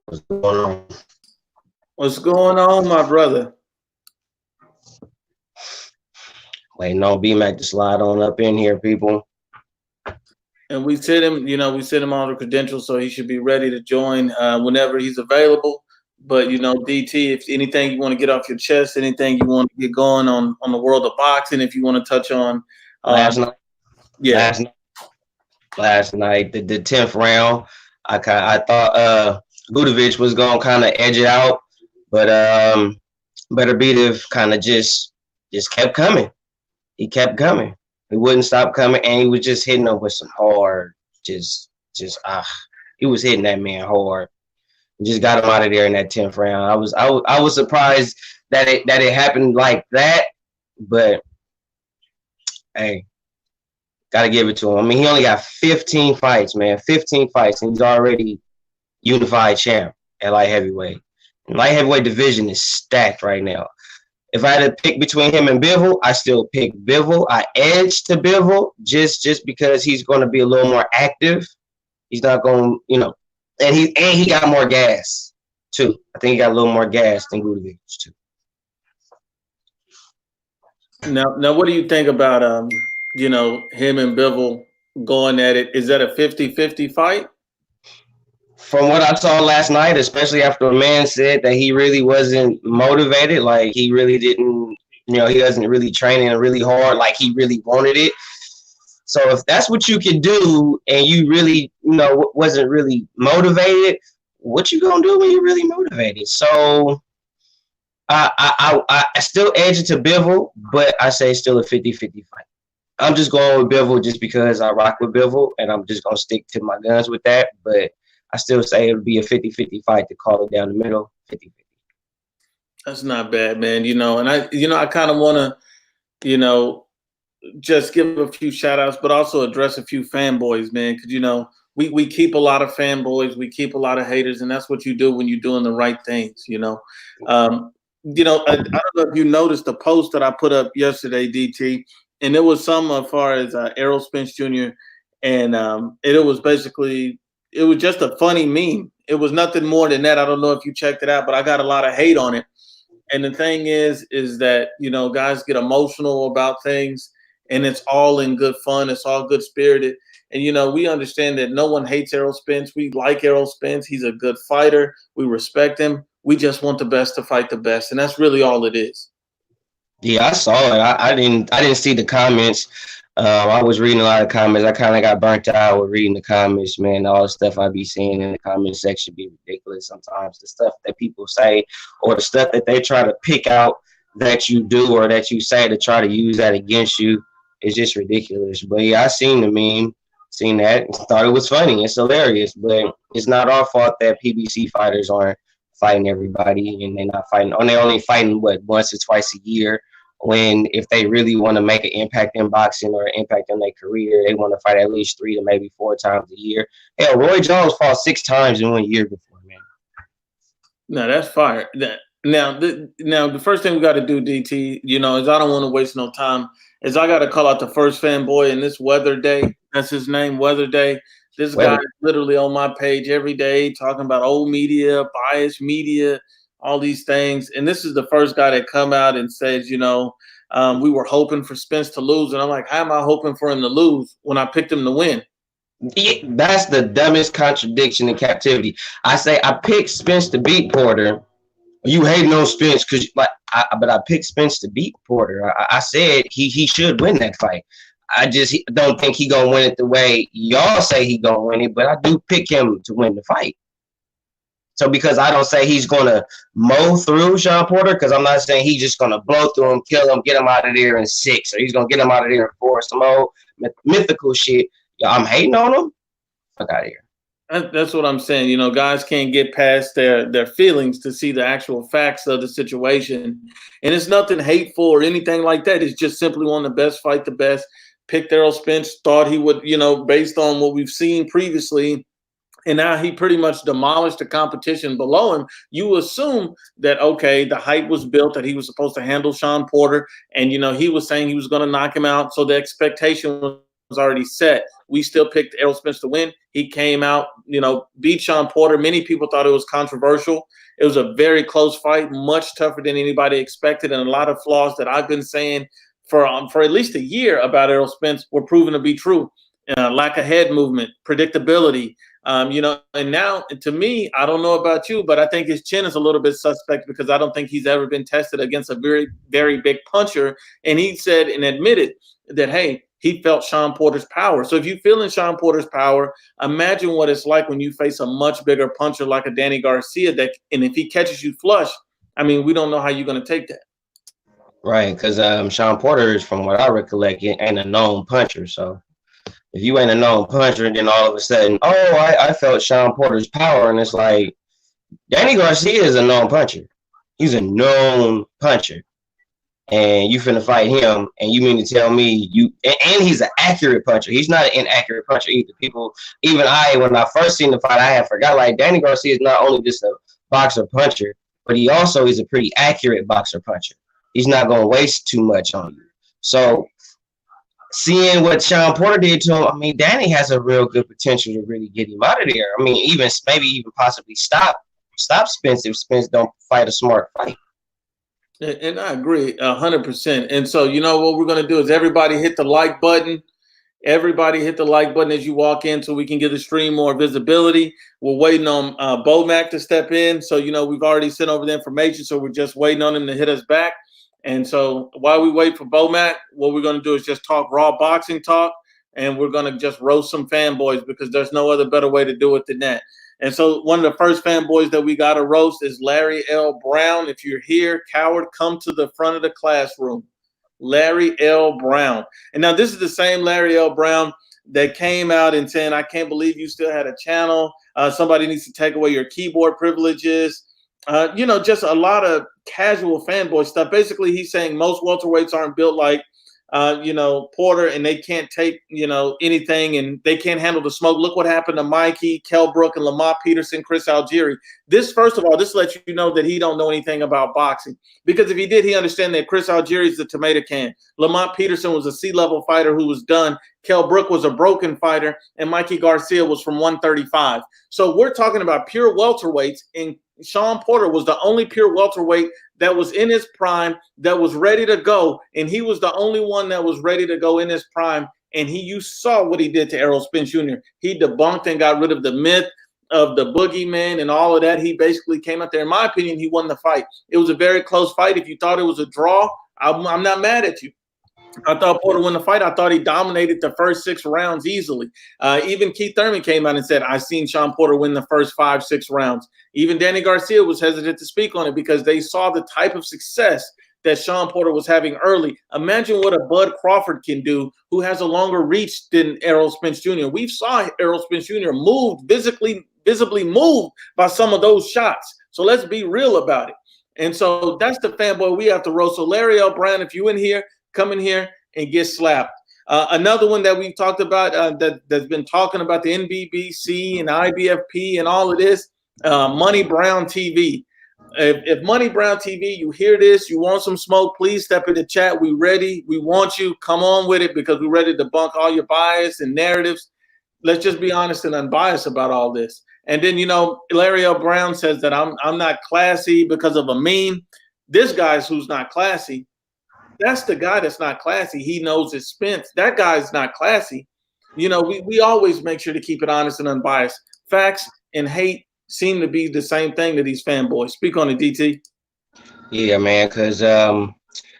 What's going on? What's going on, my brother? Waiting on B-Mac to slide on up in here, people. And we sent him, we sent him all the credentials, so he should be ready to join whenever he's available. But DT, if anything you want to get off your chest, anything you want to get going on the world of boxing, if you want to touch on Last night, yeah, last night, the 10th round, I thought Budovic was gonna kind of edge it out, but Beterbiev kind of just kept coming. He kept coming. He wouldn't stop coming, and he was just hitting him with some hard, he was hitting that man hard. Just got him out of there in that 10th round. I was surprised that it happened like that, but hey, gotta give it to him. I mean, he only got 15 fights, man. 15 fights, and he's already unified champ at light heavyweight. And light heavyweight division is stacked right now. If I had to pick between him and Bivol, I still pick Bivol. I edge to Bivol just because he's going to be a little more active. He's not going, and he got more gas too. I think he got a little more gas than Budovic too. Now, what do you think about him and Bivol going at it? Is that a 50-50 fight? From what I saw last night, especially after a man said that he really wasn't motivated, like he really didn't, he wasn't really training really hard, like he really wanted it. So if that's what you can do and you really, wasn't really motivated, what you gonna do when you're really motivated? So I still edge it to Bivol, but I say still a 50-50 fight. I'm just going with Bivol just because I rock with Bivol, and I'm just gonna stick to my guns with that. But I still say it would be a 50-50 fight to call it down the middle, 50-50. That's not bad, man. And I kind of want to, just give a few shout outs, but also address a few fanboys, man. Because, we keep a lot of fanboys, we keep a lot of haters, and that's what you do when you're doing the right things, I don't know if you noticed the post that I put up yesterday, DT, and it was some as far as Errol Spence Jr. And it was basically, it was just a funny meme. It was nothing more than that. I don't know if you checked it out, but I got a lot of hate on it. And the thing is that, guys get emotional about things, and it's all in good fun. It's all good spirited. And, we understand that no one hates Errol Spence. We like Errol Spence. He's a good fighter. We respect him. We just want the best to fight the best. And that's really all it is. Yeah, I saw it. I didn't see the comments. I was reading a lot of comments. I kind of got burnt out with reading the comments, man. All the stuff I be seeing in the comment section be ridiculous sometimes. The stuff that people say or the stuff that they try to pick out that you do or that you say to try to use that against you is just ridiculous. But yeah, I seen the meme, seen that, and thought it was funny. It's hilarious, but it's not our fault that PBC fighters aren't fighting everybody and they're not fighting. They're only fighting, once or twice a year. When if they really want to make an impact in boxing or an impact in their career, they want to fight at least 3 to maybe 4 times a year. Hell, Roy Jones fought 6 times in 1 year before, man. No, that's fire. Now, the first thing we got to do, DT, is I don't want to waste no time, is I got to call out the first fanboy in this Weather Day. That's his name, Weather Day. This guy is literally on my page every day talking about old media, biased media, all these things. And this is the first guy that come out and says, we were hoping for Spence to lose. And I'm like, how am I hoping for him to lose when I picked him to win? That's the dumbest contradiction in captivity. I say I picked Spence to beat Porter. You hating on Spence because but I picked Spence to beat Porter. I said he should win that fight. I just don't think he gonna win it the way y'all say he gonna win it, but I do pick him to win the fight. So because I don't say he's going to mow through Sean Porter, because I'm not saying he's just going to blow through him, kill him, get him out of there in 6, or he's going to get him out of there in 4, some old mythical shit. I'm hating on him. Fuck out of here. That's what I'm saying. Guys can't get past their feelings to see the actual facts of the situation. And it's nothing hateful or anything like that. It's just simply want the best, fight the best. Picked Errol Spence, thought he would, based on what we've seen previously, and now he pretty much demolished the competition below him. You assume that, okay, the hype was built that he was supposed to handle Sean Porter. And, he was saying he was going to knock him out. So the expectation was was already set. We still picked Errol Spence to win. He came out, beat Shawn Porter. Many people thought it was controversial. It was a very close fight, much tougher than anybody expected, and a lot of flaws that I've been saying for at least a year about Errol Spence were proven to be true. Lack of head movement, predictability, and now to me, I don't know about you, but I think his chin is a little bit suspect because I don't think he's ever been tested against a very, very big puncher. And he said and admitted that, hey, he felt Shawn Porter's power. So if you feel in Shawn Porter's power, imagine what it's like when you face a much bigger puncher like a Danny Garcia. And if he catches you flush, I mean, we don't know how you're going to take that. Right, because Shawn Porter is, from what I recollect, ain't a known puncher. So if you ain't a known puncher, and then all of a sudden, I felt Shawn Porter's power, and it's like, Danny Garcia is a known puncher. He's a known puncher. And you finna fight him, and you mean to tell me and he's an accurate puncher. He's not an inaccurate puncher either. When I first seen the fight, I had forgot, like, Danny Garcia is not only just a boxer puncher, but he also is a pretty accurate boxer puncher. He's not going to waste too much on you. So seeing what Shawn Porter did to him, I mean, Danny has a real good potential to really get him out of there. I mean, maybe even possibly stop Spence if Spence don't fight a smart fight. And I agree 100%. And so, what we're going to do is everybody hit the like button. Everybody hit the like button as you walk in so we can give the stream more visibility. We're waiting on Bomac to step in. So, we've already sent over the information. So we're just waiting on him to hit us back. And so while we wait for Bomac, what we're going to do is just talk raw boxing talk. And we're going to just roast some fanboys because there's no other better way to do it than that. And so one of the first fanboys that we got to roast is Larry L. Brown. If you're here, coward, come to the front of the classroom. Larry L. Brown. And now this is the same Larry L. Brown that came out and saying, I can't believe you still had a channel. Somebody needs to take away your keyboard privileges. Just a lot of casual fanboy stuff. Basically, he's saying most welterweights aren't built like Porter, and they can't take, anything, and they can't handle the smoke. Look what happened to MIKEY, Kell Brook, and Lamont Peterson, Chris Algieri. First of all, this lets you know that he don't know anything about boxing, because if he did, he understand that Chris Algieri is the tomato can. Lamont Peterson was a C-level fighter who was done. Kell Brook was a broken fighter, and MIKEY Garcia was from 135. So we're talking about pure welterweights, and Shawn Porter was the only pure welterweight that was in his prime, that was ready to go, and he was the only one that was ready to go in his prime. And you saw what he did to Errol Spence Jr. He debunked and got rid of the myth of the boogeyman and all of that. He basically came out there. In my opinion, he won the fight. It was a very close fight. If you thought it was a draw, I'm not mad at you. I thought Porter won the fight. I thought he dominated the first 6 rounds easily. Even Keith Thurman came out and said, I've seen Shawn Porter win the first 5-6 rounds. Even Danny Garcia was hesitant to speak on it because they saw the type of success that Shawn Porter was having early. Imagine what a Bud Crawford can do, who has a longer reach than Errol Spence Jr. We saw Errol Spence Jr. visibly moved by some of those shots. So let's be real about it. And so that's the fanboy we have to roast. So Larry L. Brown, if you in here, come in here and get slapped. Another one that we've talked about that's been talking about the NBBC and Ibfp and all of this, Money Brown TV. If Money Brown TV, you hear this, you want some smoke, please step in the chat. We ready. We want you. Come on with it because we're ready to debunk all your bias and narratives. Let's just be honest and unbiased about all this. And then, Larry L. Brown says that I'm not classy because of a meme. This guy's who's not classy. That's the guy that's not classy. He knows it's Spence. That guy's not classy. We always make sure to keep it honest and unbiased. Facts and hate seem to be the same thing to these fanboys. Speak on it, DT. Yeah, man, because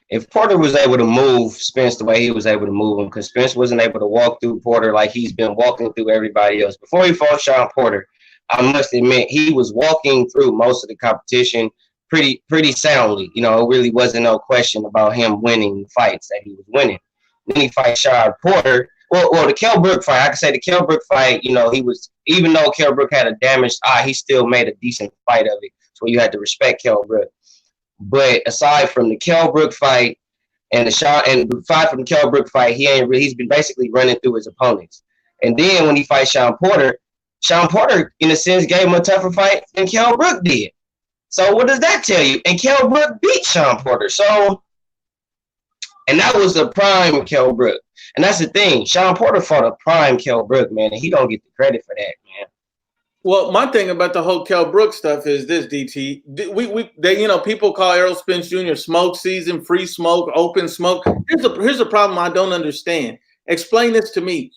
if Porter was able to move Spence the way he was able to move him, because Spence wasn't able to walk through Porter like he's been walking through everybody else. Before he fought Shawn Porter, I must admit, he was walking through most of the competition pretty soundly. It really wasn't no question about him winning fights that he was winning. Then he fight Shawn Porter. Well, the Kell Brook fight, I can say the Kell Brook fight, he was, even though Kell Brook had a damaged eye, he still made a decent fight of it. So you had to respect Kell Brook. But aside from the Kell Brook fight and aside from the Kell Brook fight, he's been basically running through his opponents. And then when he fights Shawn Porter, in a sense, gave him a tougher fight than Kell Brook did. So what does that tell you? And Kell Brook beat Shawn Porter. So, and that was the prime Kell Brook. And that's the thing. Sean Porter fought a prime Kell Brook, man, and he don't get the credit for that, man. Well, my thing about the whole Kell Brook stuff is this, DT. People call Errol Spence Jr. smoke season, free smoke, open smoke. Here's a problem I don't understand. Explain this to me.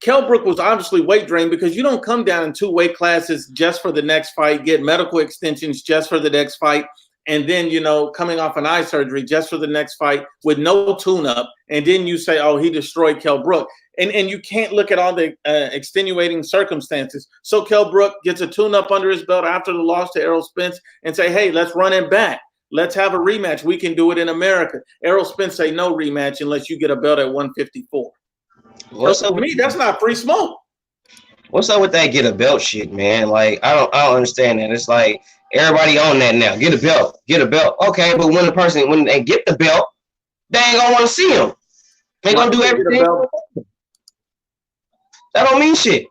Kell Brook was obviously weight drained because you don't come down in 2 weight classes just for the next fight, get medical extensions just for the next fight, and then, coming off an eye surgery just for the next fight with no tune-up, and then you say, oh, he destroyed Kell Brook. And you can't look at all the extenuating circumstances. So Kell Brook gets a tune-up under his belt after the loss to Errol Spence and say, hey, let's run it back. Let's have a rematch. We can do it in America. Errol Spence say no rematch unless you get a belt at 154. So to me, that's not free smoke. What's up with that get a belt shit, man? Like, I don't understand that. It's like everybody on that now. Get a belt. Okay, but when they get the belt, they ain't gonna want to see him. They gonna do everything. That don't mean shit.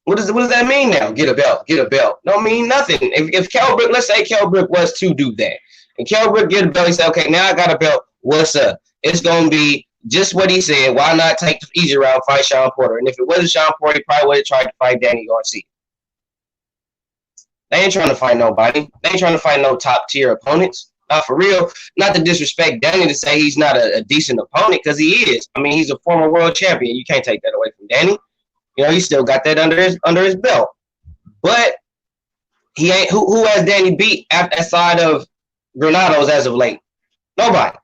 What does that mean now? Get a belt. Don't mean nothing. If Kell Brook, let's say Kell Brook was to do that, and Kell Brook get a belt, he said, okay, now I got a belt. What's up? It's gonna be just what he said. Why not take the easy route, fight Sean Porter? And if it wasn't Sean Porter, he probably would have tried to fight Danny Garcia. They ain't trying to fight nobody. They ain't trying to fight no top tier opponents. Not for real. Not to disrespect Danny to say he's not a decent opponent, because he is. I mean, he's a former world champion. You can't take that away from Danny. He still got that under his belt. But he ain't. Who has Danny beat outside of Granados as of late? Nobody.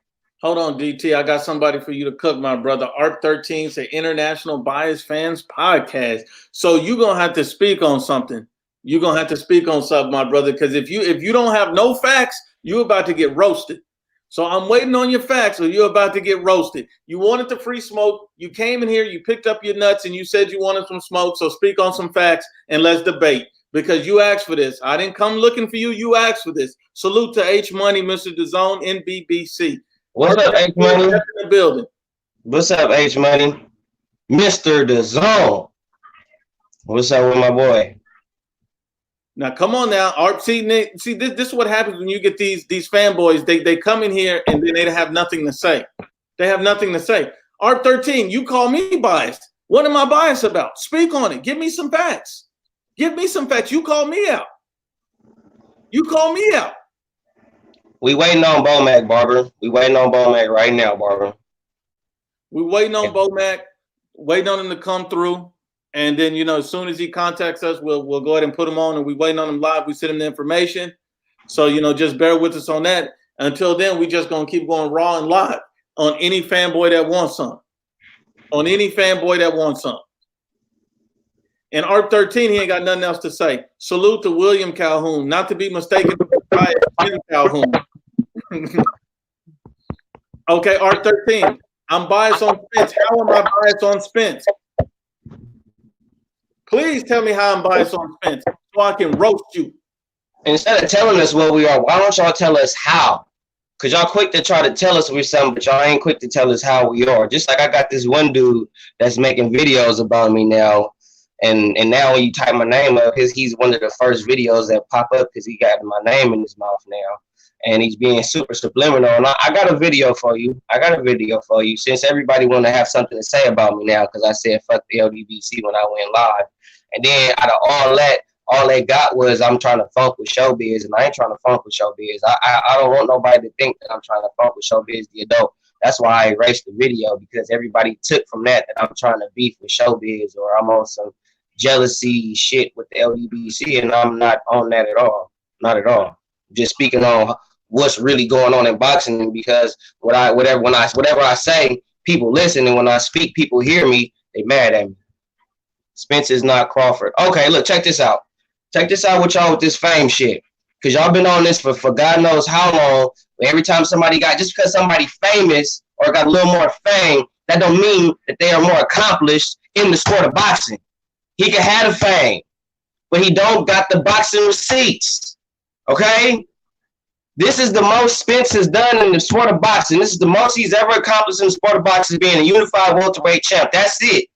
Hold on, DT. I got somebody for you to cook, my brother. Art13 say International Bias Fans Podcast. So you're gonna have to speak on something. You're gonna have to speak on something, my brother, because if you don't have no facts, you're about to get roasted. So I'm waiting on your facts, or you're about to get roasted. You wanted the free smoke. You came in here, you picked up your nuts, and you said you wanted some smoke. So speak on some facts and let's debate, because you asked for this. I didn't come looking for you. You asked for this. Salute to H Money, Mr. DAZN, NBBC. What's up, H Money? In the building. What's up, H Money? Mr. DAZN. What's up with my boy? Now, come on now. See, this is what happens when you get these fanboys. They come in here and then they have nothing to say. They have nothing to say. Art13, you call me biased. What am I biased about? Speak on it. Give me some facts. Give me some facts. You call me out. You call me out. We waiting on Bomac, Barber. We waiting on Bomac right now, Barber. We waiting on Bomac. Waiting on him to come through. And then, as soon as he contacts us, we'll go ahead and put him on, and we waiting on him live. We send him the information. So, just bear with us on that. Until then, we just going to keep going raw and live on any fanboy that wants some. On any fanboy that wants some. And Art13, he ain't got nothing else to say. Salute to William Calhoun, not to be mistaken with Jim Calhoun. Okay, Art13, I'm biased on Spence. How am I biased on Spence? Please tell me how I'm biased on Spence so I can roast you. Instead of telling us what we are, why don't y'all tell us how? Because y'all quick to try to tell us we're something, but y'all ain't quick to tell us how we are. Just like I got this one dude that's making videos about me now. And now when you type my name up, he's one of the first videos that pop up because he got my name in his mouth now. And he's being super subliminal. And I got a video for you. Since everybody want to have something to say about me now, because I said fuck the LDBC when I went live. And then out of all they got was I'm trying to funk with showbiz, and I ain't trying to funk with showbiz. I don't want nobody to think that I'm trying to funk with showbiz, the adult. That's why I erased the video, because everybody took from that I'm trying to beef with showbiz or I'm on some jealousy shit with the LDBC, and I'm not on that at all. Not at all. Just speaking on what's really going on in boxing, because whatever I say, people listen, and when I speak, people hear me. They mad at me. Spence is not Crawford. Okay, look, check this out. Check this out with y'all with this fame shit. Because y'all been on this for God knows how long. Every time somebody just because somebody famous or got a little more fame, that don't mean that they are more accomplished in the sport of boxing. He can have the fame, but he don't got the boxing receipts. Okay? This is the most Spence has done in the sport of boxing. This is the most he's ever accomplished in the sport of boxing, being a unified welterweight champ. That's it.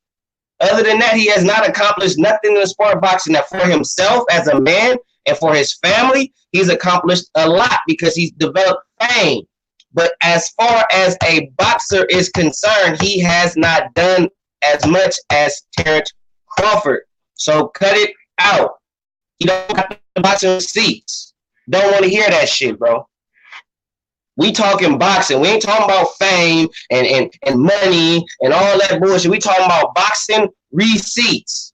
Other than that, he has not accomplished nothing in the sport of boxing. That for himself as a man and for his family, he's accomplished a lot because he's developed fame. But as far as a boxer is concerned, he has not done as much as Terrence Crawford. So cut it out. You don't got the boxing receipts. Don't want to hear that shit, bro. We talking boxing. We ain't talking about fame and money and all that bullshit. We talking about boxing receipts.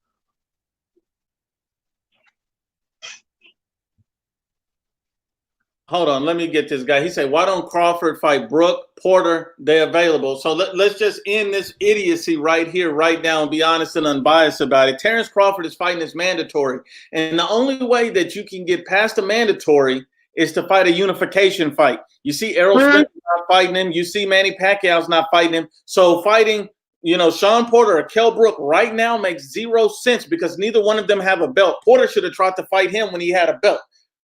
Hold on, let me get this guy. He said, why don't Crawford fight Brook, Porter? They're available. So let's just end this idiocy right here, right now, and be honest and unbiased about it. Terrence Crawford is fighting this mandatory. And the only way that you can get past the mandatory is to fight a unification fight. You see Errol Spence not fighting him. You see Manny Pacquiao's not fighting him. So fighting, you know, Sean Porter or Kell Brook right now makes zero sense because neither one of them have a belt. Porter should have tried to fight him when he had a belt.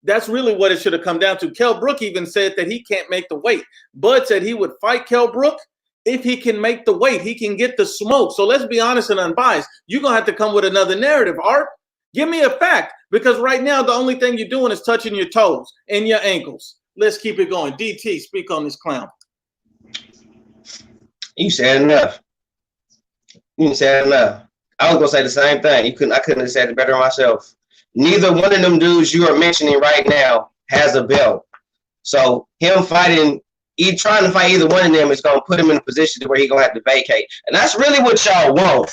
That's really what it should have come down to. Kell Brook even said that he can't make the weight. Bud said he would fight Kell Brook if he can make the weight. He can get the smoke. So let's be honest and unbiased. You're going to have to come with another narrative, Art. Give me a fact, because right now the only thing you're doing is touching your toes and your ankles. Let's keep it going. DT, speak on this clown. You said enough. You said enough. I was going to say the same thing. I couldn't have said it better myself. Neither one of them dudes you are mentioning right now has a belt. So him fighting, trying to fight either one of them is going to put him in a position to where he's going to have to vacate. And that's really what y'all want.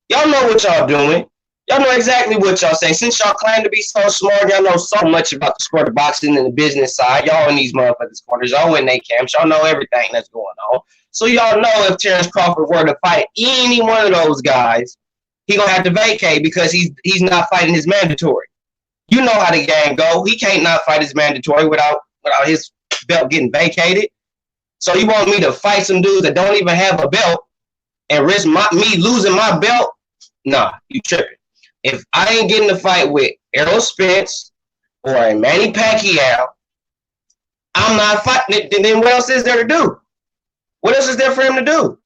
Y'all know what y'all doing. Y'all know exactly what y'all saying. Since y'all claim to be so smart, y'all know so much about the sport of boxing and the business side. Y'all in these motherfuckers' corners. Y'all in their camps. Y'all know everything that's going on. So y'all know if Terrence Crawford were to fight any one of those guys, he's going to have to vacate because he's not fighting his mandatory. You know how the game go. He can't not fight his mandatory without his belt getting vacated. So you want me to fight some dudes that don't even have a belt and risk me losing my belt? Nah, you tripping. If I ain't getting to fight with Errol Spence or a Manny Pacquiao, I'm not fighting it. Then what else is there to do? What else is there for him to do?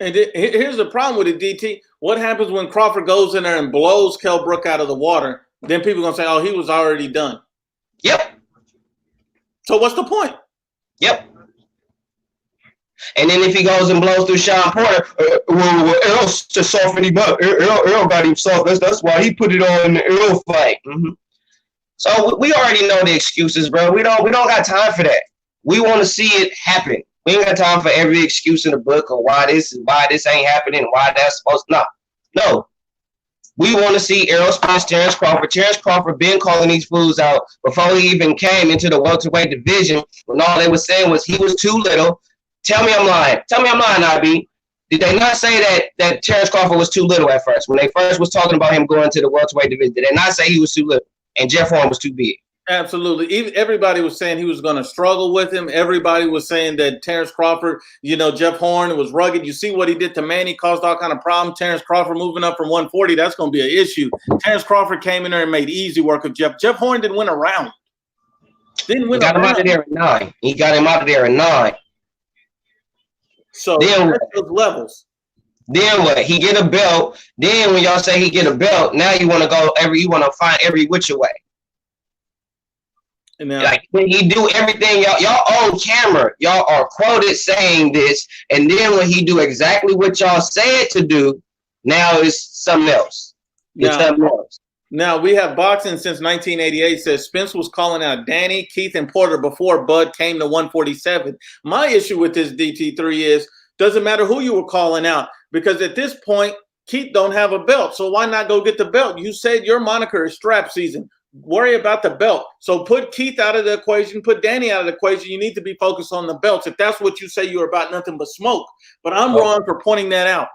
And here's the problem with it, DT. What happens when Crawford goes in there and blows Kell Brook out of the water? Then people are going to say, oh, he was already done. Yep. So what's the point? Yep. And then if he goes and blows through Sean Porter, Errol's to soften him up. Errol got him soft. That's why he put it on in the Errol fight. Mm-hmm. So we already know the excuses, bro. We don't got time for that. We want to see it happen. We ain't got time for every excuse in the book or why this ain't happening, why that's supposed to. No. We want to see Errol Spence, Terrence Crawford. Terrence Crawford been calling these fools out before he even came into the welterweight division when all they were saying was he was too little. Tell me I'm lying. Tell me I'm lying, IB. Did they not say that Terrence Crawford was too little at first? When they first was talking about him going to the welterweight division, did they not say he was too little and Jeff Horn was too big? Absolutely. Everybody was saying he was going to struggle with him. Everybody was saying that Terrence Crawford, Jeff Horn was rugged. You see what he did to Manny, caused all kind of problems. Terrence Crawford moving up from 140, that's going to be an issue. Terrence Crawford came in there and made easy work of Jeff. Jeff Horn didn't win a round. He got him out of there at 9. He got him out of there at 9. So that's those levels. Then what? He get a belt. Then when y'all say he get a belt, now you want to find every which way. Now, like when he do everything, y'all on camera, y'all are quoted saying this, and then when he do exactly what y'all said to do, now it's something else. Now we have boxing since 1988. Says Spence was calling out Danny, Keith, and Porter before Bud came to 147. My issue with this DT3 is doesn't matter who you were calling out, because at this point Keith don't have a belt, so why not go get the belt? You said your moniker is strap season. Worry about the belt. So put Keith out of the equation, put Danny out of the equation. You need to be focused on the belts. If that's what you say, you're about nothing but smoke. But I'm wrong for pointing that out.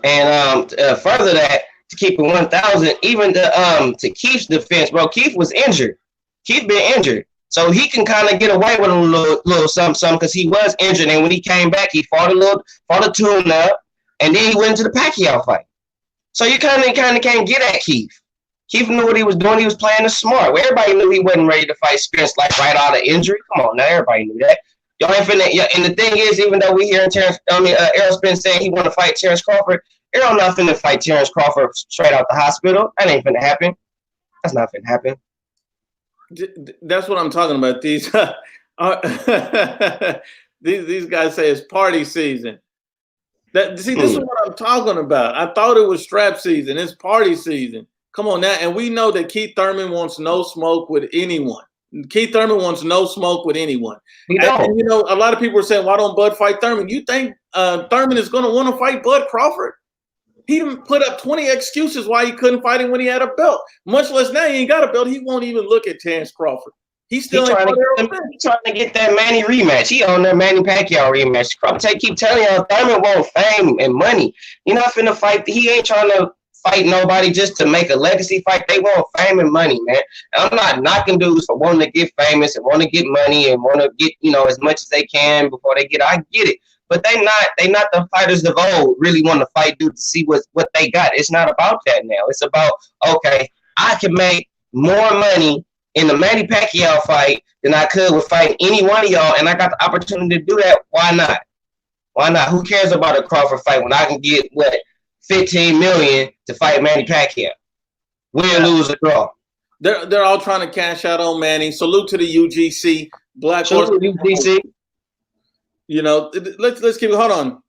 And further that, to keep it 1,000, even to Keith's defense, bro, Keith was injured. Keith been injured. So he can kind of get away with a little something because he was injured. And when he came back, he fought a tune-up, and then he went into the Pacquiao fight. So you kind of can't get at Keith. Keith knew what he was doing. He was playing it smart. Well, everybody knew he wasn't ready to fight Spence like right out of injury. Come on, now everybody knew that. Y'all ain't finna. And the thing is, even though we hear Errol Spence saying he want to fight Terrence Crawford, Errol not finna fight Terrence Crawford straight out the hospital. That ain't finna happen. That's not finna happen. That's what I'm talking about. These. These guys say it's party season. See, this is what I'm talking about. I thought it was strap season. It's party season. Come on now. And we know that Keith Thurman wants no smoke with anyone. Keith Thurman wants no smoke with anyone. And, you know, a lot of people are saying, why don't Bud fight Thurman? You think Thurman is going to want to fight Bud Crawford? He didn't put up 20 excuses why he couldn't fight him when he had a belt. Much less now he ain't got a belt. He won't even look at Terrence Crawford. He's still trying to get that Manny rematch. He on that Manny Pacquiao rematch. Crawford keep telling y'all Thurman want fame and money. You're not finna fight. He ain't trying to fight nobody just to make a legacy fight. They want fame and money, man. And I'm not knocking dudes for wanting to get famous and want to get money and want to get, you know, as much as they can before they get. I get it. But they not the fighters of old really want to fight dudes to see what they got. It's not about that now. It's about, okay, I can make more money in the Manny Pacquiao fight than I could with fighting any one of y'all, and I got the opportunity to do that. Why not? Why not? Who cares about a Crawford fight when I can get what $15 million to fight Manny Pacquiao? Win, lose, or draw. They're all trying to cash out on Manny. Salute to the UGC. Black Horse UGC. You know, let's keep it. Hold on.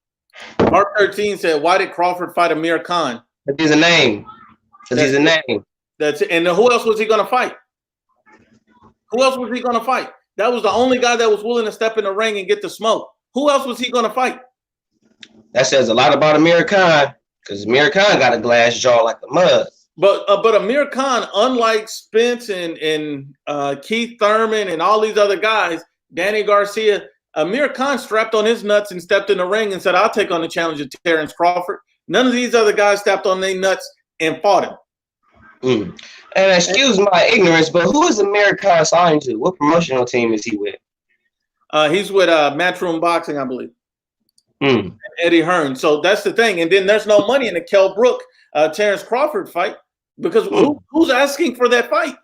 Mark 13 said, "Why did Crawford fight Amir Khan?" Because he's a name. Because he's a name. That's it. And who else was he going to fight? Who else was he going to fight? That was the only guy that was willing to step in the ring and get the smoke. Who else was he going to fight? That says a lot about Amir Khan, because Amir Khan got a glass jaw like a mug. But Amir Khan, unlike Spence and Keith Thurman and all these other guys, Danny Garcia, Amir Khan strapped on his nuts and stepped in the ring and said, "I'll take on the challenge of Terrence Crawford." None of these other guys stepped on their nuts and fought him. And excuse my ignorance, but who is Amir Khan signed to? What promotional team is he with? He's with Matchroom Boxing, I believe. Eddie Hearn. So that's the thing. And then there's no money in the Kell Brook Terrence Crawford fight because who's asking for that fight?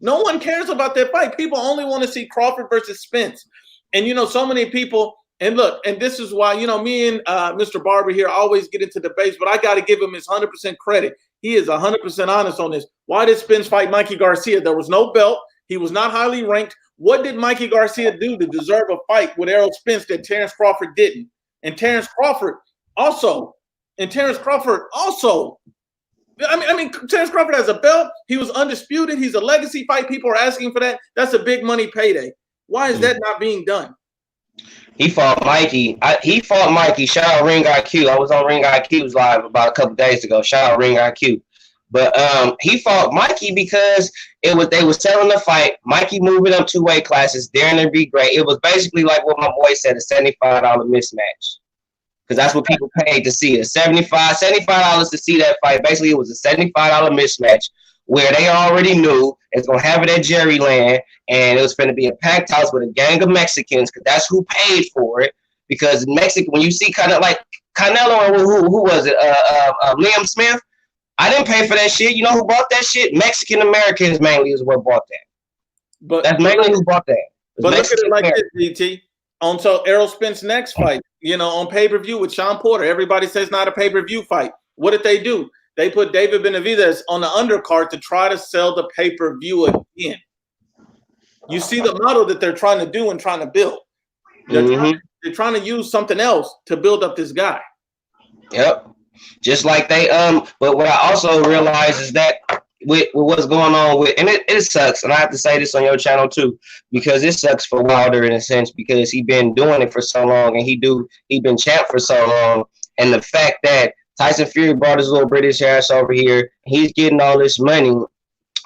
No one cares about that fight. People only want to see Crawford versus Spence. And, you know, so many people, and look, and this is why, you know, me and Mr. Barber here always get into debates, but I got to give him his 100% credit. He is 100% honest on this. Why did Spence fight MIKEY Garcia? There was no belt. He was not highly ranked. What did MIKEY Garcia do to deserve a fight with Errol Spence that Terrence Crawford didn't? And Terrence Crawford also. I mean, Terrence Crawford has a belt. He was undisputed. He's a legacy fight. People are asking for that. That's a big money payday. Why is that not being done? He fought MIKEY. He fought MIKEY. Shout out Ring IQ. I was on Ring IQ's live about a couple days ago. Shout out Ring IQ. But he fought MIKEY because they was selling the fight. MIKEY moving up 2 weight classes. Daring to be great. It was basically like what my boy said, a $75 mismatch. Because that's what people paid to see it. $75 to see that fight. Basically, it was a $75 mismatch where they already knew it's going to have it at Jerryland, and it was going to be a packed house with a gang of Mexicans, because that's who paid for it. Because in Mexico, when you see kind of like Canelo, who was it? Liam Smith. I didn't pay for that shit. You know who bought that shit? Mexican Americans mainly is what bought that. But that's mainly who bought that. But look at it like this, DT. On so Errol Spence next fight, you know, on pay-per-view with Sean Porter. Everybody says not a pay-per-view fight. What did they do? They put David Benavidez on the undercard to try to sell the pay-per-view again. You see the model that they're trying to do and trying to build. They're trying to use something else to build up this guy. Yep. Just like they but what I also realize is that with what's going on with, and it sucks, and I have to say this on your channel too, because it sucks for Wilder in a sense, because he been doing it for so long, and he been champ for so long, and the fact that Tyson Fury brought his little British ass over here, he's getting all this money,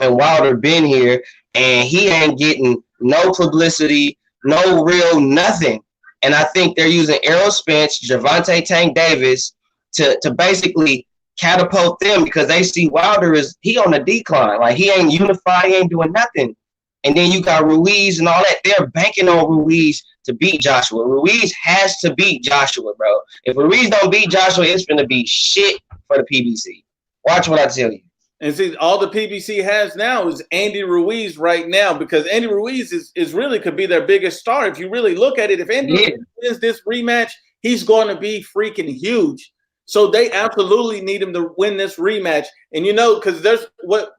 and Wilder been here, and he ain't getting no publicity, no real nothing. And I think they're using Errol Spence, Gervonta Tank Davis to basically catapult them, because they see Wilder he on a decline. Like, he ain't unified, he ain't doing nothing. And then you got Ruiz and all that. They're banking on Ruiz to beat Joshua. Ruiz has to beat Joshua, bro. If Ruiz don't beat Joshua, it's going to be shit for the PBC. Watch what I tell you. And see, all the PBC has now is Andy Ruiz right now, because Andy Ruiz is really could be their biggest star. If you really look at it, if Andy Ruiz wins this rematch, he's going to be freaking huge. So they absolutely need him to win this rematch. And, you know, because there's what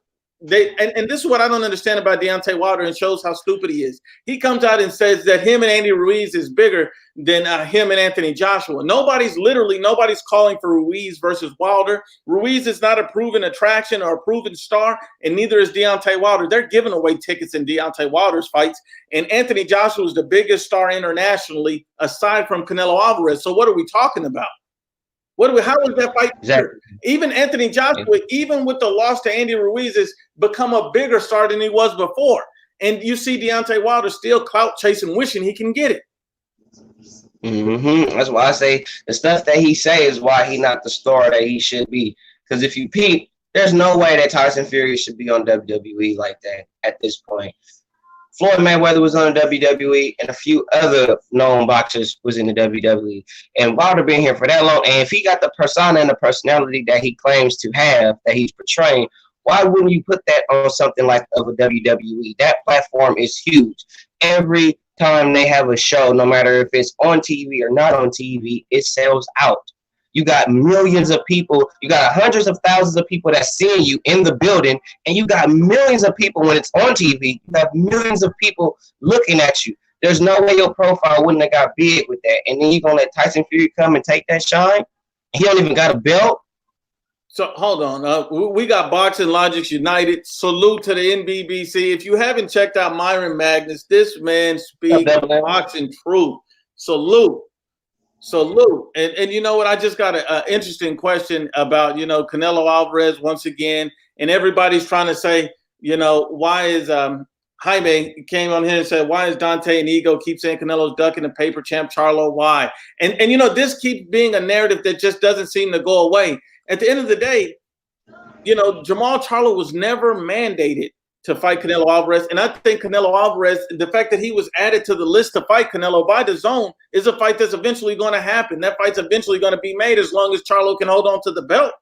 and this is what I don't understand about Deontay Wilder and shows how stupid he is. He comes out and says that him and Andy Ruiz is bigger than him and Anthony Joshua. Nobody's calling for Ruiz versus Wilder. Ruiz is not a proven attraction or a proven star, and neither is Deontay Wilder. They're giving away tickets in Deontay Wilder's fights, and Anthony Joshua is the biggest star internationally aside from Canelo Alvarez. So what are we talking about? How was that fight? Exactly. Even Anthony Joshua, even with the loss to Andy Ruiz, has become a bigger star than he was before. And you see Deontay Wilder still clout chasing, wishing he can get it. That's why I say the stuff that he say is why he not the star that he should be. Because if you peep, there's no way that Tyson Fury should be on WWE like that at this point. Floyd Mayweather was on the WWE, and a few other known boxers was in the WWE. And Wilder been here for that long, and if he got the persona and the personality that he claims to have, that he's portraying, why wouldn't you put that on something like of a WWE? That platform is huge. Every time they have a show, no matter if it's on TV or not on TV, it sells out. You got millions of people. You got hundreds of thousands of people that see you in the building, and you got millions of people when it's on TV. You have millions of people looking at you. There's no way your profile wouldn't have got big with that. And then you're going to let Tyson Fury come and take that shine? He don't even got a belt? So hold on. We got Boxing Logics United. Salute to the NBBC. If you haven't checked out Myron Magnus, this man speaks boxing truth. Salute. And you know what? I just got an interesting question about, Canelo Alvarez once again. And everybody's trying to say, why is Jaime came on here and said, why is Dante and Ego keep saying Canelo's ducking the paper champ Charlo? Why? And this keeps being a narrative that just doesn't seem to go away. At the end of the day, Jamal Charlo was never mandated to fight Canelo Alvarez. And I think Canelo Alvarez, the fact that he was added to the list to fight Canelo by the zone is a fight that's eventually going to happen. That fight's eventually going to be made as long as Charlo can hold on to the belt.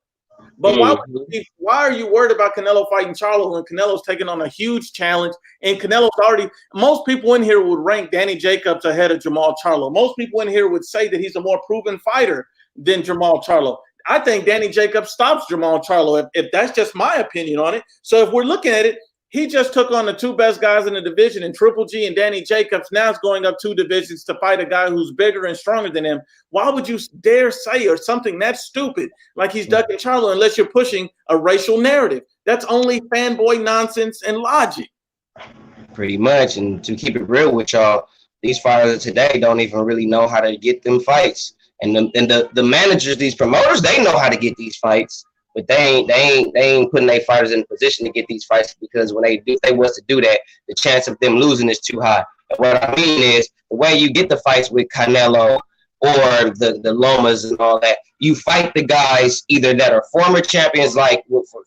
But why are you worried about Canelo fighting Charlo when Canelo's taking on a huge challenge? And Canelo's most people in here would rank Danny Jacobs ahead of Jamal Charlo. Most people in here would say that he's a more proven fighter than Jamal Charlo. I think Danny Jacobs stops Jamal Charlo, if that's just my opinion on it. So if we're looking at it, he just took on the two best guys in the division in Triple G and Danny Jacobs. Now it's going up 2 divisions to fight a guy who's bigger and stronger than him. Why would you dare say or something that stupid like he's ducking Charlo unless you're pushing a racial narrative? That's only fanboy nonsense and logic. Pretty much. And to keep it real with y'all, these fighters today don't even really know how to get them fights. And the managers, these promoters, they know how to get these fights. But they ain't putting their fighters in a position to get these fights, because when they was to do that, the chance of them losing is too high. And what I mean is, the way you get the fights with Canelo or the Lomas and all that, you fight the guys either that are former champions, like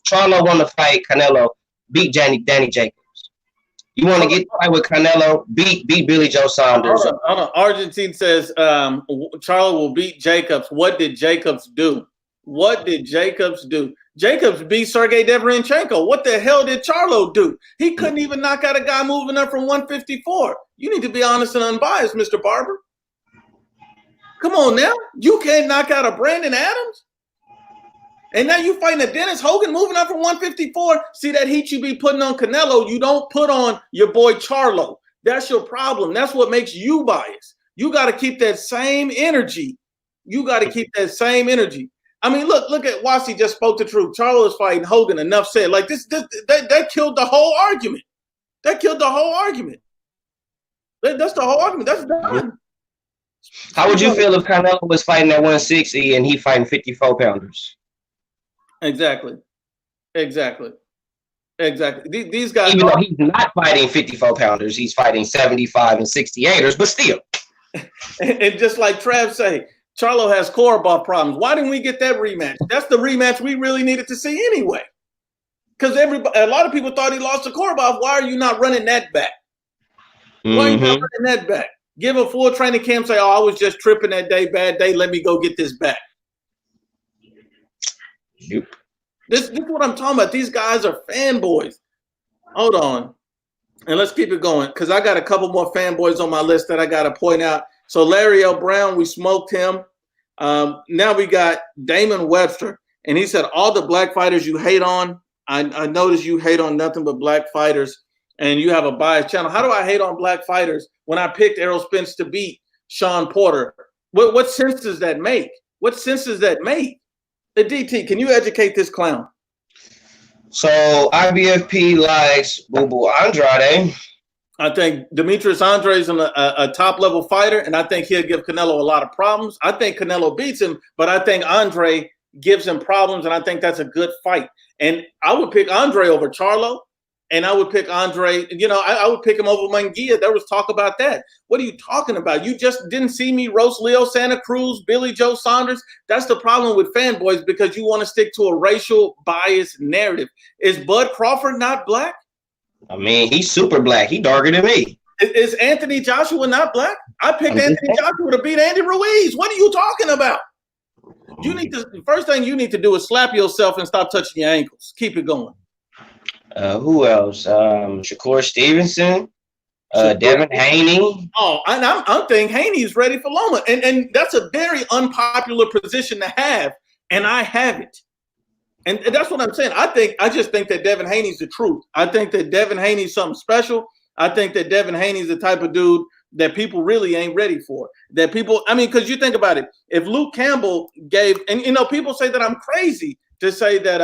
Charlo won the fight, Canelo beat Danny Jacobs. You want to get the fight with Canelo, beat Billy Joe Saunders. Hold on. Argentine says Charlo will beat Jacobs. What did Jacobs do? Jacobs beat Sergey Deverenchenko. What the hell did Charlo do? He couldn't even knock out a guy moving up from 154. You need to be honest and unbiased, Mr. Barber. Come on now. You can't knock out a Brandon Adams? And now you fighting a Dennis Hogan moving up from 154. See that heat you be putting on Canelo, you don't put on your boy Charlo. That's your problem. That's what makes you biased. You got to keep that same energy. I mean, look at Wasi just spoke the truth. Charlo is fighting Hogan. Enough said. Like that killed the whole argument. That's the whole argument. That's done. How would you feel if Canelo was fighting at 160 and he fighting 54 pounders? Exactly. These guys, even though he's not fighting 54 pounders, he's fighting 75 and 68ers, but still. And just like Trav say, Charlo has Korobov problems. Why didn't we get that rematch? That's the rematch we really needed to see anyway. Because a lot of people thought he lost to Korobov. Why are you not running that back? Why are you not running that back? Give a full training camp. Say, I was just tripping that day, bad day. Let me go get this back. Nope. This is what I'm talking about. These guys are fanboys. Hold on. And let's keep it going, because I got a couple more fanboys on my list that I got to point out. So Larry L. Brown, we smoked him. Now we got Damon Webster. And he said, all the black fighters you hate on I notice you hate on nothing but black fighters, and you have a biased channel. How do I hate on black fighters when I picked Errol Spence to beat Sean Porter? What sense does that make? What sense does that make? The DT, can you educate this clown? So IBFP likes Boo Boo Andrade. I think Demetrius Andrade is a top-level fighter, and I think he'll give Canelo a lot of problems. I think Canelo beats him, but I think Andrade gives him problems, and I think that's a good fight. And I would pick Andrade over Charlo, and I would pick Andrade. You know, I would pick him over Munguia. There was talk about that. What are you talking about? You just didn't see me roast Leo Santa Cruz, Billy Joe Saunders. That's the problem with fanboys, because you want to stick to a racial bias narrative. Is Bud Crawford not black? I mean, he's super black. He darker than me. Is Anthony Joshua not black? I picked Anthony Joshua to beat Andy Ruiz. What are you talking about? You need to. The first thing you need to do is slap yourself and stop touching your ankles. Keep it going. Who else? Shakur Stevenson, Devin Haney. Oh, I'm thinking Haney's ready for Loma, and that's a very unpopular position to have, and I have it. And that's what I'm saying. I just think that Devin Haney's the truth. I think that Devin Haney's something special. I think that Devin Haney's the type of dude that people really ain't ready for. That people, I mean, because you think about it, if Luke Campbell gave, and you know, people say that I'm crazy to say that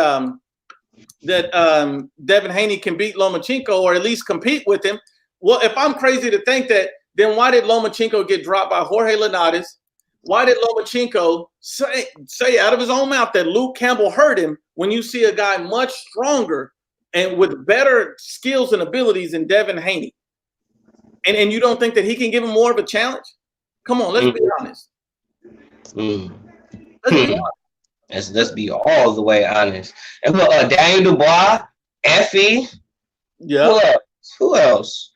Devin Haney can beat Lomachenko or at least compete with him. Well, if I'm crazy to think that, then why did Lomachenko get dropped by Jorge Linares? Why did Lomachenko say out of his own mouth that Luke Campbell hurt him when you see a guy much stronger and with better skills and abilities than Devin Haney? And you don't think that he can give him more of a challenge? Come on, let's be honest. Let's be all the way honest. And look, Daniel Dubois, Effie. Yeah. Who else?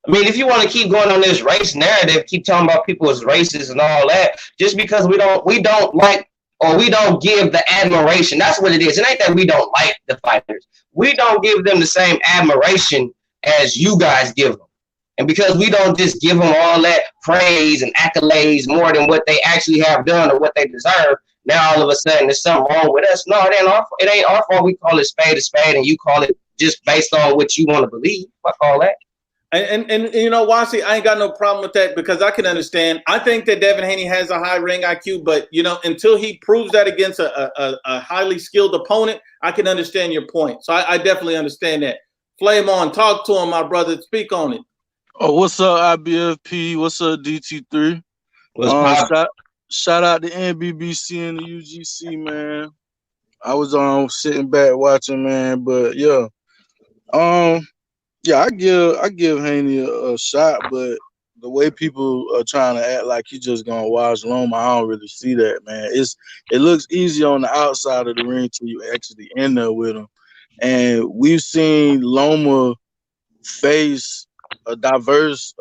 I mean, if you want to keep going on this race narrative, keep talking about people as racist and all that, just because we don't like, or we don't give the admiration. That's what it is. It ain't that we don't like the fighters. We don't give them the same admiration as you guys give them. And because we don't just give them all that praise and accolades more than what they actually have done or what they deserve, now all of a sudden there's something wrong with us. No, it ain't our fault. We call it spade a spade, and you call it just based on what you want to believe. I call that. And you know, Wasi, I ain't got no problem with that, because I can understand. I think that Devin Haney has a high ring IQ, but you know, until he proves that against a highly skilled opponent, I can understand your point. So I definitely understand that. Flame on, talk to him, my brother. Speak on it. Oh, what's up, IBFP? What's up, DT3? Shout out to NBBC and the UGC, man. I was sitting back watching, man, but yeah. Yeah, I give Haney a shot, but the way people are trying to act like he just gonna watch Loma, I don't really see that, man. It looks easy on the outside of the ring till you actually in there with him. And we've seen Loma face a diverse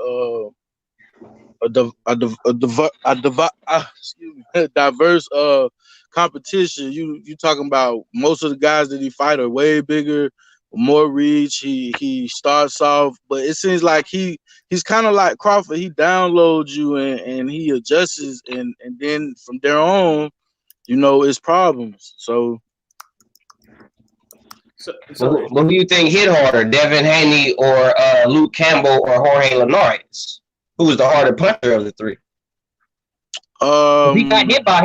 diverse competition. You talking about most of the guys that he fight are way bigger, more reach. He starts off, but it seems like he's kind of like Crawford. He downloads you and he adjusts, and then from there on, you know, it's problems. So what do you think hit harder, Devin Haney or Luke Campbell or Jorge Linares? Who was the harder puncher of the three? He got hit by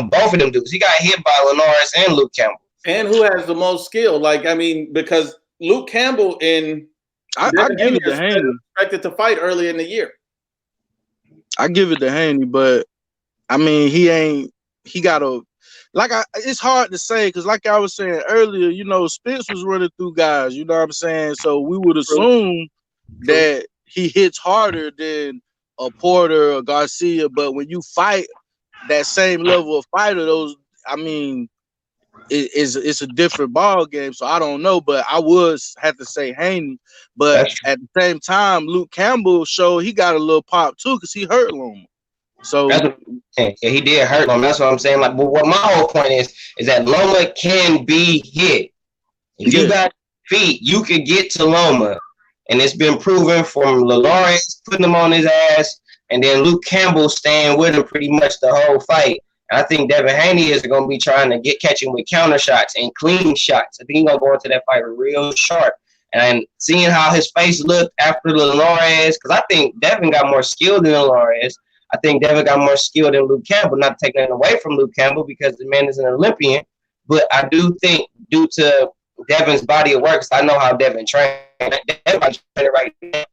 both of them dudes. He got hit by Linares and Luke Campbell. And who has the most skill? Like, I mean, because Luke Campbell I give it to Haney. Expected to fight early in the year. I give it to Haney, but I mean, it's hard to say, because like I was saying earlier, you know, Spence was running through guys, you know what I'm saying? So we would assume that he hits harder than a Porter or Garcia, but when you fight that same level of fighter, it's a different ball game. So I don't know, but I would have to say Haney. But at the same time, Luke Campbell showed he got a little pop too, because he hurt Loma. So he did hurt Loma. That's what I'm saying. Like, but what my whole point is that Loma can be hit. If you got feet, you could get to Loma. And it's been proven from Linares putting him on his ass, and then Luke Campbell staying with him pretty much the whole fight. And I think Devin Haney is going to be trying to catch him with counter shots and clean shots. I think he's going to go into that fight real sharp. And seeing how his face looked after the Lawrence, because I think Devin got more skill than Lawrence. I think Devin got more skill than Luke Campbell. Not taking it away from Luke Campbell because the man is an Olympian. But I do think due to Devin's body of work, I know how Devin trains. Devin's training right now.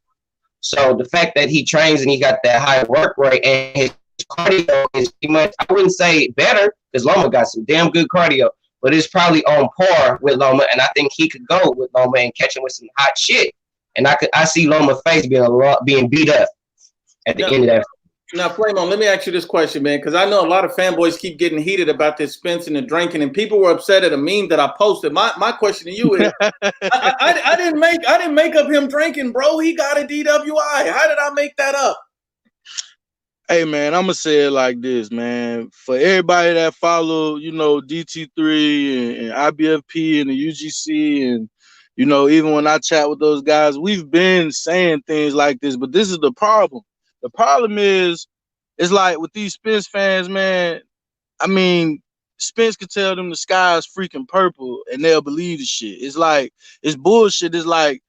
So the fact that he trains and he got that high work rate and his cardio is pretty much, I wouldn't say better because Loma got some damn good cardio, but it's probably on par with Loma. And I think he could go with Loma and catch him with some hot shit. And I see Loma's face being beat up at the end of that. Now, Flamon, let me ask you this question, man, because I know a lot of fanboys keep getting heated about this Spence and the drinking, and people were upset at a meme that I posted. My question to you is, I didn't make up him drinking, bro. He got a DWI. How did I make that up? Hey, man, I'm gonna say it like this, man. For everybody that follow, DT3 and IBFP and the UGC, and even when I chat with those guys, we've been saying things like this, but this is the problem. The problem is, it's like with these Spence fans, man, I mean, Spence could tell them the sky is freaking purple and they'll believe the shit. It's like, it's bullshit. It's like,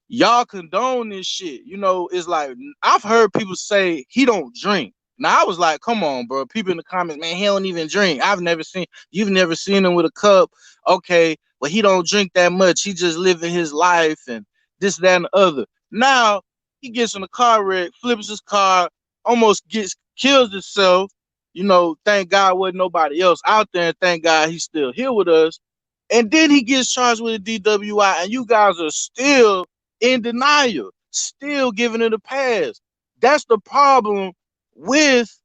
y'all condone this shit. It's like, I've heard people say he don't drink. Now, I was like, come on, bro. People in the comments, man, he don't even drink. You've never seen him with a cup. Okay, but he don't drink that much. He just living his life and this, that, and the other. Now, he gets in a car wreck, flips his car, almost kills himself. Thank God wasn't nobody else out there, and thank God he's still here with us. And then he gets charged with a DWI, and you guys are still in denial, still giving it a pass. That's the problem with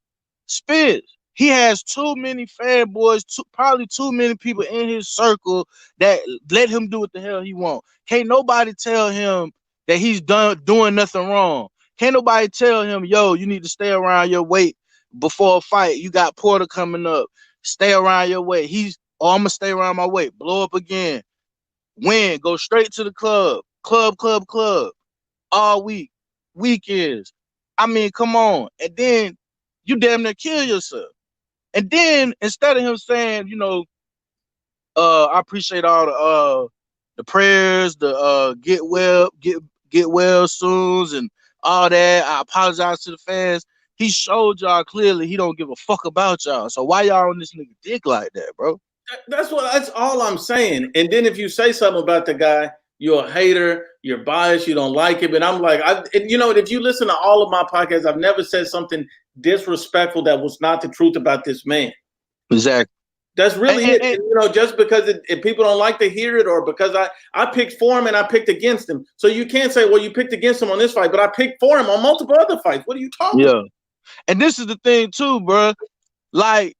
Spence. He has too many fanboys, probably too many people in his circle that let him do what the hell he want. Can't nobody tell him that he's doing nothing wrong. Can't nobody tell him, yo, you need to stay around your weight before a fight. You got Porter coming up. Stay around your weight. I'm going to stay around my weight. Blow up again. Win. Go straight to the club. Club. All week. Weekends. I mean, come on. And then you damn near kill yourself. And then instead of him saying, I appreciate all the prayers, the get well soon and all that. I apologize to the fans. He showed y'all clearly he don't give a fuck about y'all. So why y'all on this nigga dick like that, bro? That's all I'm saying. And then if you say something about the guy, you're a hater, you're biased, you don't like him. And I'm like, if you listen to all of my podcasts, I've never said something disrespectful that was not the truth about this man. Exactly. That's really it. Just because if people don't like to hear it, or because I picked for him and I picked against him. So you can't say, well, you picked against him on this fight, but I picked for him on multiple other fights. What are you talking about? And this is the thing too, bro. Like,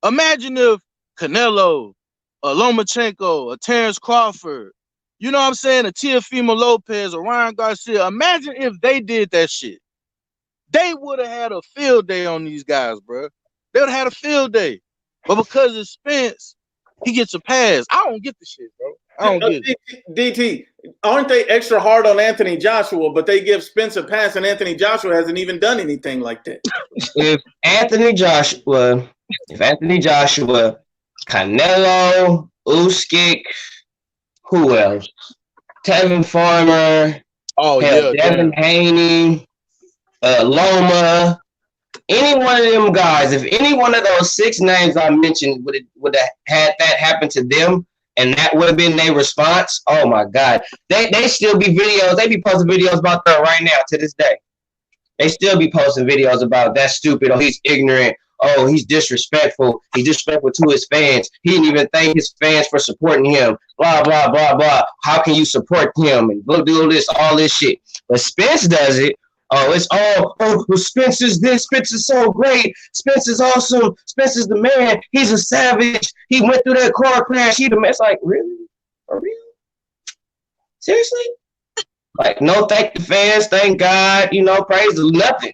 imagine if Canelo, a Lomachenko, a Terrence Crawford, you know what I'm saying, a Teofimo Lopez, or Ryan Garcia, imagine if they did that shit. They would have had a field day on these guys, bro. They would have had a field day. But because it's Spence, he gets a pass. I don't get the shit, bro. I don't get it. DT, aren't they extra hard on Anthony Joshua, but they give Spence a pass, and Anthony Joshua hasn't even done anything like that? If Anthony Joshua, Canelo, Usyk, who else? Tevin Farmer, Devin Haney, Loma, any one of them guys, if any one of those 6 names I mentioned would have had that happen to them, and that would have been their response, oh my God. They still be videos, they be posting videos about that right now to this day. They still be posting videos about that's stupid, oh, he's ignorant, oh, he's disrespectful, he's disrespectful to his fans, he didn't even thank his fans for supporting him, blah, blah, blah, blah. How can you support him? And go do all this shit. But Spence does it. Oh, it's well, Spence is this, Spence is so great, Spence is awesome, Spence is the man, he's a savage, he went through that car crash, he the man. It's like, really? For real? Seriously? Like, no thank the fans, thank God, praise nothing.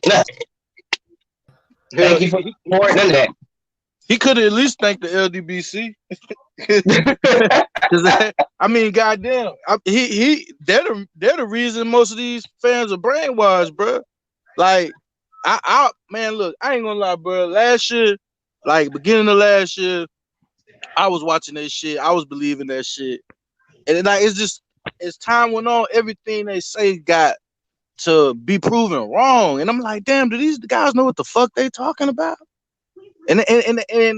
Nothing. Thank you for supporting none of that. He could have at least thanked the LDBC. I mean, goddamn, they're the reason most of these fans are brainwashed, bro. Like, Man, look, I ain't gonna lie, bro. Last year, like beginning of last year, I was watching that shit. I was believing that shit, and like it's just as time went on, everything they say got to be proven wrong, and I'm like, damn, do these guys know what the fuck they talking about? And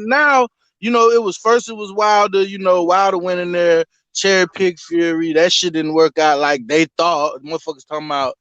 now, you know, it was Wilder. You know, Wilder went in there, cherry pick Fury. That shit didn't work out like they thought. Motherfuckers talking about,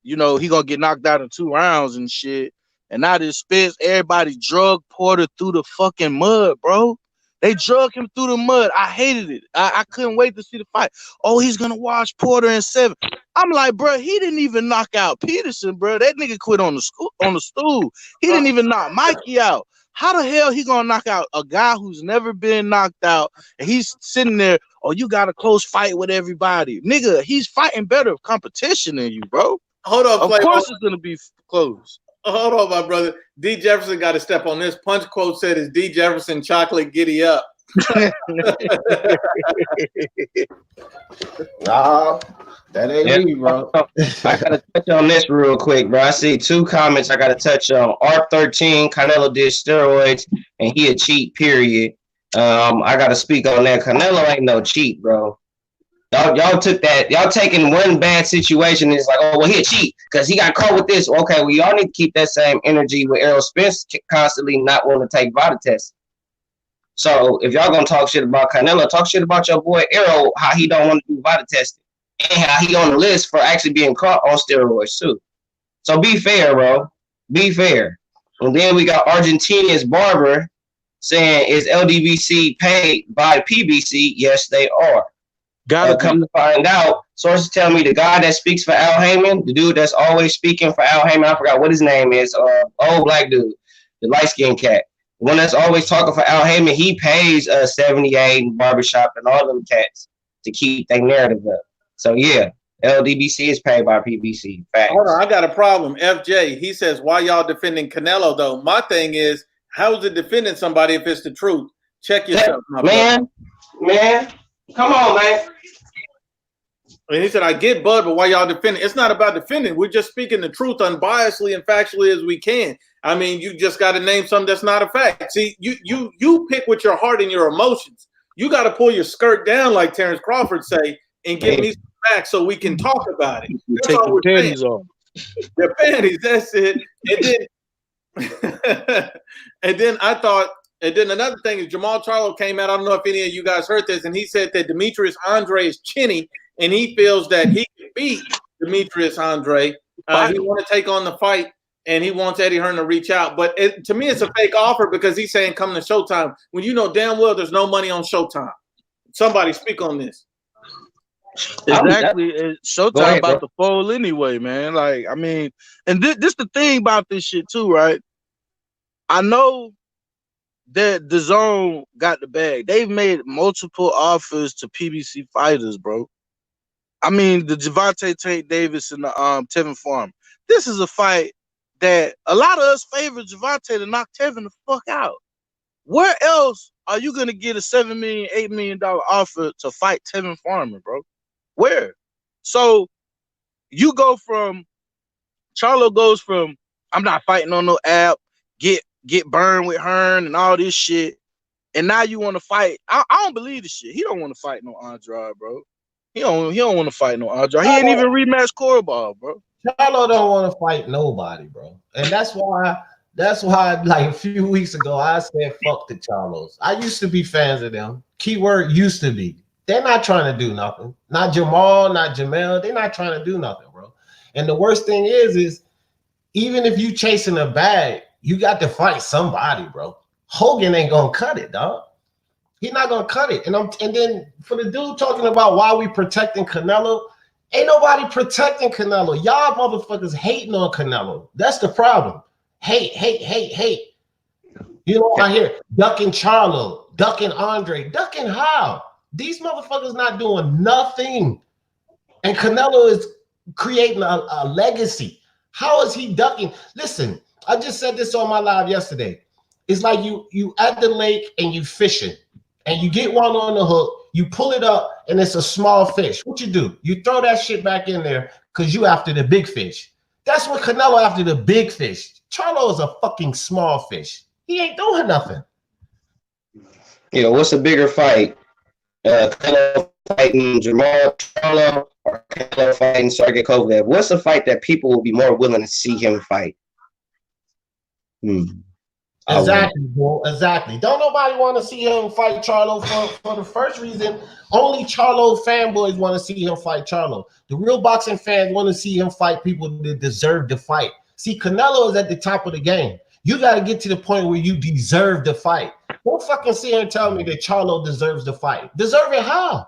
you know, he gonna get knocked out in 2 rounds and shit. And now this Spence, everybody drug Porter through the fucking mud, bro. They drug him through the mud. I hated it. I couldn't wait to see the fight. Oh, he's gonna watch Porter in 7. I'm like, bro, he didn't even knock out Peterson, bro. That nigga quit on the stool. He didn't even knock Mikey out. How the hell he gonna knock out a guy who's never been knocked out? And he's sitting there, oh, you got a close fight with everybody. Nigga, he's fighting better competition than you, bro. Hold on, of course it's gonna be close. Hold on, my brother. D. Jefferson got to step on this. Punch quote said, "Is D. Jefferson chocolate giddy up?" Nah, that ain't me, bro. I gotta touch on this real quick, bro. I see 2 comments I gotta touch on. ARC13, Canelo did steroids and he a cheat, period. I gotta speak on that. Canelo ain't no cheat, bro. Y'all took that. Y'all taking one bad situation and it's like, oh, well, he a cheat because he got caught with this. Okay, well, y'all need to keep that same energy with Errol Spence constantly not wanting to take VADA tests. So if y'all gonna talk shit about Canelo, talk shit about your boy Errol, how he don't want to do VADA testing and how he on the list for actually being caught on steroids too. So be fair, bro. Be fair. And then we got Argentina's Barber saying, is LDBC paid by PBC? Yes, they are. Gotta come to find out, sources tell me the guy that speaks for Al Heyman, the dude that's always speaking for Al Heyman, I forgot what his name is, old black dude, the light-skinned cat. The one that's always talking for Al Heyman, he pays 78 and Barbershop and all them cats to keep their narrative up. So yeah, LDBC is paid by PBC. Facts. Hold on, I got a problem. FJ, he says, why y'all defending Canelo though? My thing is, how is it defending somebody if it's the truth? Check yourself, my man. Come on, man. And he said, I get Bud, but why y'all defending? It's not about defending. We're just speaking the truth unbiasedly and factually as we can. I mean, you just got to name something that's not a fact. See, you pick with your heart and your emotions. You got to pull your skirt down, like Terrence Crawford say, and give me some facts so we can talk about it. That's take your panties off. Your panties, that's it. And then I thought, and then another thing is Jamal Charlo came out. I don't know if any of you guys heard this, and he said that Demetrius Andre is chinny, and he feels that he can beat Demetrius Andre. He want to take on the fight, and he wants Eddie Hearn to reach out. But to me, it's a fake offer because he's saying come to Showtime when you know damn well there's no money on Showtime. Somebody speak on this. Exactly. Showtime about to fold anyway, man. Like, I mean, and this the thing about this shit too, right? I know that the zone got the bag. They've made multiple offers to PBC fighters, bro. I mean, the Gervonta Tank Davis and the Tevin Farmer. This is a fight that a lot of us favor Gervonta to knock Tevin the fuck out. Where else are you gonna get a $7 million, $8 million offer to fight Tevin Farmer, bro? Where? So you go from Charlo goes from I'm not fighting on no app, get burned with Hearn and all this shit, and now you want to fight. I don't believe this shit. He don't want to fight no Andrade, bro. He don't want to fight no Andrade. He ain't even rematch Coroball, bro. Charlo don't want to fight nobody, bro. And that's why like a few weeks ago I said fuck the Charlos. I used to be fans of them. Keyword used to be. They're not trying to do nothing. Not Jamal, not Jamel. They're not trying to do nothing, bro. And the worst thing is even if you chasing a bag, you got to fight somebody, bro. Hogan ain't gonna cut it, dog. He's not gonna cut it. And then for the dude talking about why we protecting Canelo, ain't nobody protecting Canelo. Y'all motherfuckers hating on Canelo. That's the problem. Hate. You know, I hear ducking Charlo, ducking Andre, ducking how? These motherfuckers not doing nothing. And Canelo is creating a legacy. How is he ducking? Listen, I just said this on my live yesterday. It's like you at the lake and you fishing and you get one on the hook, you pull it up and it's a small fish. What you do? You throw that shit back in there because you after the big fish. That's what Canelo after the big fish. Charlo is a fucking small fish. He ain't doing nothing. Yeah, what's a bigger fight? Canelo fighting Jamal Charlo or Canelo fighting Sergey Kovalev? What's a fight that people will be more willing to see him fight? Exactly, bro. Exactly. Don't nobody want to see him fight Charlo for the first reason. Only Charlo fanboys want to see him fight Charlo. The real boxing fans want to see him fight people that deserve to fight. See, Canelo is at the top of the game. You got to get to the point where you deserve the fight. Don't fucking sit here and tell me that Charlo deserves the fight. Deserve it how?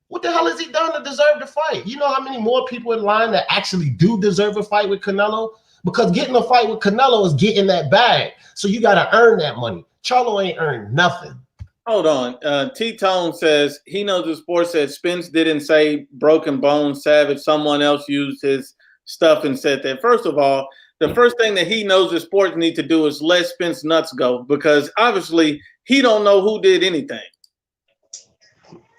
What the hell has he done to deserve the fight? You know how many more people in line that actually do deserve a fight with Canelo? Because getting a fight with Canelo is getting that bag. So you got to earn that money. Charlo ain't earned nothing. Hold on. T-Tone says he knows the sport said Spence didn't say broken bones Savage. Someone else used his stuff and said that. First of all, the first thing that he knows the sports need to do is let Spence nuts go, because obviously he don't know who did anything.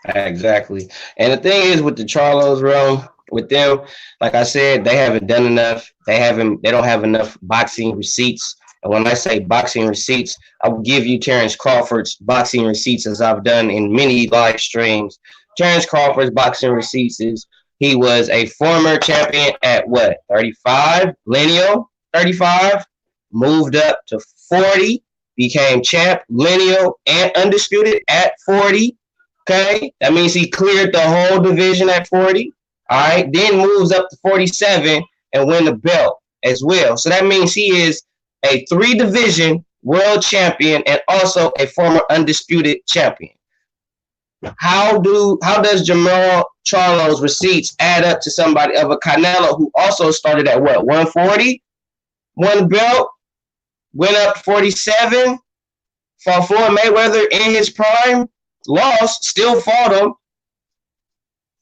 Exactly. And the thing is with the Charlos realm, with them, like I said, they haven't done enough. They don't have enough boxing receipts. And when I say boxing receipts, I will give you Terrence Crawford's boxing receipts, as I've done in many live streams. Terrence Crawford's boxing receipts is he was a former champion at what, 35, lineal, 35, moved up to 40, became champ, lineal, and undisputed at 40. Okay, that means he cleared the whole division at 40. All right, then moves up to 47 and win the belt as well. So that means he is a 3-division world champion and also a former undisputed champion. How does Jamal Charlo's receipts add up to somebody of a Canelo who also started at what, 140, won the belt, went up to 47, fought Floyd Mayweather in his prime, lost, still fought him,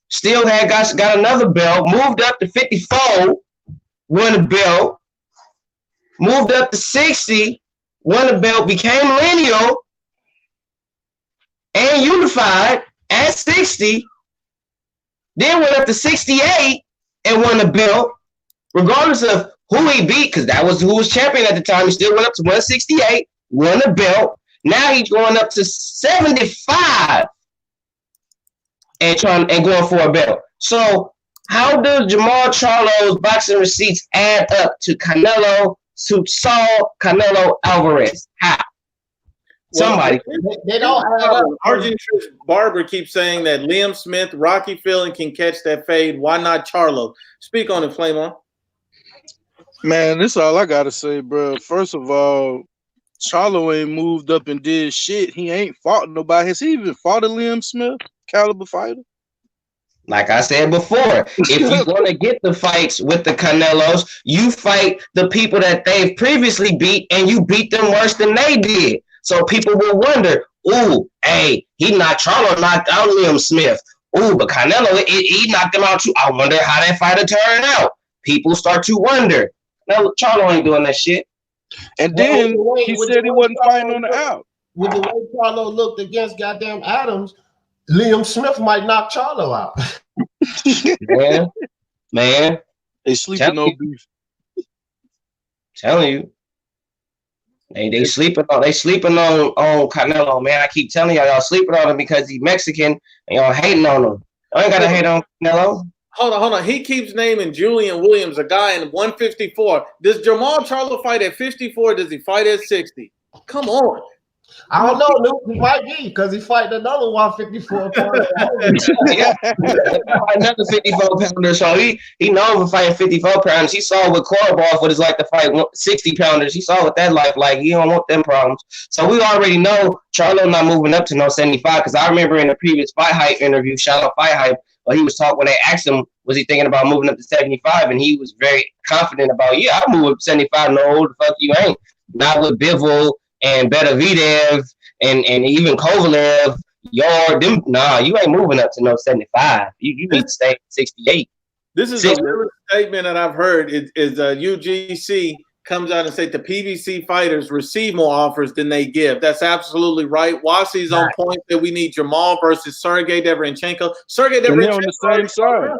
still had got another belt, moved up to 54, won a belt, moved up to 60, won a belt, became lineal and unified at 60, then went up to 68 and won the belt, regardless of who he beat, because that was who was champion at the time. He still went up to 168, won the belt. Now he's going up to 75 and going for a belt. So how does Jamal Charlo's boxing receipts add up to Saul Canelo Alvarez? How? Somebody. They don't add up. Argentris Barber keeps saying that Liam Smith, Rocky Fielding can catch that fade. Why not Charlo? Speak on it, Flame On. Man, this is all I gotta say, bro. First of all, Charlo ain't moved up and did shit. He ain't fought nobody. Has he even fought a Liam Smith caliber fighter? Like I said before, if you want to get the fights with the Canelos, you fight the people that they've previously beat, and you beat them worse than they did. So people will wonder, ooh, hey, Charlo knocked out Liam Smith. Ooh, but Canelo, he knocked him out too. I wonder how that fighter turned out. People start to wonder. Now, Charlo ain't doing that shit. And then he said he wasn't fighting on the out. With the way Charlo looked against goddamn Adams, Liam Smith might knock Charlo out. man. They sleeping on beef. Telling you. They sleeping on Canelo, man. I keep telling y'all sleeping on him because he's Mexican and y'all hating on him. I ain't gotta hate on Canelo. Hold on. He keeps naming Julian Williams, a guy in 154. Does Jamal Charlo fight at 54? Does he fight at 60? Come on. I don't know, Luke. He might be because he fighting another 154 pounder. Yeah, another 54 pounder. So he known for fighting 54 pounders. He saw what Crawford what it's like to fight 60 pounders. He saw what that life like. He don't want them problems. So we already know Charlo not moving up to no 75. Because I remember in the previous Fight Hype interview, shout out Fight Hype, he was talking when they asked him, was he thinking about moving up to 75? And he was very confident about, yeah, I'll move up to 75. No, the fuck you ain't. Not with Bivol and Beterbiev and even Kovalev. You ain't moving up to no 75. You need to stay at 68. This is a real statement that I've heard is UGC comes out and say the PBC fighters receive more offers than they give. That's absolutely right. Wasi's on point that we need Jamal versus Sergey Deverenchenko. Sergey Deverenchenko on the same side.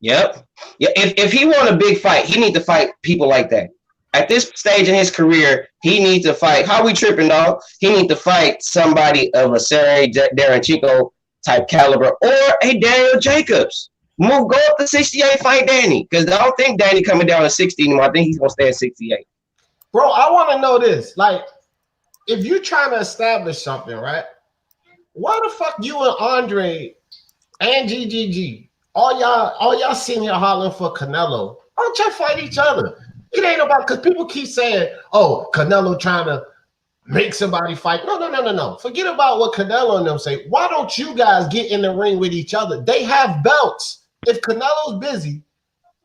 Yep. Yeah. If he want a big fight, he need to fight people like that. At this stage in his career, he needs to fight. How we tripping, dog? He needs to fight somebody of a Sergey Derenchenko type caliber or a Daniel Jacobs. Go up to 68, fight Danny. Because I don't think Danny coming down to 60 anymore. I think he's going to stay at 68. Bro, I want to know this. Like, if you're trying to establish something, right? Why the fuck you and Andre and GGG, all y'all sitting here hollering for Canelo? Why don't y'all fight each other? It ain't about, because people keep saying, oh, Canelo trying to make somebody fight. No. Forget about what Canelo and them say. Why don't you guys get in the ring with each other? They have belts. If Canelo's busy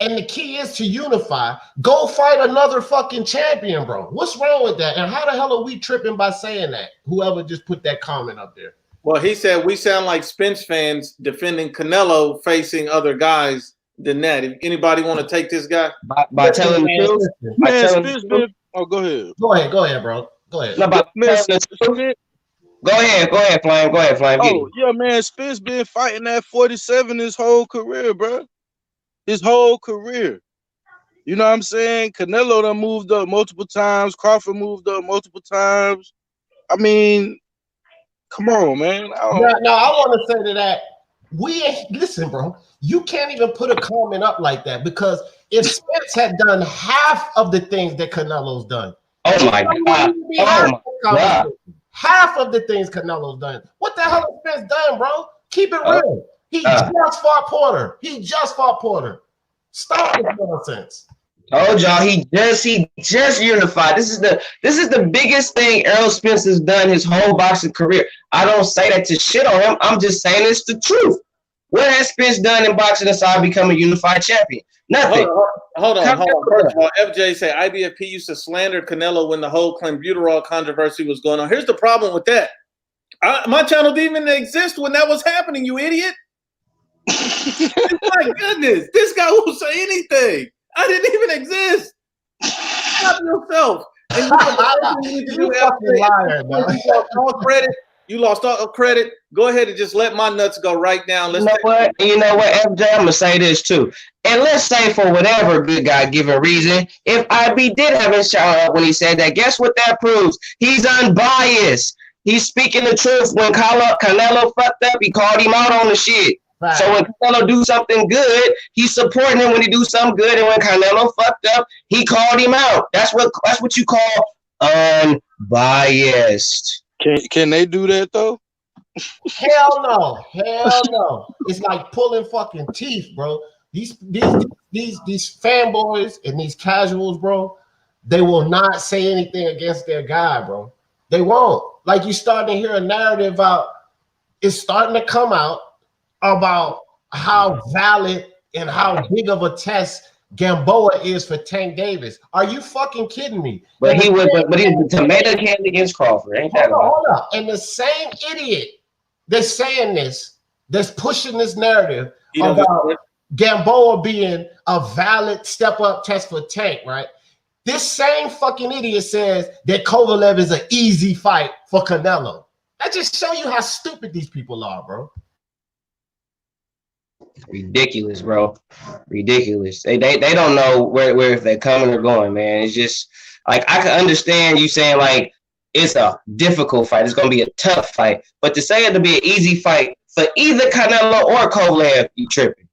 and the key is to unify, go fight another fucking champion, bro. What's wrong with that? And how the hell are we tripping by saying that? Whoever just put that comment up there. Well, he said we sound like Spence fans defending Canelo facing other guys than that. If anybody want to take this guy by telling the truth, man, Spence been, oh, go ahead, bro. Go ahead. No, go ahead, Flame. Oh yeah, man, Spence been fighting at 47 his whole career, bro. His whole career. You know what I'm saying? Canelo done moved up multiple times. Crawford moved up multiple times. I mean, come on, man. I want to say to that. Listen, bro. You can't even put a comment up like that, because if Spence had done half of the things that Canelo's done, oh my God, half of the things Canelo's done. What the hell has Spence done, bro? Keep it real. He just fought Porter. Stop this nonsense. Told y'all he just unified. This is the biggest thing Errol Spence has done his whole boxing career. I don't say that to shit on him. I'm just saying it's the truth. What has Spence done in boxing aside become a unified champion? Nothing. Hold on. First of all, FJ say IBFP used to slander Canelo when the whole clenbuterol controversy was going on. Here's the problem with that. My channel didn't even exist when that was happening, you idiot. My goodness, this guy won't say anything. I didn't even exist. Stop yourself. And you fucking liar, man. You lost all credit. Go ahead and just let my nuts go right now. You know what, FJ? I'm gonna say this too. And let's say for whatever good guy given reason, if IB did have his shout out when he said that, guess what that proves? He's unbiased. He's speaking the truth. When Canelo fucked up, he called him out on the shit. Right. So when Canelo do something good, he's supporting him when he do something good. And when Canelo fucked up, he called him out. That's what you call unbiased. Can they do that though? Hell no. It's like pulling fucking teeth, bro. These fanboys and these casuals, bro, they will not say anything against their guy, bro. They won't. Like, you starting to hear a narrative out. It's starting to come out about how valid and how big of a test Gamboa is for Tank Davis. Are you fucking kidding me? But he was the tomato can against Crawford. Ain't that hold up. And the same idiot that's saying this, that's pushing this narrative about Gamboa being a valid step-up test for Tank, right? This same fucking idiot says that Kovalev is an easy fight for Canelo. That just show you how stupid these people are, bro. Ridiculous, bro. Ridiculous. They don't know where if they're coming or going, man. It's just like, I can understand you saying like it's a difficult fight. It's gonna be a tough fight, but to say it'll be an easy fight for either Canelo or Kovalev, you tripping.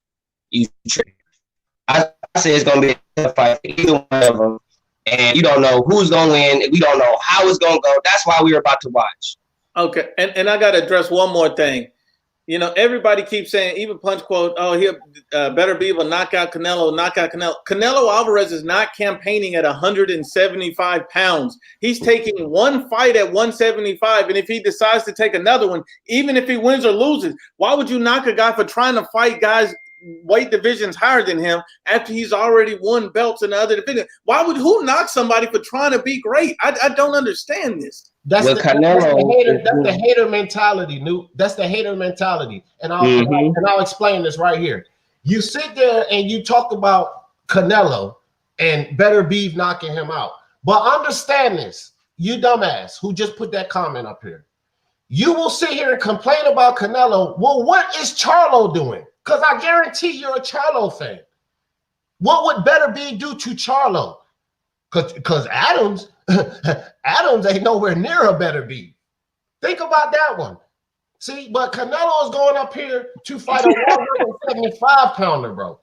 I say it's gonna be a tough fight for either one of them, and you don't know who's gonna win. We don't know how it's gonna go. That's why we were about to watch. Okay, and I gotta address one more thing. You know, everybody keeps saying, even Punch quote, oh, he'll better be able to knock out Canelo. Canelo Alvarez is not campaigning at 175 pounds. He's taking one fight at 175, and if he decides to take another one, even if he wins or loses, why would you knock a guy for trying to fight guys weight divisions higher than him after he's already won belts in the other division? Who knock somebody for trying to be great? I don't understand this. That's the hater mentality, Newt. That's the hater mentality. And I'll explain this right here. You sit there and you talk about Canelo and Better Beef knocking him out. But understand this, you dumbass who just put that comment up here. You will sit here and complain about Canelo. Well, what is Charlo doing? Because I guarantee you're a Charlo fan. What would Better Beef do to Charlo? Because Adams ain't nowhere near a better beat. Think about that one. See, but Canelo is going up here to fight a 175-pounder, bro.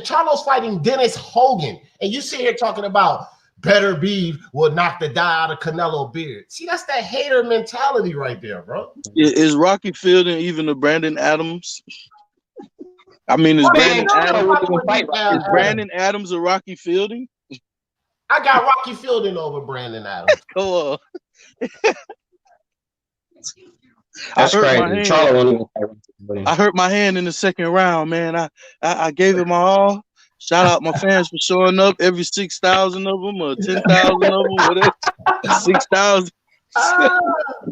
Charlo's fighting Dennis Hogan, and you sit here talking about better beef will knock the die out of Canelo beard. See, that's that hater mentality right there, bro. Is Rocky Fielding even a Brandon Adams? I mean, is Brandon Adams a Rocky Fielding? I got Rocky Fielding over Brandon Adams. Cool. That's crazy. I hurt my hand in the second round, man. I gave it my all. Shout out my fans for showing up. Every 6,000 of them or 10,000 of them, whatever. 6,000.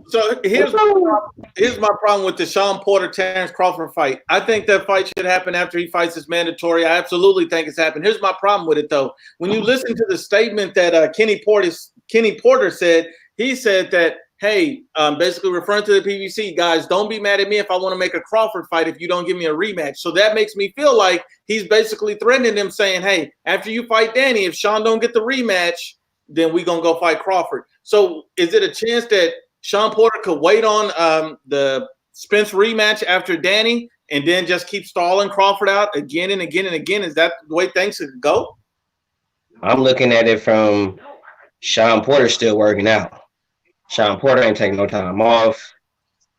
So here's my problem with the Sean Porter Terrence Crawford fight. I think that fight should happen after he fights his mandatory. I absolutely think it's happened. Here's my problem with it though. When you listen to the statement that Kenny Porter said, he said that, hey, basically referring to the PBC guys, don't be mad at me if I want to make a Crawford fight if you don't give me a rematch. So that makes me feel like he's basically threatening them, saying, hey, after you fight Danny, if Sean don't get the rematch, then we gonna go fight Crawford. So is it a chance that Sean Porter could wait on the Spence rematch after Danny and then just keep stalling Crawford out again and again and again? Is that the way things could go? I'm looking at it from Sean Porter still working out. Sean Porter ain't taking no time off.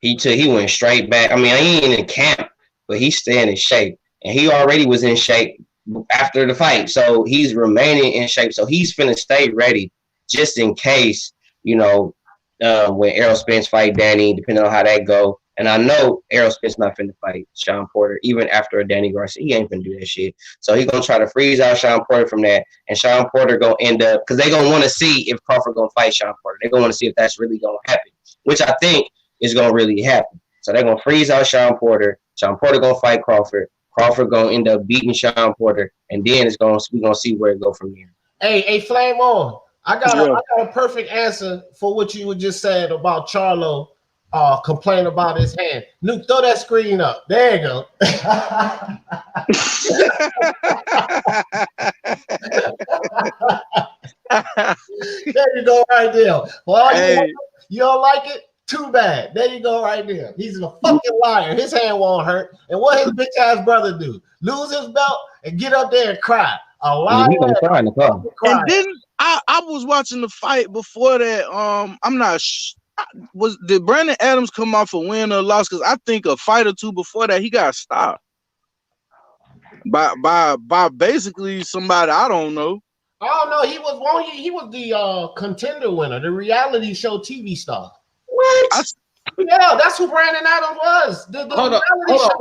He went straight back. I mean, he ain't in camp, but he's staying in shape. And he already was in shape after the fight. So he's remaining in shape. So he's finna stay ready just in case, you know, when Errol Spence fight Danny, depending on how that go. And I know Errol Spence not finna fight Sean Porter, even after a Danny Garcia. He ain't finna do that shit. So he gonna try to freeze out Sean Porter from that. And Sean Porter gonna end up, because they gonna want to see if Crawford gonna fight Sean Porter. They gonna want to see if that's really gonna happen, which I think is gonna really happen. So they're gonna freeze out Sean Porter. Sean Porter gonna fight Crawford. Crawford gonna end up beating Sean Porter, and then we gonna see where it go from here. Hey, Flame On. I got a perfect answer for what you just said about Charlo complaining about his hand. Nuke, throw that screen up. There you go. There you go, right there. Well, hey. You don't like it? Too bad. There you go, right there. He's a fucking liar. His hand won't hurt. And what his bitch ass brother do? Lose his belt and get up there and cry. A liar. He gonna cry in the car. And then I was watching the fight before that. I'm not. Did Brandon Adams come off a win or loss? Because I think a fight or two before that he got stopped by basically somebody I don't know. Oh no, he was the contender winner, the reality show TV star. What? Yeah, that's who Brandon Adams was. Hold on,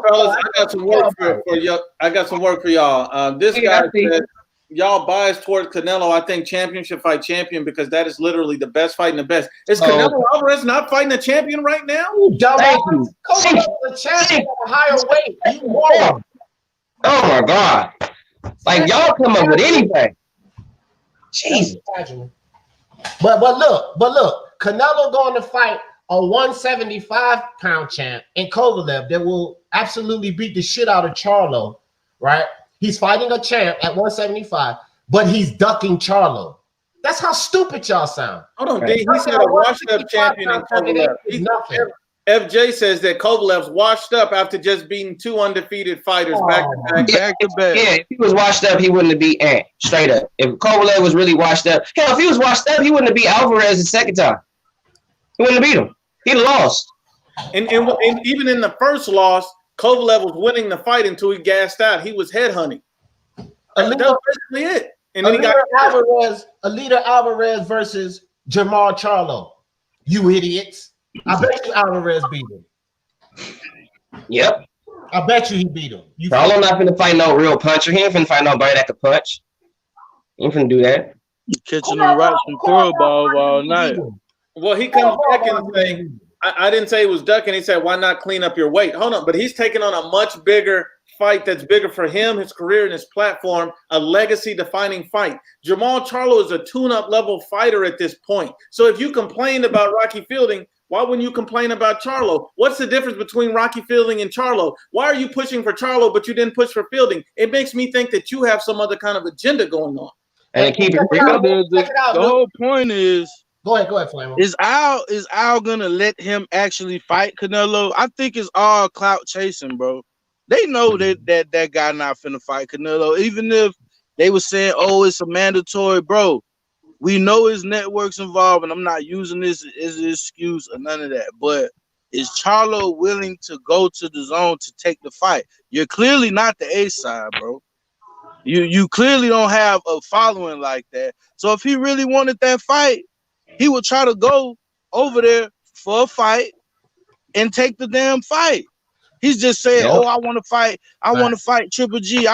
fellas. I got some work for y'all. I got some work for y'all. This guy said y'all biased toward Canelo. I think champion should fight champion because that is literally the best fighting the best. Is Canelo Alvarez not fighting a champion right now? Conelo's the champion at a higher weight. You won. Oh my God! Like y'all come up with anything. Jesus. But look, Canelo going to fight a 175-pound champ in Kovalev that will absolutely beat the shit out of Charlo, right? He's fighting a champ at 175, but he's ducking Charlo. That's how stupid y'all sound. Hold on, D. He said a washed-up champion in Kovalev. FJ says that Kovalev's washed up after just beating two undefeated fighters back to back. Yeah, if he was washed up, he wouldn't have beat Ant straight up. If Kovalev was really washed up, hell, if he was washed up, he wouldn't have beat Alvarez the second time. He wouldn't have beat him. He'd have lost. And even in the first loss, Kovalev was winning the fight until he gassed out. He was headhunting. That was basically it. And then he got Alita Alvarez versus Jamal Charlo. You idiots. I bet you Alvarez beat him. Yep. I bet you he beat him. Charlo not finna fight no real puncher. He ain't finna fight nobody that can punch. He ain't finna do that. You catching them right from curveballs all night. Well, he comes back and say, I didn't say he was ducking. He said, why not clean up your weight? Hold on. But he's taking on a much bigger fight that's bigger for him, his career, and his platform, a legacy-defining fight. Jamal Charlo is a tune-up level fighter at this point. So if you complained about Rocky Fielding, why wouldn't you complain about Charlo? What's the difference between Rocky Fielding and Charlo? Why are you pushing for Charlo, but you didn't push for Fielding? It makes me think that you have some other kind of agenda going on. And keep it real. The whole point is, go ahead, Flamer. Is Al gonna let him actually fight Canelo? I think it's all clout chasing, bro. They know that guy not finna fight Canelo, even if they were saying, "Oh, it's a mandatory," bro. We know his network's involved, and I'm not using this as an excuse or none of that. But is Charlo willing to go to the zone to take the fight? You're clearly not the A side, bro. You clearly don't have a following like that. So if he really wanted that fight, he would try to go over there for a fight and take the damn fight. He's just saying, "Oh, I want to fight. I want to fight Triple G.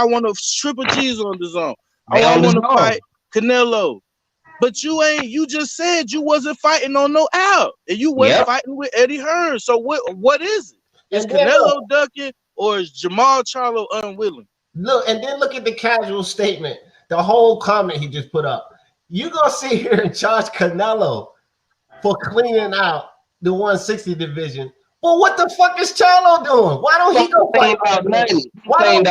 Triple G's on the zone. I want to fight Canelo." But you just said you wasn't fighting on no Al, and you wasn't fighting with Eddie Hearn. So what is it? Is Canelo ducking, or is Jamal Charlo unwilling? Look, and then look at the casual statement, the whole comment he just put up. You gonna sit here and charge Canelo for cleaning out the 160 division? Well, what the fuck is Charlo doing? Why don't he go fight out nothing? Why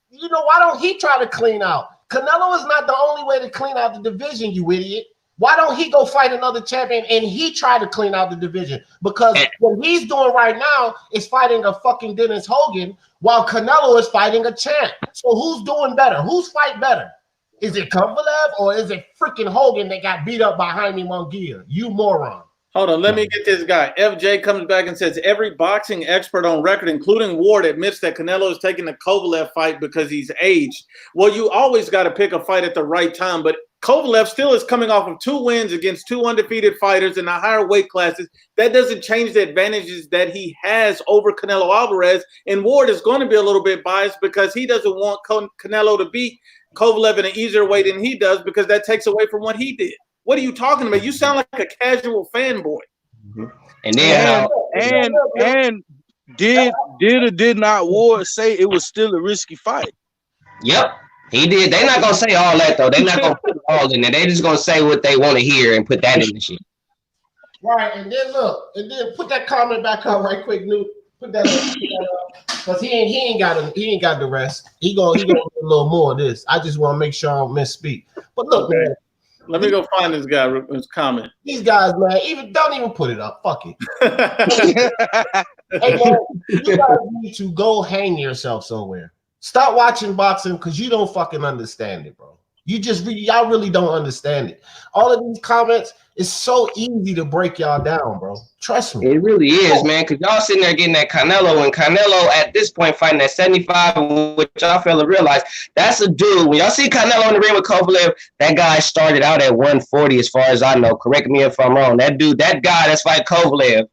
don't he try to clean out? Canelo is not the only way to clean out the division, you idiot. Why don't he go fight another champion and he try to clean out the division? Because what he's doing right now is fighting a fucking Dennis Hogan while Canelo is fighting a champ. So who's doing better? Who's fight better? Is it Kovalev or is it freaking Hogan that got beat up by Jaime Munguia? You moron. Hold on, let me get this guy. FJ comes back and says, every boxing expert on record, including Ward, admits that Canelo is taking the Kovalev fight because he's aged. Well, you always got to pick a fight at the right time, but Kovalev still is coming off of 2 wins against 2 undefeated fighters in the higher weight classes. That doesn't change the advantages that he has over Canelo Alvarez, and Ward is going to be a little bit biased because he doesn't want Canelo to beat Kovalev in an easier way than he does because that takes away from what he did. What are you talking about? You sound like a casual fanboy. Mm-hmm. And then and did or did not Ward say it was still a risky fight? Yep, he did. They're not gonna say all that though. They're not gonna put it all in there. They're just gonna say what they want to hear and put that in the shit. Right, and then look, and then put that comment back up right quick, Newt. Put that up, because he ain't got the rest. He gonna do a little more of this. I just want to make sure I don't misspeak. But look, man. Let me go find this guy. His comment. These guys, man, don't even put it up. Fuck it. Hey, man, you guys need to go hang yourself somewhere. Stop watching boxing because you don't fucking understand it, bro. Y'all really don't understand it. All of these comments, it's so easy to break y'all down, bro. Trust me. It really is, man, because y'all sitting there getting that Canelo, and Canelo at this point fighting at 75, which y'all fail to realize, that's a dude. When y'all see Canelo in the ring with Kovalev, that guy started out at 140 as far as I know. Correct me if I'm wrong. That guy that's fighting Kovalev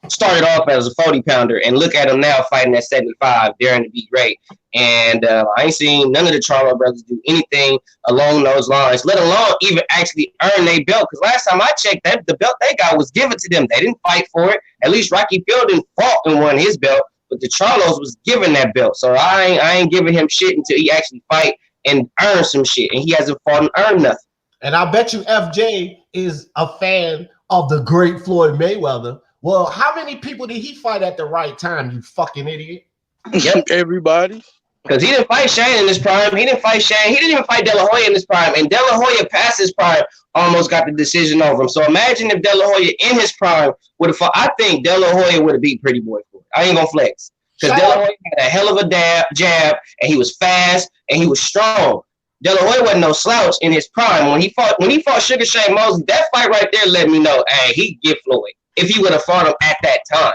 started off as a 40-pounder, and look at him now fighting at 75, daring to be great. And I ain't seen none of the Charlo brothers do anything along those lines, let alone even actually earn their belt. Because last time I checked, the belt they got was given to them. They didn't fight for it. At least Rocky Fielding fought and won his belt, but the Charlos was given that belt. So I ain't giving him shit until he actually fight and earn some shit. And he hasn't fought and earned nothing. And I bet you FJ is a fan of the great Floyd Mayweather. Well, how many people did he fight at the right time, you fucking idiot? Yep, everybody. Because he didn't fight Shane in his prime. He didn't fight Shane. He didn't even fight De La Hoya in his prime. And De La Hoya past his prime almost got the decision over him. So imagine if De La Hoya in his prime would have fought. I think De La Hoya would have beat Pretty Boy Floyd. I ain't gonna flex. Because De La Hoya had a hell of a jab, and he was fast, and he was strong. De La Hoya wasn't no slouch in his prime. When he fought Sugar Shane Mosley, that fight right there let me know, hey, he'd get Floyd if he would have fought him at that time.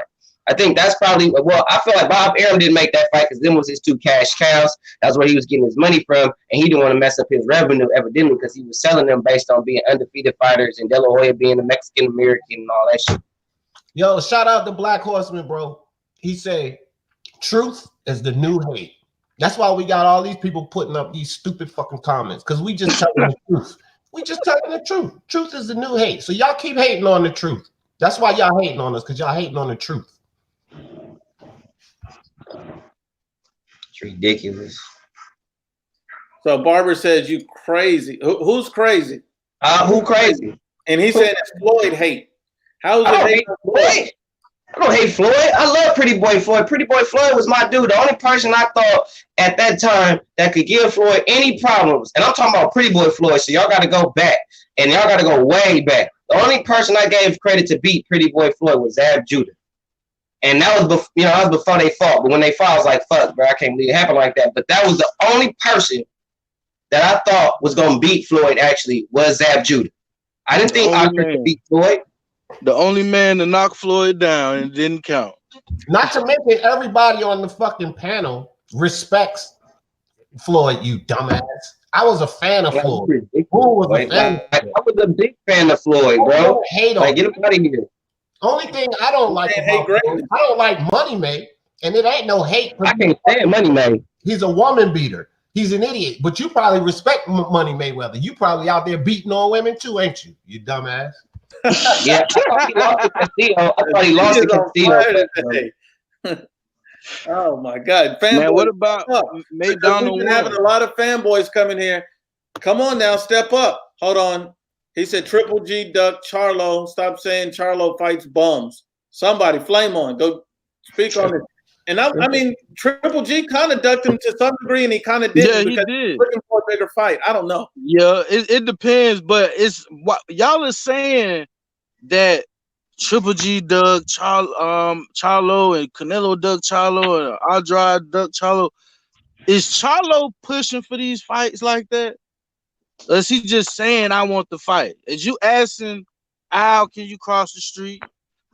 I think that's probably, well, I feel like Bob Arum didn't make that fight because them was his 2 cash cows. That's where he was getting his money from, and he didn't want to mess up his revenue evidently because he was selling them based on being undefeated fighters and De La Hoya being a Mexican-American and all that shit. Yo, shout out to Black Horseman, bro. He said, truth is the new hate. That's why we got all these people putting up these stupid fucking comments, because we just telling the truth. We just telling the truth. Truth is the new hate. So y'all keep hating on the truth. That's why y'all hating on us, because y'all hating on the truth. It's ridiculous. So Barber says you crazy. Who's crazy? Who crazy? And he said it's Floyd hate. How is it hate? I don't hate Floyd. I love Pretty Boy Floyd. Pretty Boy Floyd was my dude. The only person I thought at that time that could give Floyd any problems, and I'm talking about Pretty Boy Floyd, so y'all got to go back, and y'all got to go way back. The only person I gave credit to beat Pretty Boy Floyd was Zab Judah. And that was before, that was before they fought. But when they fought, I was like, fuck, bro, I can't believe it happened like that. But that was the only person that I thought was going to beat Floyd, actually, was Zab Judah. I didn't think Oscar could beat Floyd. The only man to knock Floyd down and didn't count. Not to mention everybody on the fucking panel respects Floyd, you dumbass. I was a fan of Floyd. Who was a fan? I was a big fan of Floyd, bro. Hate on get him out of here. Only thing I don't like about Floyd, I don't like Money May, and it ain't no hate. I can't stand Money May. He's a woman beater. He's an idiot. But you probably respect Money Mayweather. You probably out there beating on women too, ain't you? You dumbass. Yeah, I thought he lost to Castillo. Oh my God, man! What about McDonald? We've been having a lot of fanboys coming here. Come on now, step up. Hold on. He said Triple G duck Charlo. Stop saying Charlo fights bums. Somebody flame on. Go speak on it. And I mean, Triple G kind of ducked him to some degree, and he kind of did. Yeah, he did. Looking for a bigger fight. I don't know. Yeah, it depends, but it's what y'all are saying that Triple G dug Charlo and Canelo dug Charlo and Andrade dug Charlo. Is Charlo pushing for these fights like that? Or is he just saying, I want the fight? Is you asking Al, can you cross the street?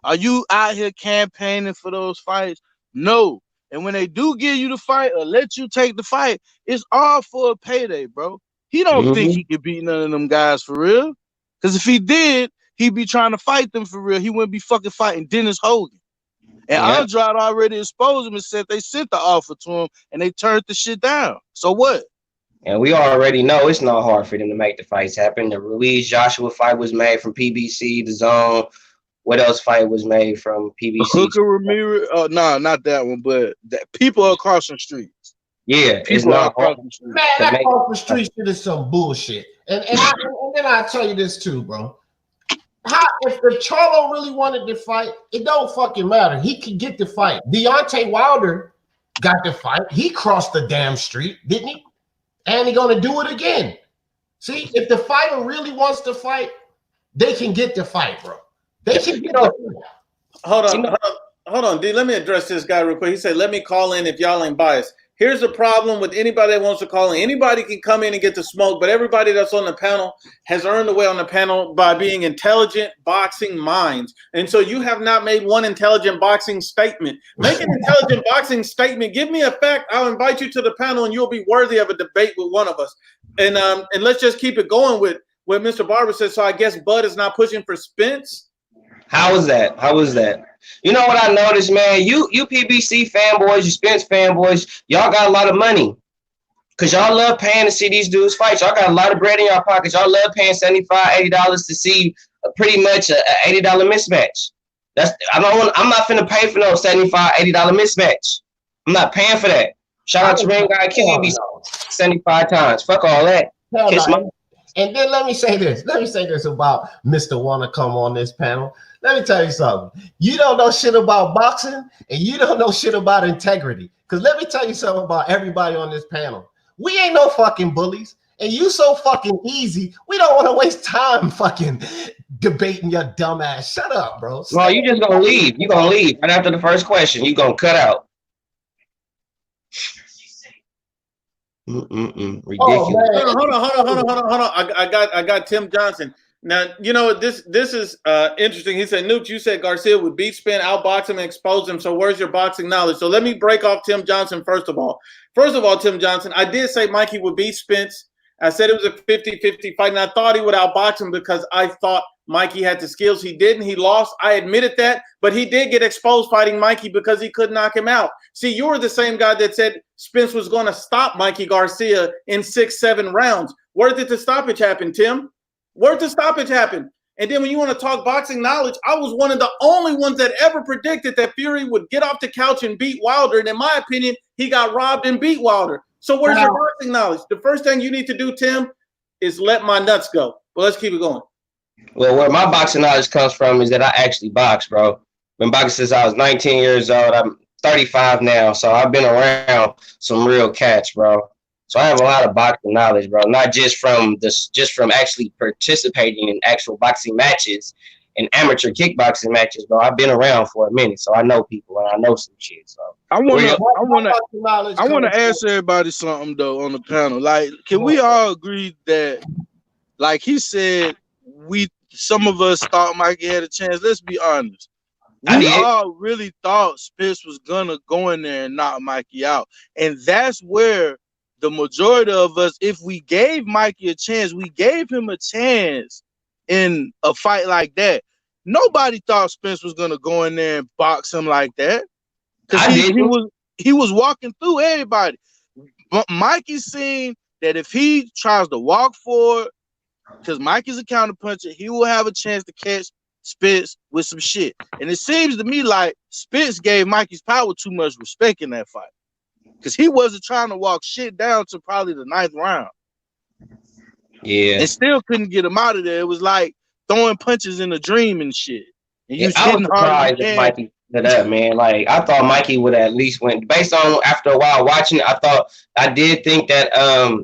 Are you out here campaigning for those fights? No. And when they do give you the fight or let you take the fight, it's all for a payday, bro. He don't think he could beat none of them guys for real. Because if he did, he'd be trying to fight them for real. He wouldn't be fucking fighting Dennis Hogan. And Andrade already exposed him and said they sent the offer to him and they turned the shit down. So what? And we already know it's not hard for them to make the fights happen. The Ruiz Joshua fight was made from PBC, the Zone. What else fight was made from PBC? Hooker Ramirez. Oh, no, not that one, but that people are crossing streets. Yeah, people are crossing streets. Man, that crossing street shit is some bullshit. And then I'll tell you this too, bro. If Charlo really wanted to fight, it don't fucking matter. He could get the fight. Deontay Wilder got the fight. He crossed the damn street, didn't he? And he's gonna do it again. See, if the fighter really wants to fight, they can get the fight, bro. They can get the fight. Hold on, D. Let me address this guy real quick. He said, let me call in if y'all ain't biased. Here's the problem with anybody that wants to call in. Anybody can come in and get the smoke, but everybody that's on the panel has earned the way on the panel by being intelligent boxing minds. And so you have not made one intelligent boxing statement. Make an intelligent boxing statement. Give me a fact. I'll invite you to the panel and you'll be worthy of a debate with one of us. And let's just keep it going with what Mr. Barber says. So I guess Bud is not pushing for Spence. How is that? You know what I noticed, man? You PBC fanboys, you Spence fanboys, y'all got a lot of money. Because y'all love paying to see these dudes fight. Y'all got a lot of bread in your pockets. Y'all love paying $75, $80 to see pretty much an $80 mismatch. I'm not finna pay for no $75, $80 mismatch. I'm not paying for that. Shout out to Ring Guy King 75 times. Fuck all that. And then let me say this. Let me say this about Mr. Wanna come on this panel. Let me tell you something. You don't know shit about boxing and you don't know shit about integrity. Because let me tell you something about everybody on this panel. We ain't no fucking bullies. And you so fucking easy. We don't want to waste time fucking debating your dumb ass. Shut up, bro. No, you just gonna leave. You gonna leave right after the first question. You gonna cut out. Ridiculous. Hold on. I got Tim Johnson. Now, you know, this is interesting. He said, Nooch, you said Garcia would beat Spin, outbox him, and expose him. So where's your boxing knowledge? So let me break off Tim Johnson first of all. Tim Johnson, I did say Mikey would beat Spence. I said it was a 50-50 fight, and I thought he would outbox him because I thought Mikey had the skills. He didn't. He lost. I admitted that, but he did get exposed fighting Mikey because he could knock him out. See, you were the same guy that said Spence was going to stop Mikey Garcia in 6-7 rounds. Where did the stoppage happen, Tim? Where did the stoppage happen? And then when you want to talk boxing knowledge, I was one of the only ones that ever predicted that Fury would get off the couch and beat Wilder. And in my opinion, he got robbed and beat Wilder. So where's your boxing knowledge? The first thing you need to do, Tim, is let my nuts go. But let's keep it going. Well, where my boxing knowledge comes from is that I actually box, bro. Been boxing since I was 19 years old. I'm 35 now, so I've been around some real cats, bro. So I have a lot of boxing knowledge, bro. Not just from this, just from actually participating in actual boxing matches and amateur kickboxing matches, bro. I've been around for a minute, so I know people and I know some shit. So I wanna ask everybody something though on the panel. Like, can we all agree that, like he said, some of us thought Mikey had a chance? Let's be honest. We all really thought Spence was gonna go in there and knock Mikey out, and that's where the majority of us, if we gave Mikey a chance, we gave him a chance in a fight like that. Nobody thought Spence was gonna go in there and box him like that, because he was walking through everybody. But Mikey's seen that if he tries to walk forward, because Mikey's a counterpuncher, he will have a chance to catch Spence with some shit. And it seems to me like Spence gave Mikey's power too much respect in that fight, because he wasn't trying to walk shit down to probably the 9th round. Yeah. And still couldn't get him out of there. It was like throwing punches in a dream and shit. And you I was surprised that Mikey did that, man. Like, I thought Mikey would at least win. Based on after a while watching it, I did think that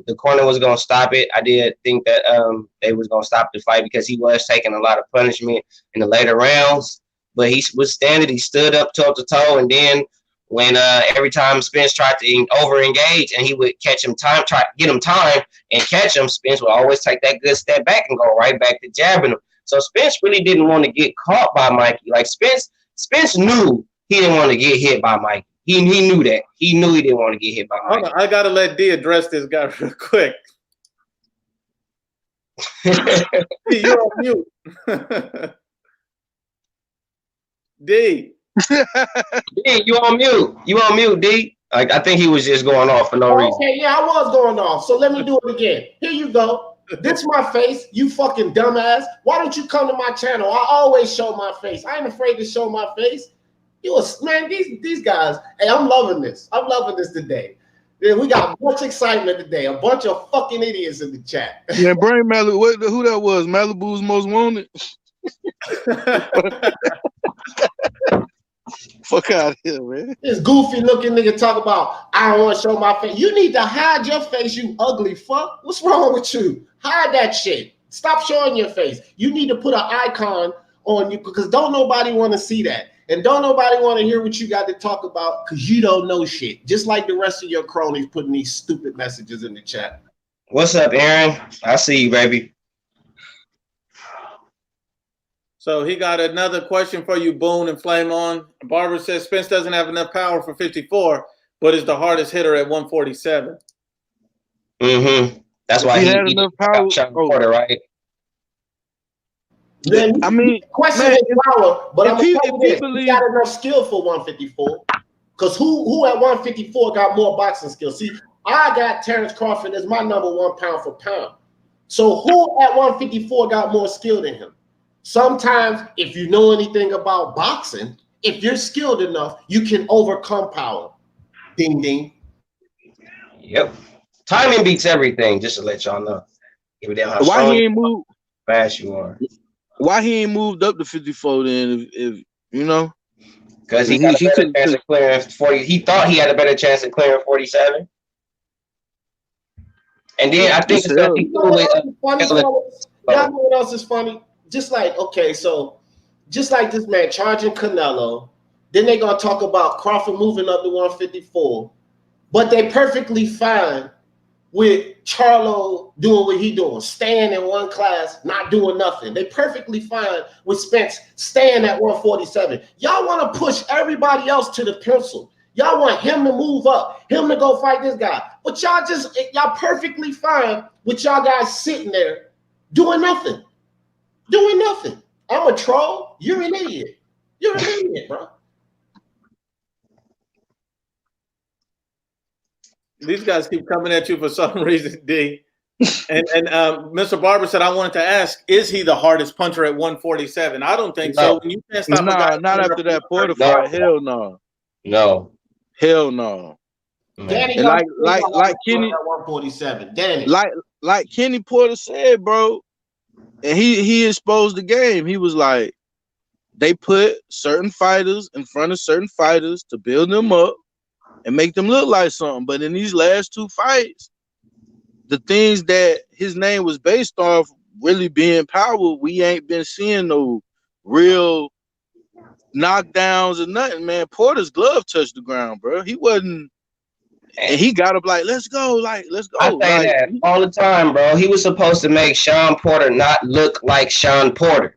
the corner was gonna stop it. I did think that they was gonna stop the fight because he was taking a lot of punishment in the later rounds. But he withstood it. He stood up toe to toe, and then when every time Spence tried to over engage and he would catch him try to get him time and catch him, Spence would always take that good step back and go right back to jabbing him. So Spence really didn't want to get caught by Mikey. Like Spence knew he didn't want to get hit by Mikey. He knew that. He knew he didn't want to get hit by Mikey. Hold on, I gotta let D address this guy real quick. You're on mute. D. D, you on mute. You on mute, D. Like, I think he was just going off for no reason. Okay, yeah, I was going off. So let me do it again. Here you go. This my face, you fucking dumbass. Why don't you come to my channel? I always show my face. I ain't afraid to show my face. Man, these guys. Hey, I'm loving this. I'm loving this today. Yeah, we got much excitement today. A bunch of fucking idiots in the chat. Yeah, bring Malibu. Who that was? Malibu's Most Wanted. Fuck out of here, man. This goofy looking nigga talk about, I don't want to show my face. You need to hide your face, you ugly fuck. What's wrong with you? Hide that shit. Stop showing your face. You need to put an icon on you, because don't nobody want to see that. And don't nobody want to hear what you got to talk about, because you don't know shit. Just like the rest of your cronies putting these stupid messages in the chat. What's up, Aaron? I see you, baby. So he got another question for you, Boone and Flame On. Barber says Spence doesn't have enough power for 54, but is the hardest hitter at 147. Mm-hmm. That's why he had enough power. Quarter, right? Yeah, I mean, question is power, but he got enough skill for 154. Because who at 154 got more boxing skill? See, I got Terrence Crawford as my #1 pound for pound. So who at 154 got more skill than him? Sometimes, if you know anything about boxing, if you're skilled enough, you can overcome power. Ding, ding. Yep. Timing beats everything, just to let y'all know. Why he ain't moved? Fast you are. Why he ain't moved up to 54 then? If you know, because he got a better chance of clearing 40. He thought he had a better chance of clearing 47. And then I think y'all know what else is funny? Just like, okay, so just like this man charging Canelo, then they're gonna talk about Crawford moving up to 154, but they perfectly fine with Charlo doing what he doing, staying in one class, not doing nothing. They perfectly fine with Spence staying at 147. Y'all want to push everybody else to the pencil. Y'all want him to move up, him to go fight this guy. But y'all perfectly fine with y'all guys sitting there doing nothing. Doing nothing. I'm a troll. You're an idiot. You're an idiot, bro. These guys keep coming at you for some reason, D. And Mr. Barber said, I wanted to ask, is he the hardest puncher at 147? I don't think so. When you can't stop not after that Porter fight. Hell no. No. Hell no. Danny like Kenny 147. Danny. Like Kenny Porter said, bro. And he exposed the game. He was like, they put certain fighters in front of certain fighters to build them up and make them look like something. But in these last 2 fights, the things that his name was based off really being power, we ain't been seeing no real knockdowns or nothing, man. Porter's glove touched the ground, bro. He wasn't, and he got up like, let's go, let's go. I say that all the time, bro. He was supposed to make Sean Porter not look like Sean Porter.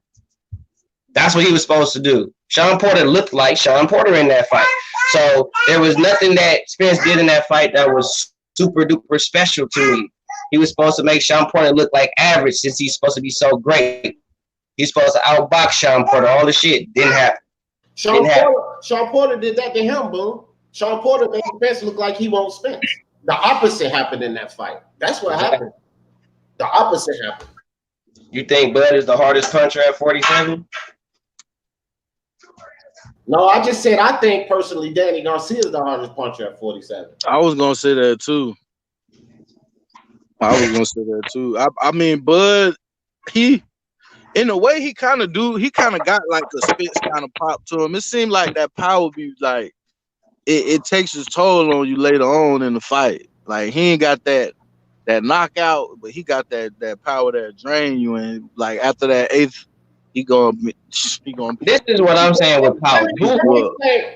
That's what he was supposed to do. Sean Porter looked like Sean Porter in that fight. So there was nothing that Spence did in that fight that was super duper special to me. He was supposed to make Sean Porter look like average since he's supposed to be so great. He's supposed to outbox Sean Porter. All the shit didn't happen. Sean Porter did that to him, boom. Sean Porter made Spence look like he won't Spence. The opposite happened in that fight. That's what happened. The opposite happened. You think Bud is the hardest puncher at 47? No, I just said I think personally Danny Garcia is the hardest puncher at 47. I was gonna say that too. I mean, Bud, he, in a way, he kind of got like a Spence kind of pop to him. It seemed like that power be like, it takes its toll on you later on in the fight. Like he ain't got that knockout, but he got that power that drain you. And like after that 8th, he gonna. This is what I'm saying with power.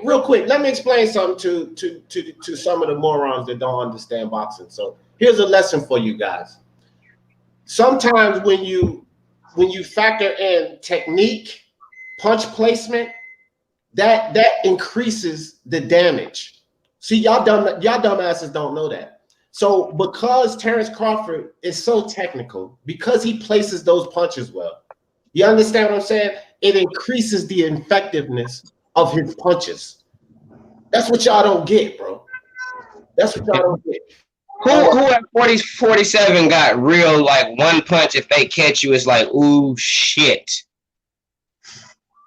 Real quick, let me explain something to some of the morons that don't understand boxing. So here's a lesson for you guys. Sometimes when you factor in technique, punch placement, that increases the damage. See, y'all dumbasses don't know that. So because Terrence Crawford is so technical, because he places those punches well, you understand what I'm saying? It increases the effectiveness of his punches. That's what y'all don't get, bro. That's what y'all don't get. Who at 47 got real, like one punch, if they catch you, it's like, ooh, shit.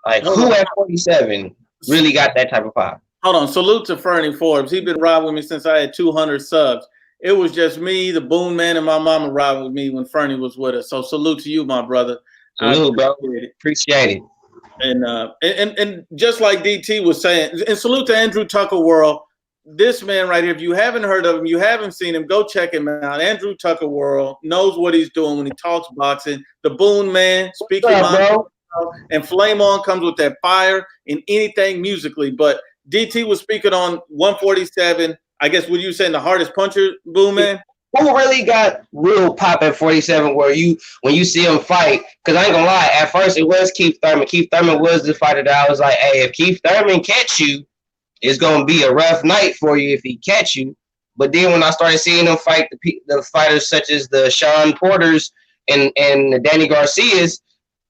Like, who at 47 really got that type of power? Hold on. Salute to Fernie Forbes. He's been riding with me since I had 200 subs. It was just me, the Boone Man, and my mama riding with me when Fernie was with us. So salute to you, my brother. Salute, bro. Appreciate it. And just like DT was saying, and salute to Andrew Tucker World. This man right here, if you haven't heard of him, you haven't seen him, go check him out. Andrew Tucker World knows what he's doing when he talks boxing. The Boone Man, speaking mind, and Flame On comes with that fire in anything musically. But DT was speaking on 147. I guess what you saying, the hardest puncher, Boone Man? Who really got real pop at 47 where when you see him fight? Because I ain't gonna lie, at first it was Keith Thurman. Keith Thurman was the fighter that I was like, hey, if Keith Thurman catch you, it's gonna be a rough night for you if he catch you. But then when I started seeing him fight the fighters such as the Sean Porters and the Danny Garcias,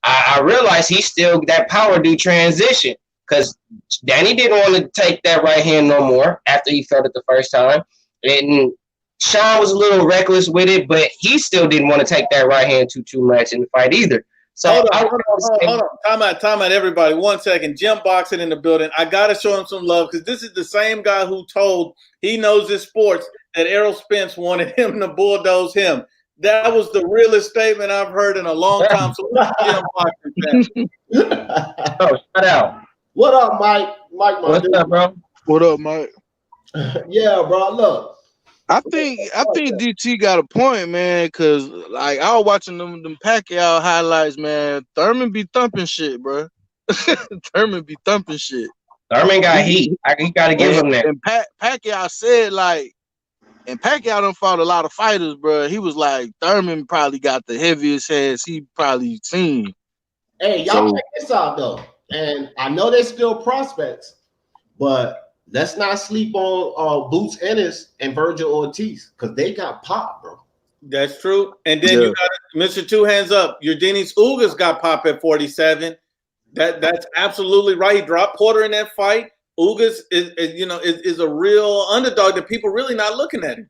I realized he still that power do transition. Because Danny didn't want to take that right hand no more after he felt it the first time. And Sean was a little reckless with it, but he still didn't want to take that right hand too much in the fight either. So hold on. Time out, everybody. 1 second. Jim Boxing in the building. I gotta show him some love because this is the same guy who told he knows his sports that Errol Spence wanted him to bulldoze him. That was the realest statement I've heard in a long time. So Jim Boxing. Oh, shut out. What up, Mike? What's up, bro? What up, Mike? Yeah, bro. Look. I think DT got a point, man, because like I was watching them Pacquiao highlights, man. Thurman be thumping shit, bro. Thurman be thumping shit. Thurman got heat. He got to give him that. And Pacquiao said like, and Pacquiao done fought a lot of fighters, bro. He was like, Thurman probably got the heaviest heads he probably seen. Hey, y'all check this out though, and I know they're still prospects, but let's not sleep on Boots Ennis and Virgil Ortiz because they got pop, bro. That's true. And then you got Mr. Two Hands Up. Your Dennis Ugas got pop at 47. That's absolutely right. He dropped Porter in that fight. Ugas is a real underdog that people really not looking at him.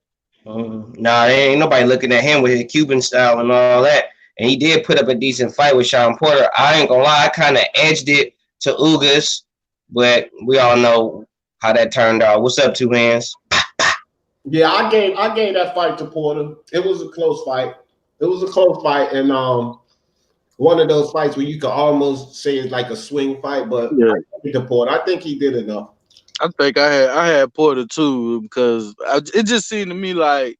Nah, ain't nobody looking at him with his Cuban style and all that. And he did put up a decent fight with Sean Porter. I ain't gonna lie, I kind of edged it to Ugas, but we all know how that turned out. What's up, Two Hands? Yeah, I gave that fight to Porter. It was a close fight. And one of those fights where you could almost say it's like a swing fight, but Yeah. I think he did enough. I think I had Porter too because it just seemed to me like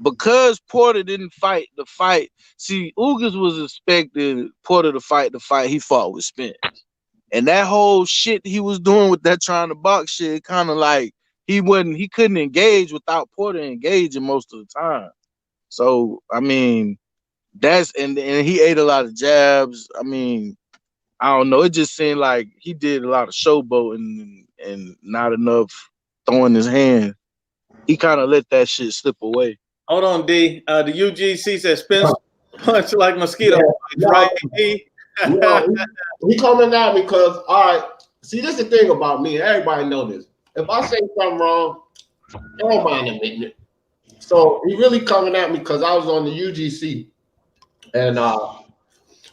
because Porter didn't fight the fight. See, Ugas was expecting Porter to fight the fight he fought with Spence, and that whole shit he was doing with that trying to box shit, kind of like he couldn't engage without Porter engaging most of the time. So I mean, and he ate a lot of jabs. I mean, I don't know. It just seemed like he did a lot of showboating and not enough throwing his hand. He kind of let that shit slip away. Hold on, D. The UGC says Spence punch like mosquito. Yeah. Right, D? He coming at me because, all right, see, this is the thing about me. Everybody know this. If I say something wrong, I don't mind admitting it. So he really coming at me because I was on the UGC. And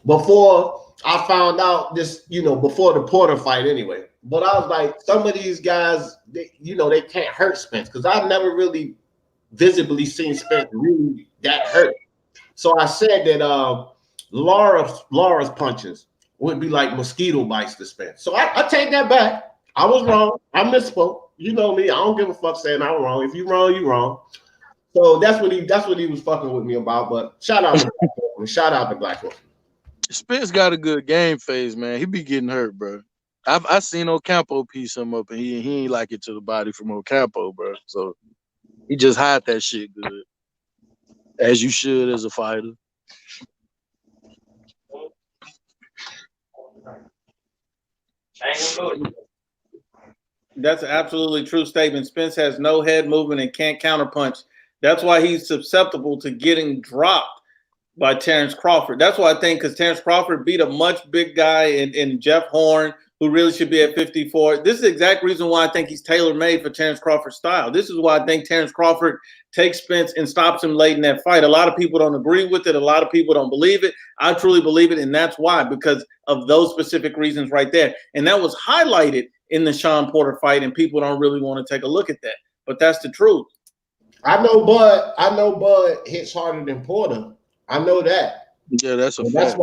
before I found out this, before the Porter fight anyway. But I was like, some of these guys, they can't hurt Spence because I've never really visibly seen Spence really that hurt. So I said that Laura's punches would be like mosquito bites to Spence. So I take that back. I was wrong. I misspoke. You know me. I don't give a fuck saying I'm wrong. If you're wrong, you're wrong. So that's what he was fucking with me about. But shout out to Black Wolf. Shout out to Black Wolf. Spence got a good game phase, man. He be getting hurt, bro. I seen Ocampo piece him up, and he ain't like it to the body from Ocampo, bro. So he just hide that shit good, as you should as a fighter. That's an absolutely true statement. Spence has no head movement and can't counterpunch. That's why he's susceptible to getting dropped by Terrence Crawford. That's why I think because Terrence Crawford beat a much big guy in Jeff Horn, who really should be at 54. This is the exact reason why I think he's tailor-made for Terrence Crawford's style. This is why I think Terrence Crawford takes Spence and stops him late in that fight. A lot of people don't agree with it. A lot of people don't believe it. I truly believe it, and that's why, because of those specific reasons right there. And that was highlighted in the Sean Porter fight, and people don't really want to take a look at that. But that's the truth. I know Bud hits harder than Porter. I know that. Yeah, that's a fact.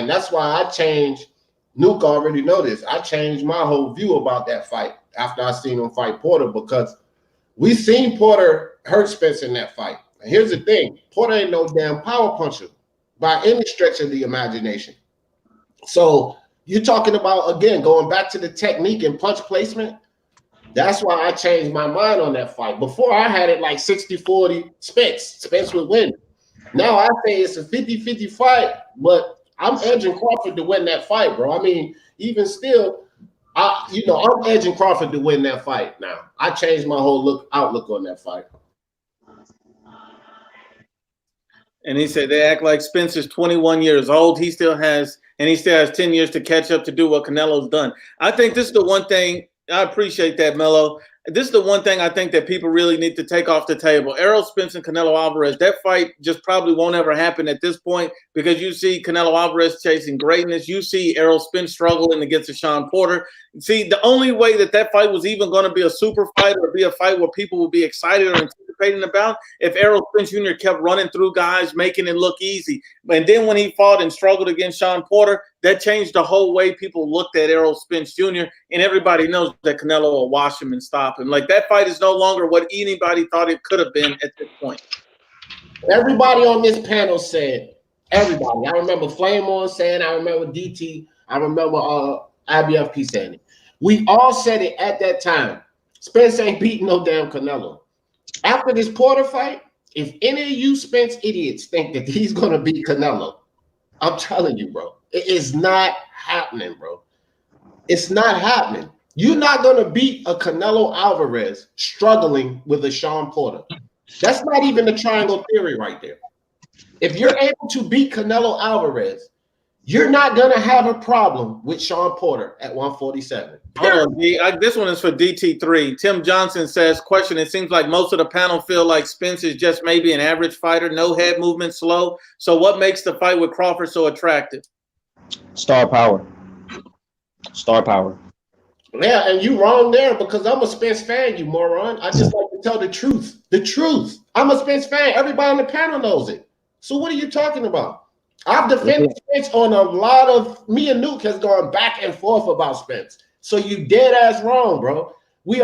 That's why I changed. Nuke already know this. I changed my whole view about that fight after I seen him fight Porter because we seen Porter hurt Spence in that fight. And here's the thing: Porter ain't no damn power puncher by any stretch of the imagination. So you're talking about, again, going back to the technique and punch placement. That's why I changed my mind on that fight. Before I had it like 60-40 Spence. Spence would win. Now I say it's a 50-50 fight, but I'm edging Crawford to win that fight, bro. I mean, even still, I'm edging Crawford to win that fight now. I changed my whole outlook on that fight. And he said they act like Spence is 21 years old. He still has 10 years to catch up to do what Canelo's done. I think this is the one thing. I appreciate that, Melo. This is the one thing I think that people really need to take off the table. Errol Spence and Canelo Alvarez, that fight just probably won't ever happen at this point because you see Canelo Alvarez chasing greatness. You see Errol Spence struggling against Sean Porter. See, the only way that fight was even going to be a super fight or be a fight where people will be excited or anticipating about if Errol Spence Jr. kept running through guys, making it look easy. And then when he fought and struggled against Sean Porter, that changed the whole way people looked at Errol Spence Jr. And everybody knows that Canelo will wash him and stop him. Like, that fight is no longer what anybody thought it could have been at this point. Everybody on this panel said, everybody. I remember Flame On saying, I remember DT, I remember Ibfp saying it. We all said it at that time. Spence ain't beating no damn Canelo. After this Porter fight, if any of you Spence idiots think that he's going to beat Canelo, I'm telling you, bro, it is not happening, bro. It's not happening. You're not going to beat a Canelo Alvarez struggling with a Sean Porter. That's not even the triangle theory right there. If you're able to beat Canelo Alvarez, you're not going to have a problem with Sean Porter at 147. Hold on, this one is for DT3. Tim Johnson says, question, it seems like most of the panel feel like Spence is just maybe an average fighter, no head movement, slow. So what makes the fight with Crawford so attractive? Star power. Star power. Yeah, and you wrong there because I'm a Spence fan, you moron. I just like to tell the truth. The truth. I'm a Spence fan. Everybody on the panel knows it. So what are you talking about? I've defended Spence on a lot of. Me and Nuke has gone back and forth about Spence. So you dead ass wrong, bro. We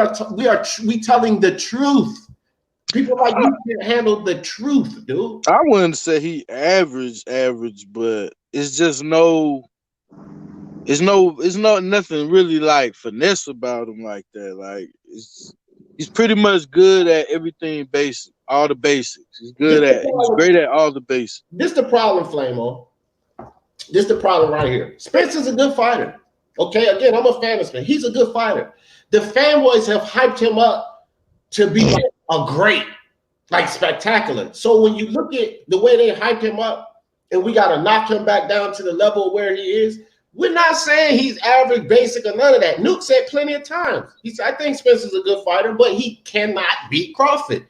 telling the truth. People like you can handle the truth, dude. I wouldn't say he average, but it's just it's not nothing really like finesse about him like that. Like he's pretty much good at everything basic, all the basics. He's great at all the basics. This the problem, Flamo. This the problem right here. Spence is a good fighter. Okay, again, I'm a fan of Spence. He's a good fighter. The fanboys have hyped him up to be like a great, like spectacular. So when you look at the way they hyped him up, and we got to knock him back down to the level where he is, we're not saying he's average, basic, or none of that. Nuke said plenty of times. He said, I think Spence is a good fighter, but he cannot beat Crawford.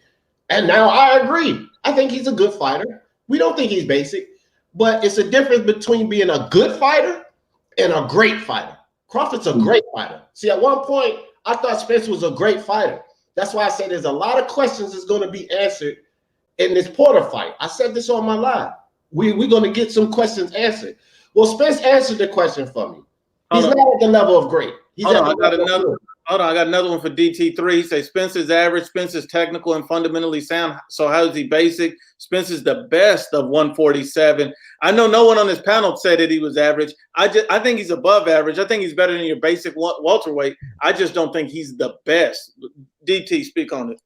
And now I agree. I think he's a good fighter. We don't think he's basic, but it's a difference between being a good fighter and a great fighter. Crawford's a great fighter. See, at one point, I thought Spence was a great fighter. That's why I said there's a lot of questions that's going to be answered in this Porter fight. I said this on my live. We're going to get some questions answered. Well, Spence answered the question for me. He's not at the level of great. Hold on, I got another one for DT3. He says Spence is average, Spence is technical and fundamentally sound. So how is he basic? Spence is the best of 147. I know no one on this panel said that he was average. I think he's above average. I think he's better than your basic welterweight. I just don't think he's the best. DT, speak on it.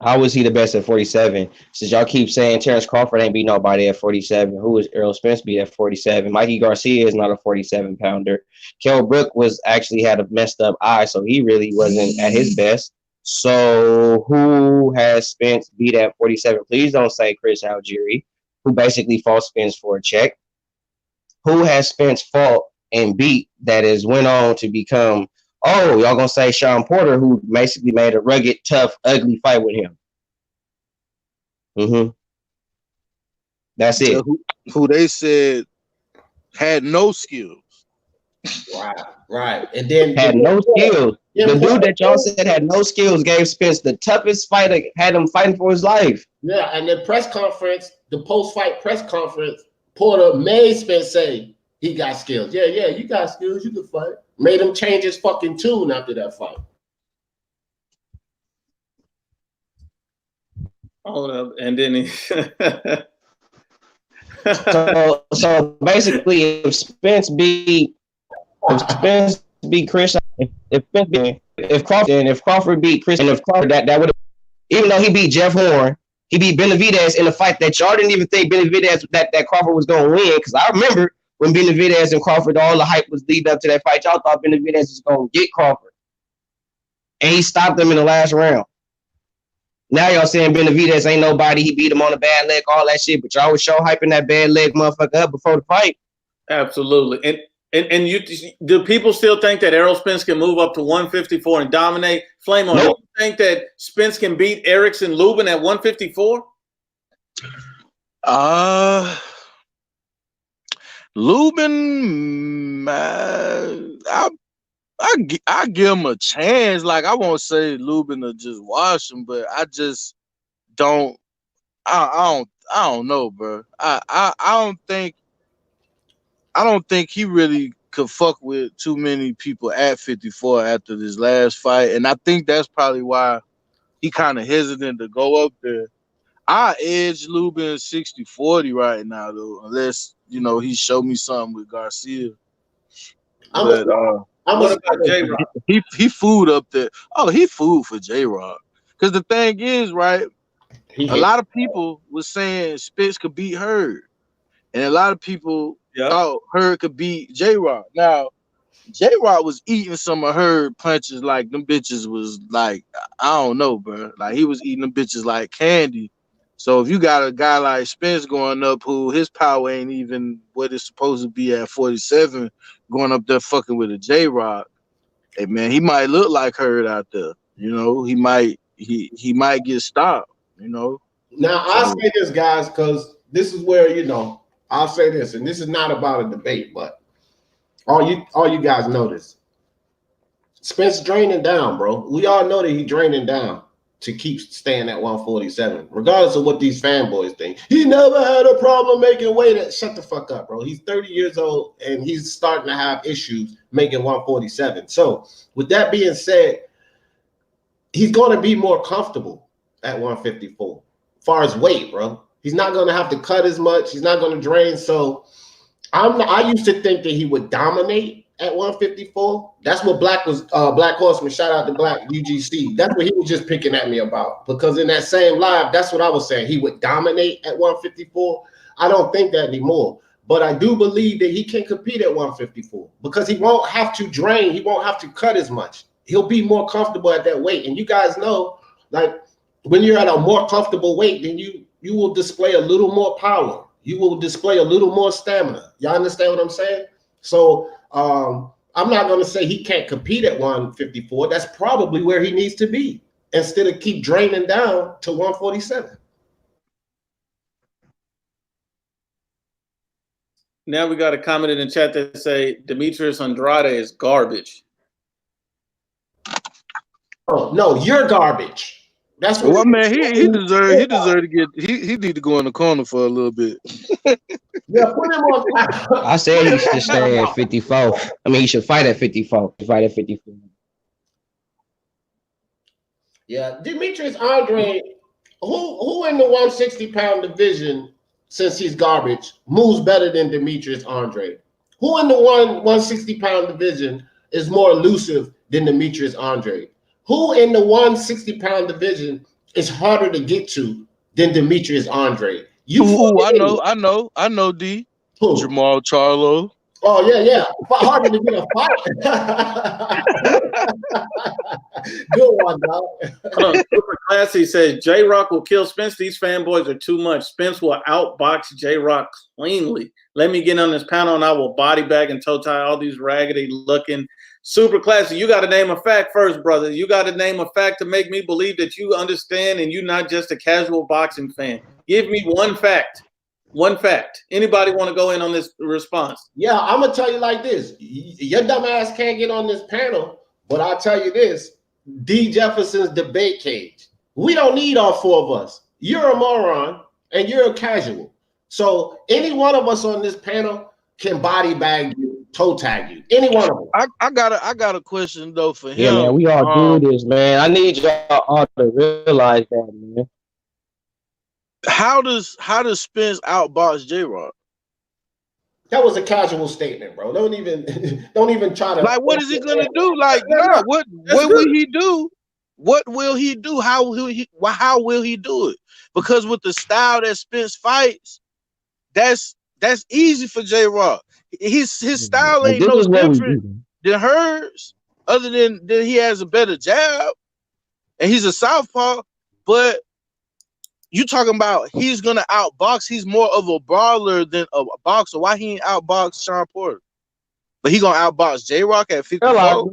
How was he the best at 47? Since y'all keep saying Terrence Crawford ain't beat nobody at 47, who was Errol Spence beat at 47? Mikey Garcia is not a 47-pounder. Kell Brook actually had a messed up eye, so he really wasn't at his best. So who has Spence beat at 47? Please don't say Chris Algieri, who basically fought Spence for a check. Who has Spence fought and beat that has went on to become, oh, y'all gonna say Sean Porter, who basically made a rugged, tough, ugly fight with him. That's it. Who they said had no skills. Right. And then had no skills. The dude that y'all said had no skills gave Spence the toughest fight, had him fighting for his life. Yeah, and the press conference, the post-fight press conference, Porter made Spence say he got skills. Yeah, you got skills, you can fight. Made him change his fucking tune after that fight. Hold up, and then he so basically, if Spence beat Chris, if Crawford beat Chris, and if Crawford that would have, even though he beat Jeff Horn, he beat Benavidez in a fight that y'all didn't even think Benavidez that Crawford was gonna win, because I remember when Benavidez and Crawford, all the hype was leading up to that fight, y'all thought Benavidez was gonna get Crawford, and he stopped them in the last round. Now y'all saying Benavidez ain't nobody, he beat him on a bad leg, all that shit, but y'all was show hyping that bad leg motherfucker up before the fight. Absolutely. And you do people still think that Errol Spence can move up to 154 and dominate? Flame on. Nope. You think that Spence can beat Erickson Lubin at 154? Lubin, I give him a chance. Like, I won't say Lubin to just wash him, but I just don't. I don't know, bro. I don't think he really could fuck with too many people at 54 after this last fight, and I think that's probably why he kind of hesitant to go up there. I edge Lubin 60-40 right now, though, unless he showed me something with Garcia. But what about J-Rock? He food up there. Oh, he food for J-Rock. Because the thing is, right, a lot of people was saying Spence could beat Hurd, and a lot of people thought Hurd could beat J-Rock. Now, J-Rock was eating some of Hurd punches like them bitches was like, I don't know, bro. Like, he was eating them bitches like candy. So if you got a guy like Spence going up who his power ain't even what it's supposed to be at 47, going up there fucking with a J-Rock, hey man, he might look like Hurd out there. He might get stopped, Now I'll say this, guys, because this is where, I'll say this, and this is not about a debate, but all you guys know this. Spence draining down, bro. We all know that he's draining down. to keep staying at 147, regardless of what these fanboys think. He never had a problem making weight. Shut the fuck up, bro. He's 30 years old and he's starting to have issues making 147. So with that being said, he's going to be more comfortable at 154 as far as weight, bro. He's not going to have to cut as much. He's not going to drain. So I used to think that he would dominate at 154. That's what Black Horseman, shout out to Black UGC. That's what he was just picking at me about. Because in that same live, that's what I was saying. He would dominate at 154. I don't think that anymore. But I do believe that he can compete at 154 because he won't have to drain. He won't have to cut as much. He'll be more comfortable at that weight. And you guys know, like, when you're at a more comfortable weight, then you will display a little more power. You will display a little more stamina. Y'all understand what I'm saying? So I'm not going to say he can't compete at 154. That's probably where he needs to be instead of keep draining down to 147. Now we got a comment in the chat that say Demetrius Andrade is garbage. Oh no, you're garbage. That's what. Well, man, he deserved to get. He need to go in the corner for a little bit. Yeah, put him on. I said he should stay at 54. I mean, he should fight at 54. Fight at 54. Yeah, Demetrius Andrade, who in the 160-pound division, since he's garbage, moves better than Demetrius Andrade? Who in the 160-pound division is more elusive than Demetrius Andrade? Who in the 160-pound division is harder to get to than Demetrius Andrade? I know, D. Who? Jamal Charlo. Oh, yeah. Harder to get a fight. Good one, dog. Super Classy says, J-Rock will kill Spence. These fanboys are too much. Spence will outbox J-Rock cleanly. Let me get on this panel and I will body bag and toe tie all these raggedy looking. Super Classy, you got to name a fact first, brother. You got to name a fact to make me believe that you understand and you're not just a casual boxing fan. Give me one fact. One fact. Anybody want to go in on this response? Yeah, I'm going to tell you like this. Your dumb ass can't get on this panel, but I'll tell you this. D. Jefferson's debate cage. We don't need all four of us. You're a moron and you're a casual. So any one of us on this panel can body bag you, toe tag you. Any one of them. I got a question though for him. Yeah, man, we all do this, man. I need y'all all to realize that, man. How does Spence outbox J-Rock? That was a casual statement, bro. Don't even try to. Like, what is he gonna do? Like, nah, what will he do? What will he do? How will he do it? Because with the style that Spence fights, that's easy for J-Rock. His style ain't no different than hers, other than he has a better jab and he's a southpaw. But you talking about he's gonna outbox? He's more of a brawler than a boxer. Why he ain't outbox Sean Porter? But he gonna outbox J-Rock at 54.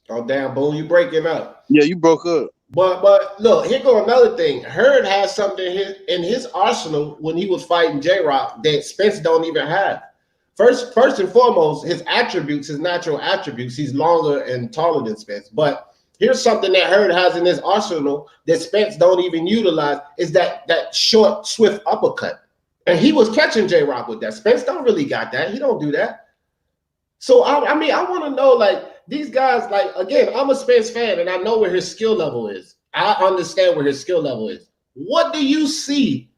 Oh damn, Boone, you breaking up. Yeah, you broke up. But look, here go another thing. Hurd has something in his arsenal when he was fighting J-Rock that Spence don't even have. First and foremost, his attributes, his natural attributes, he's longer and taller than Spence. But here's something that Hurd has in his arsenal that Spence don't even utilize, is that short, swift uppercut. And he was catching J-Rock with that. Spence don't really got that. He don't do that. So, I mean, I want to know, like, these guys, like, again, I'm a Spence fan, and I know where his skill level is. I understand where his skill level is. What do you see?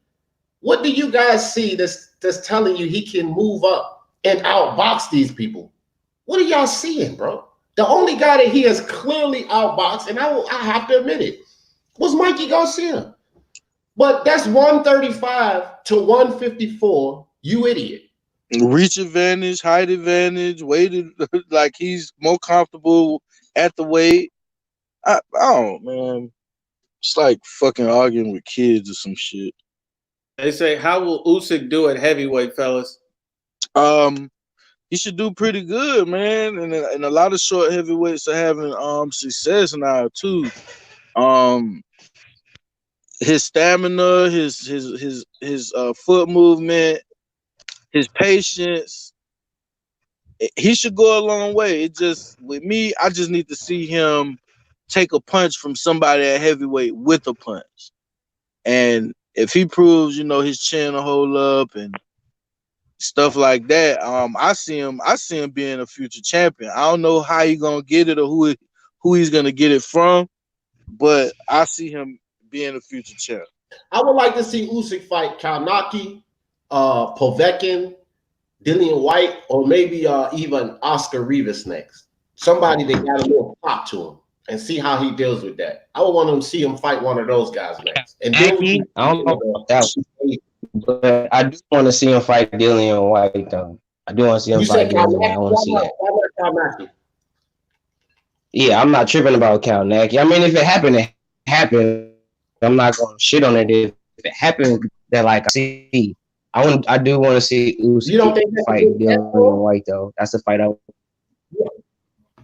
What do you guys see that's telling you he can move up and outbox these people? What are y'all seeing, bro? The only guy that he has clearly outboxed, and I have to admit it, was Mikey Garcia. But that's 135 to 154, you idiot. Reach advantage, height advantage, weight, like he's more comfortable at the weight. I don't, man. It's like fucking arguing with kids or some shit. They say, how will Usyk do at heavyweight, fellas? He should do pretty good, man. And a lot of short heavyweights are having success now too. His stamina, his foot movement, his patience. he should go a long way. It just with me, I just need to see him take a punch from somebody at heavyweight with a punch. And if he proves, you know, his chin will hold up and stuff like that, I see him being a future champion. I don't know how he gonna get it or who he's gonna get it from, but I see him being a future champ. I would like to see Usyk fight Kalnaki, Povetkin, Dillian White, or maybe even Oscar Rivas next. Somebody that got a little pop to him, and see how he deals with that. I would want to see him fight one of those guys next. And then I don't know about that one, but I do want to see him fight Dillian White, though. I do want to see him fight Dillian White. I want to see that. Yeah, I'm not tripping about Kalnaki. I mean, if it happened, it happened. I'm not going to shit on it. If it happened, that like I see. I do want to see Usyk fight Dillian White, though. That's the fight I would.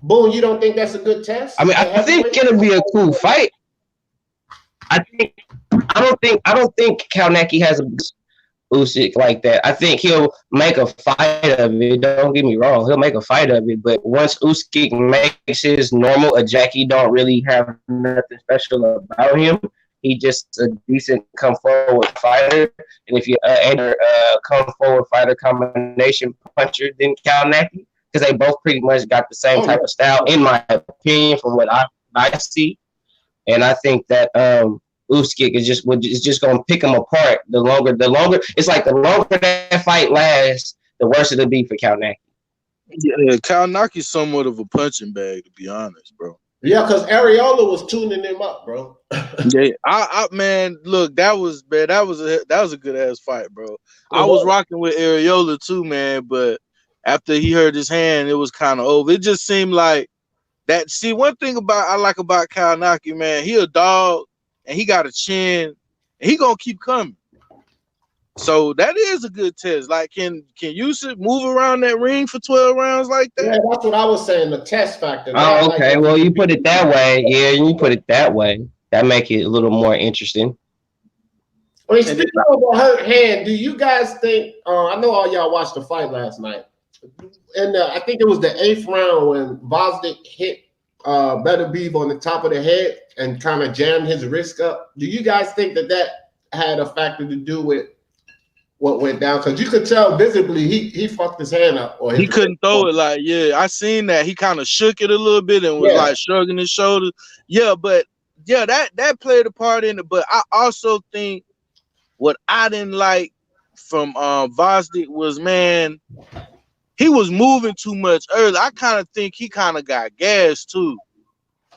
Boom, you don't think that's a good test? I mean, I think it'll be a cool fight. I don't think Kalnaki has a Usyk like that. I think he'll make a fight of it. Don't get me wrong, he'll make a fight of it. But once Usyk makes his normal, Jackie don't really have nothing special about him. He just a decent come forward fighter. And if you enter a come forward fighter combination puncher, then Kalnaki. Because they both pretty much got the same type of style, in my opinion, from what I see. And I think that Usyk is just gonna pick them apart. The longer it's like the longer that fight lasts, the worse it'll be for Kalnaki. Yeah, Kalnaki's somewhat of a punching bag, to be honest, bro. Yeah, because Areola was tuning him up, bro. Yeah, I man, look, that was a good ass fight, bro. I was rocking with Areola too, man, but after he hurt his hand, it was kind of over. It just seemed like that. See, one thing I like about Kalnaki, man, he a dog and he got a chin and he gonna keep coming. So that is a good test. Like, can Usyk move around that ring for 12 rounds like that? Yeah, that's what I was saying, the test factor. Oh, okay. Well, you put it that way. Yeah, you put it that way. That make it a little more interesting. I mean, speaking of a hurt hand, do you guys think, I know all y'all watched the fight last night, and I think it was the 8th round when Vosdick hit Beterbiev on the top of the head and kind of jammed his wrist up. Do you guys think that had a factor to do with what went down? Because you could tell visibly he fucked his hand up. Or he couldn't throw it. Like, yeah, I seen that. He kind of shook it a little bit and was like shrugging his shoulders. Yeah, but yeah, that played a part in it. But I also think what I didn't like from Vosdick was, man, he was moving too much early. I kind of think he kind of got gassed too.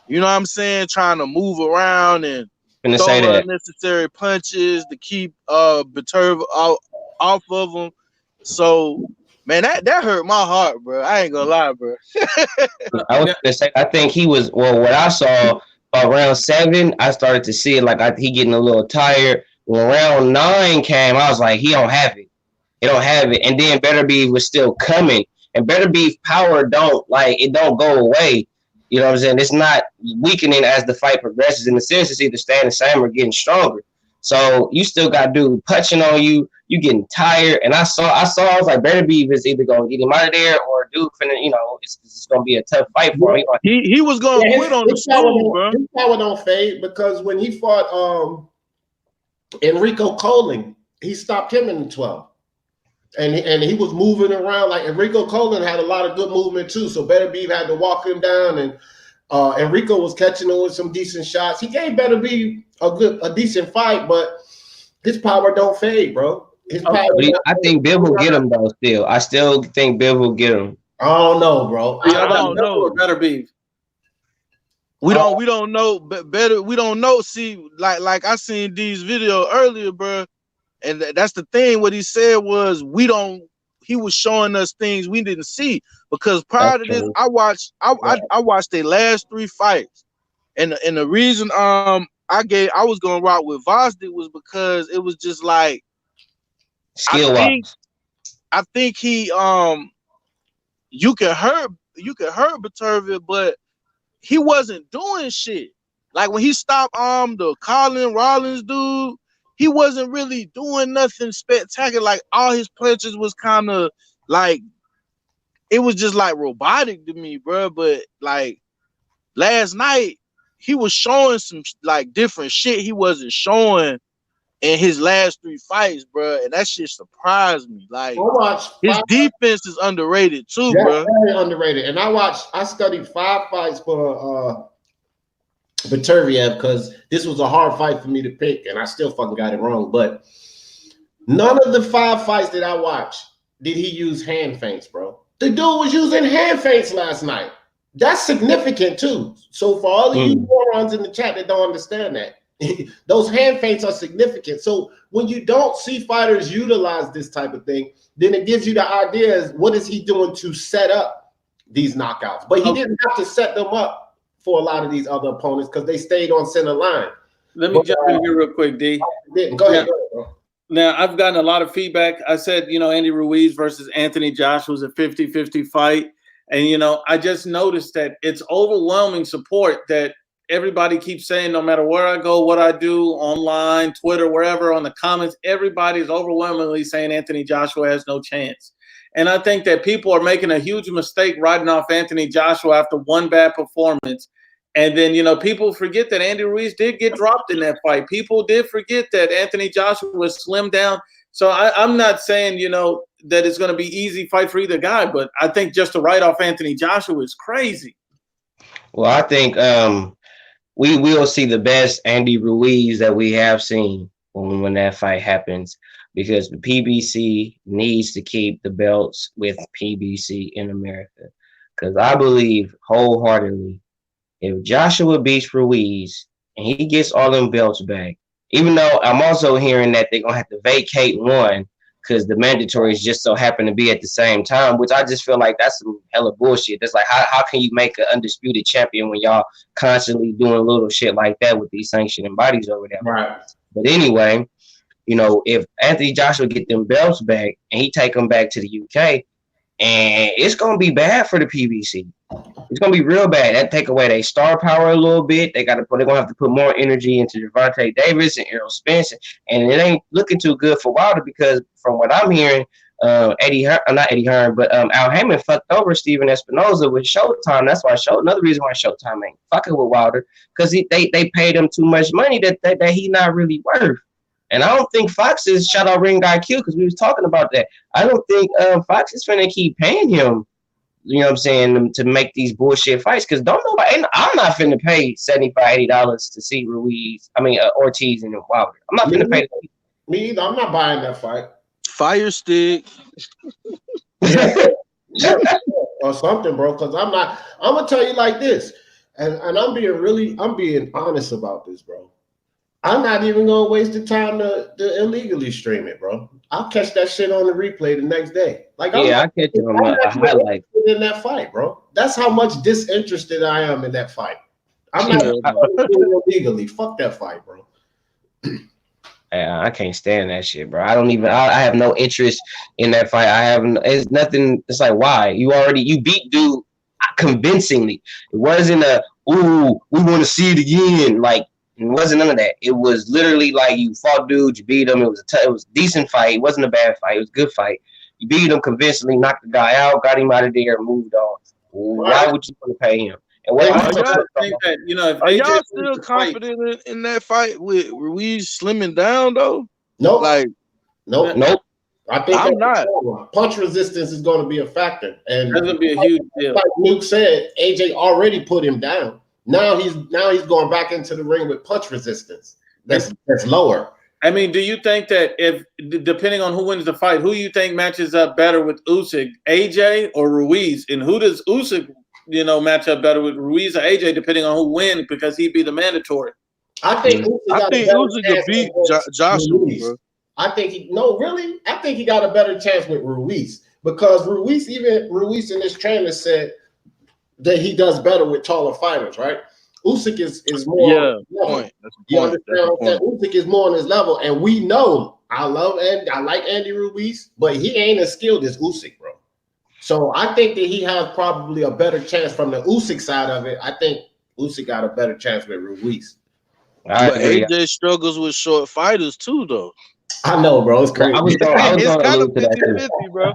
You know what I'm saying? Trying to move around and throw unnecessary punches to keep Beterbiev off of him. So, man, that hurt my heart, bro. I ain't gonna lie, bro. I was gonna say, I think he was. Well, what I saw round 7, I started to see it like he getting a little tired. When round 9 came, I was like, he don't have it. He don't have it. And then Beterbiev was still coming. And Beterbiev power don't go away. You know what I'm saying? It's not weakening as the fight progresses. In the sense, it's either staying the same or getting stronger. So you still got dude punching on you. You getting tired. And I was like, Beterbiev is either gonna get him out of there or dude finna, you know, it's gonna be a tough fight for him. He was gonna quit on the stool, bro. His power don't fade because when he fought Enrico Colin, he stopped him in the 12. And he was moving around. Like Enrico Colin had a lot of good movement too. So Beterbiev had to walk him down, and Enrico was catching him with some decent shots. He gave Beterbiev a decent fight, but his power don't fade, bro. His power I think Biv will get him though. Still, I still think Biv will get him. I don't know, bro. I don't know. Beterbiev. We don't know. Better. We don't know. See, like I seen these video earlier, bro. And that's the thing. What he said was he was showing us things we didn't see, because prior to this, I watched their last 3 fights, and the reason I was gonna rock with Vosdick was because it was just like I think he you can hurt Beterbiev, but he wasn't doing shit. Like when he stopped the Colin Rollins dude, he wasn't really doing nothing spectacular. Like all his punches was kind of like it was just like robotic to me, bro. But like last night, he was showing some like different shit he wasn't showing in his last 3 fights, bro, and that shit surprised me. Like his defense is underrated too, bro. Very underrated. And I studied 5 fights for Turviev because this was a hard fight for me to pick, and I still fucking got it wrong. But none of the 5 fights that I watched did he use hand feints, bro. The dude was using hand feints last night. That's significant too. So for all of you morons in the chat that don't understand that, those hand feints are significant. So when you don't see fighters utilize this type of thing, then it gives you the idea is what is he doing to set up these knockouts? But he didn't have to set them up for a lot of these other opponents because they stayed on center line. Let me jump in here real quick, D. Go ahead, bro. Now, I've gotten a lot of feedback. I said, Andy Ruiz versus Anthony Joshua was a 50-50 fight. And, I just noticed that it's overwhelming support that everybody keeps saying, no matter where I go, what I do, online, Twitter, wherever, on the comments, everybody is overwhelmingly saying Anthony Joshua has no chance. And I think that people are making a huge mistake writing off Anthony Joshua after one bad performance. And then, people forget that Andy Ruiz did get dropped in that fight. People did forget that Anthony Joshua was slimmed down. So I'm not saying, that it's going to be easy fight for either guy, but I think just to write off Anthony Joshua is crazy. Well, I think we will see the best Andy Ruiz that we have seen when that fight happens, because the PBC needs to keep the belts with PBC in America. Because I believe wholeheartedly, if Joshua beats Ruiz and he gets all them belts back, even though I'm also hearing that they're going to have to vacate one because the mandatories just so happen to be at the same time, which I just feel like that's some hella bullshit. That's like, how can you make an undisputed champion when y'all constantly doing little shit like that with these sanctioning bodies over there? Right. But anyway, if Anthony Joshua get them belts back and he take them back to the UK, and it's going to be bad for the PBC. It's going to be real bad. That take away their star power a little bit. They're going to have to put more energy into Gervonta Davis and Errol Spence. And it ain't looking too good for Wilder because from what I'm hearing, Al Heyman fucked over Steven Espinoza with Showtime. That's why another reason why Showtime ain't fucking with Wilder, because they paid him too much money that he not really worth. And I don't think Fox's shout out ring got killed because we was talking about that. I don't think Fox is finna keep paying him, to make these bullshit fights. Because I'm not finna pay $75, $80 to see Ortiz and Wilder. I'm not finna pay that. Me either. I'm not buying that fight. Fire stick. Or something, bro. Because I'm gonna tell you like this, and I'm being honest about this, bro. I'm not even gonna waste the time to illegally stream it, bro. I'll catch that shit on the replay the next day. Like, I'll catch it on a highlight in that fight, bro. That's how much disinterested I am in that fight. I'm not doing it illegally. Fuck that fight, bro. I can't stand that shit, bro. I have no interest in that fight. It's nothing. It's like, why? You beat dude convincingly. It wasn't we want to see it again. Like, it wasn't none of that. It was literally like you fought dude, you beat him. It was a decent fight. It wasn't a bad fight. It was a good fight. You beat him convincingly, knocked the guy out, got him out of there, and moved on. Why would you want to pay him? And are y'all still confident in that fight with Ruiz slimming down though? Nope. Nope. I think I'm not. Punch resistance is going to be a factor, and that's gonna be a huge deal. Like Luke said, AJ already put him down. Now he's going back into the ring with punch resistance. That's lower. I mean, do you think that if depending on who wins the fight, who you think matches up better with Usyk, AJ or Ruiz, and who does Usyk match up better with Ruiz or AJ, depending on who wins, because he'd be the mandatory? I think Usyk could beat Joshua, bro. I think he got a better chance with Ruiz, because Ruiz in his trainer said that he does better with taller fighters, right? Usyk is more. Point. You understand what I'm saying? Usyk is more on his level, and we know I like Andy Ruiz, but he ain't as skilled as Usyk, bro. So I think that he has probably a better chance from the Usyk side of it. I think Usyk got a better chance with Ruiz. But AJ struggles with short fighters too, though. I know, bro. It's crazy. It's kind of 50-50, bro.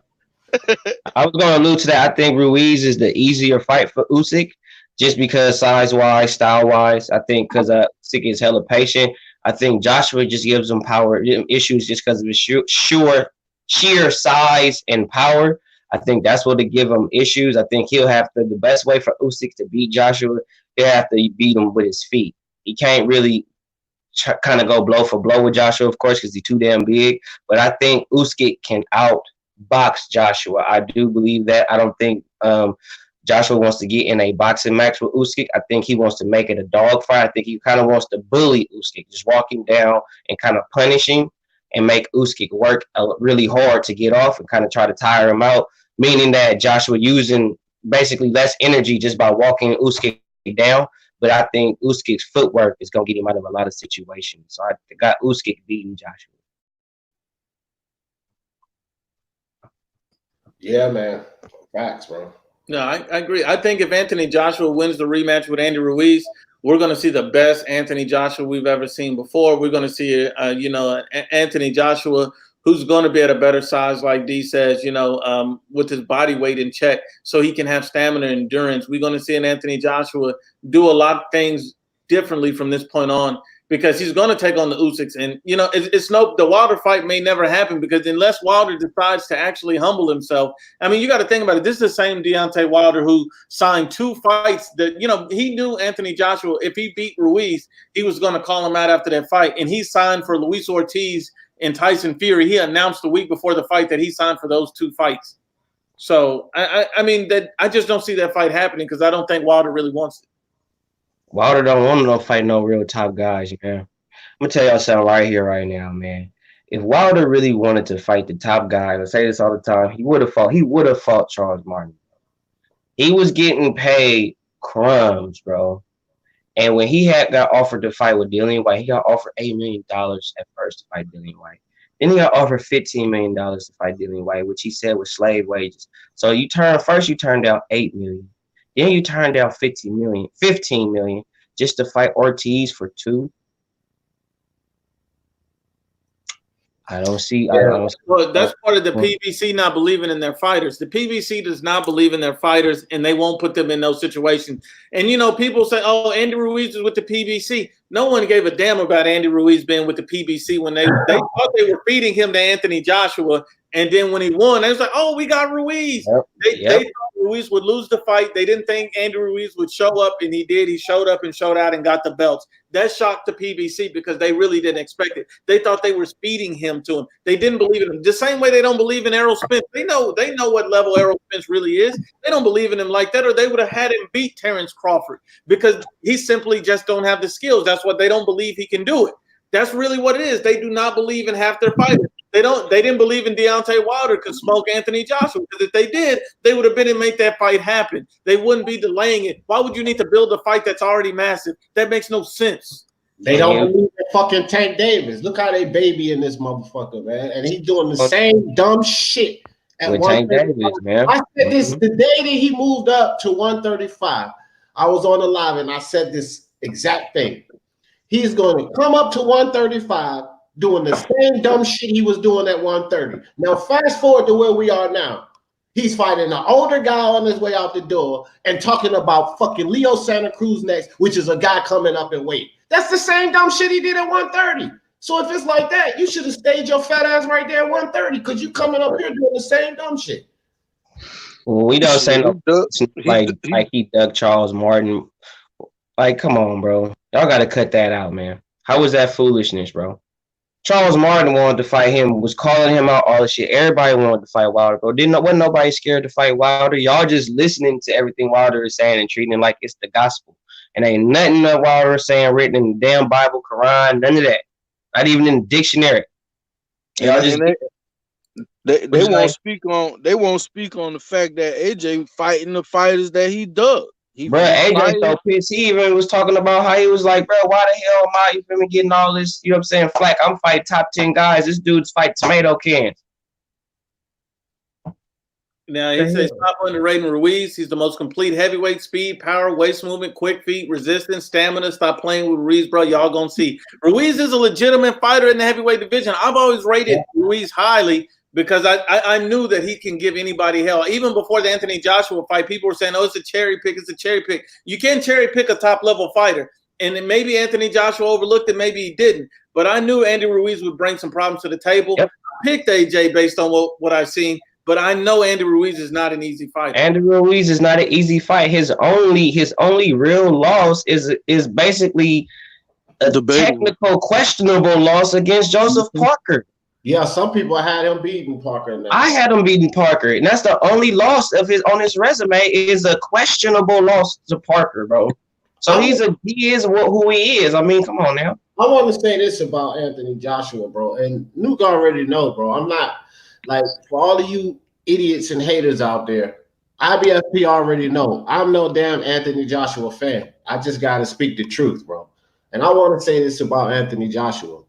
I was going to allude to that. I think Ruiz is the easier fight for Usyk, just because size-wise, style-wise. I think because Usyk is hella patient. I think Joshua just gives him power issues just because of his sheer size and power. I think that's what to give him issues. I think he'll have to, the best way for Usyk to beat Joshua, he'll have to beat him with his feet. He can't really kind of go blow for blow with Joshua, of course, because he's too damn big. But I think Usyk can outbox Joshua. I do believe that. I don't think Joshua wants to get in a boxing match with Usyk. I think he wants to make it a dog fight. I think he kind of wants to bully Usyk, just walk him down and kind of punish him and make Usyk work really hard to get off and kind of try to tire him out, meaning that Joshua using basically less energy just by walking Usyk down. But I think Usyk's footwork is going to get him out of a lot of situations. So I got Usyk beating Joshua. Yeah, man. Facts, bro. No, I agree. I think if Anthony Joshua wins the rematch with Andy Ruiz, we're going to see the best Anthony Joshua we've ever seen before. We're going to see, Anthony Joshua who's going to be at a better size, like D says, with his body weight in check, so he can have stamina and endurance. We're going to see an Anthony Joshua do a lot of things differently from this point on, because he's going to take on the Usyks. And, the Wilder fight may never happen, because unless Wilder decides to actually humble himself, I mean, you got to think about it. This is the same Deontay Wilder who signed 2 fights that, he knew Anthony Joshua, if he beat Ruiz, he was going to call him out after that fight. And he signed for Luis Ortiz and Tyson Fury. He announced a week before the fight that he signed for those 2 fights. So, I just don't see that fight happening, because I don't think Wilder really wants it. Wilder don't want to fight no real top guys, man. I'm going to tell y'all something right here, right now, man. If Wilder really wanted to fight the top guys, I say this all the time, he would have fought Charles Martin. He was getting paid crumbs, bro. And when he got offered to fight with Dillian White, he got offered $8 million at first to fight Dillian White. Then he got offered $15 million to fight Dillian White, which he said was slave wages. So you turn down $8 million. Then you turn down $15 million just to fight Ortiz for 2. I don't see. Well, that's part of the PBC not believing in their fighters. The PBC does not believe in their fighters, and they won't put them in those situations. And, people say, oh, Andy Ruiz is with the PBC. No one gave a damn about Andy Ruiz being with the PBC when they thought they were feeding him to Anthony Joshua. And then when he won, they was like, oh, we got Ruiz. They thought Ruiz would lose the fight. They didn't think Andy Ruiz would show up, and he did. He showed up and showed out and got the belts. That shocked the PBC, because they really didn't expect it. They thought they were feeding him to him. They didn't believe in him. The same way they don't believe in Errol Spence. They know what level Errol Spence really is. They don't believe in him like that, or they would have had him beat Terrence Crawford, because he simply just don't have the skills. That's what they don't believe he can do it. That's really what it is. They do not believe in half their fighters. They didn't believe in Deontay Wilder could smoke Anthony Joshua, because if they did, they would have been and make that fight happen. They wouldn't be delaying it. Why would you need to build a fight that's already massive? That makes no sense. They don't believe in fucking Tank Davis. Look how they baby in this motherfucker, man. And he's doing the same dumb shit at Tank Davis, man. I said this the day that he moved up to 135. I was on the live and I said this exact thing. He's going to come up to 135 doing the same dumb shit he was doing at 130. Now, fast forward to where we are now. He's fighting an older guy on his way out the door and talking about fucking Leo Santa Cruz next, which is a guy coming up in weight. That's the same dumb shit he did at 130. So if it's like that, you should have stayed your fat ass right there at 130, because you coming up here doing the same dumb shit. Well, we don't say no like he dug Charles Martin. Like, come on, bro. Y'all got to cut that out, man. How was that foolishness, bro? Charles Martin wanted to fight him, was calling him out, all the shit. Everybody wanted to fight Wilder, bro. Wasn't nobody scared to fight Wilder. Y'all just listening to everything Wilder is saying and treating it like it's the gospel. And ain't nothing that Wilder is saying written in the damn Bible, Quran, none of that. Not even in the dictionary. Y'all just they won't speak on the fact that AJ fighting the fighters that he dug. Bro, AJ so pissed. He even was talking about how he was like, bro, why the hell am I, you feel me, getting all this, you know what I'm saying, flack? I'm fighting top 10 guys. This dude's fighting tomato cans. Now, he says stop underrating Ruiz. He's the most complete heavyweight: speed, power, waist movement, quick feet, resistance, stamina. Stop playing with Ruiz, bro. Y'all gonna see. Ruiz is a legitimate fighter in the heavyweight division. I've always rated Ruiz highly, because I knew that he can give anybody hell. Even before the Anthony Joshua fight, people were saying, "Oh, it's a cherry pick. It's a cherry pick." You can't cherry pick a top level fighter. And then maybe Anthony Joshua overlooked it, maybe he didn't. But I knew Andy Ruiz would bring some problems to the table. Yep. I picked AJ based on what I've seen, but I know Andy Ruiz is not an easy fighter. Andy Ruiz is not an easy fight. His only real loss is basically a technical questionable loss against Joseph Parker. Yeah, some people had him beating Parker. Now. I had him beating Parker, and that's the only loss of his on his resume is a questionable loss to Parker, bro. So he is who he is. I mean, come on now. I want to say this about Anthony Joshua, bro, and Nuke already know, bro. I'm not like for all of you idiots and haters out there. IBFP already know. I'm no damn Anthony Joshua fan. I just gotta speak the truth, bro. And I want to say this about Anthony Joshua.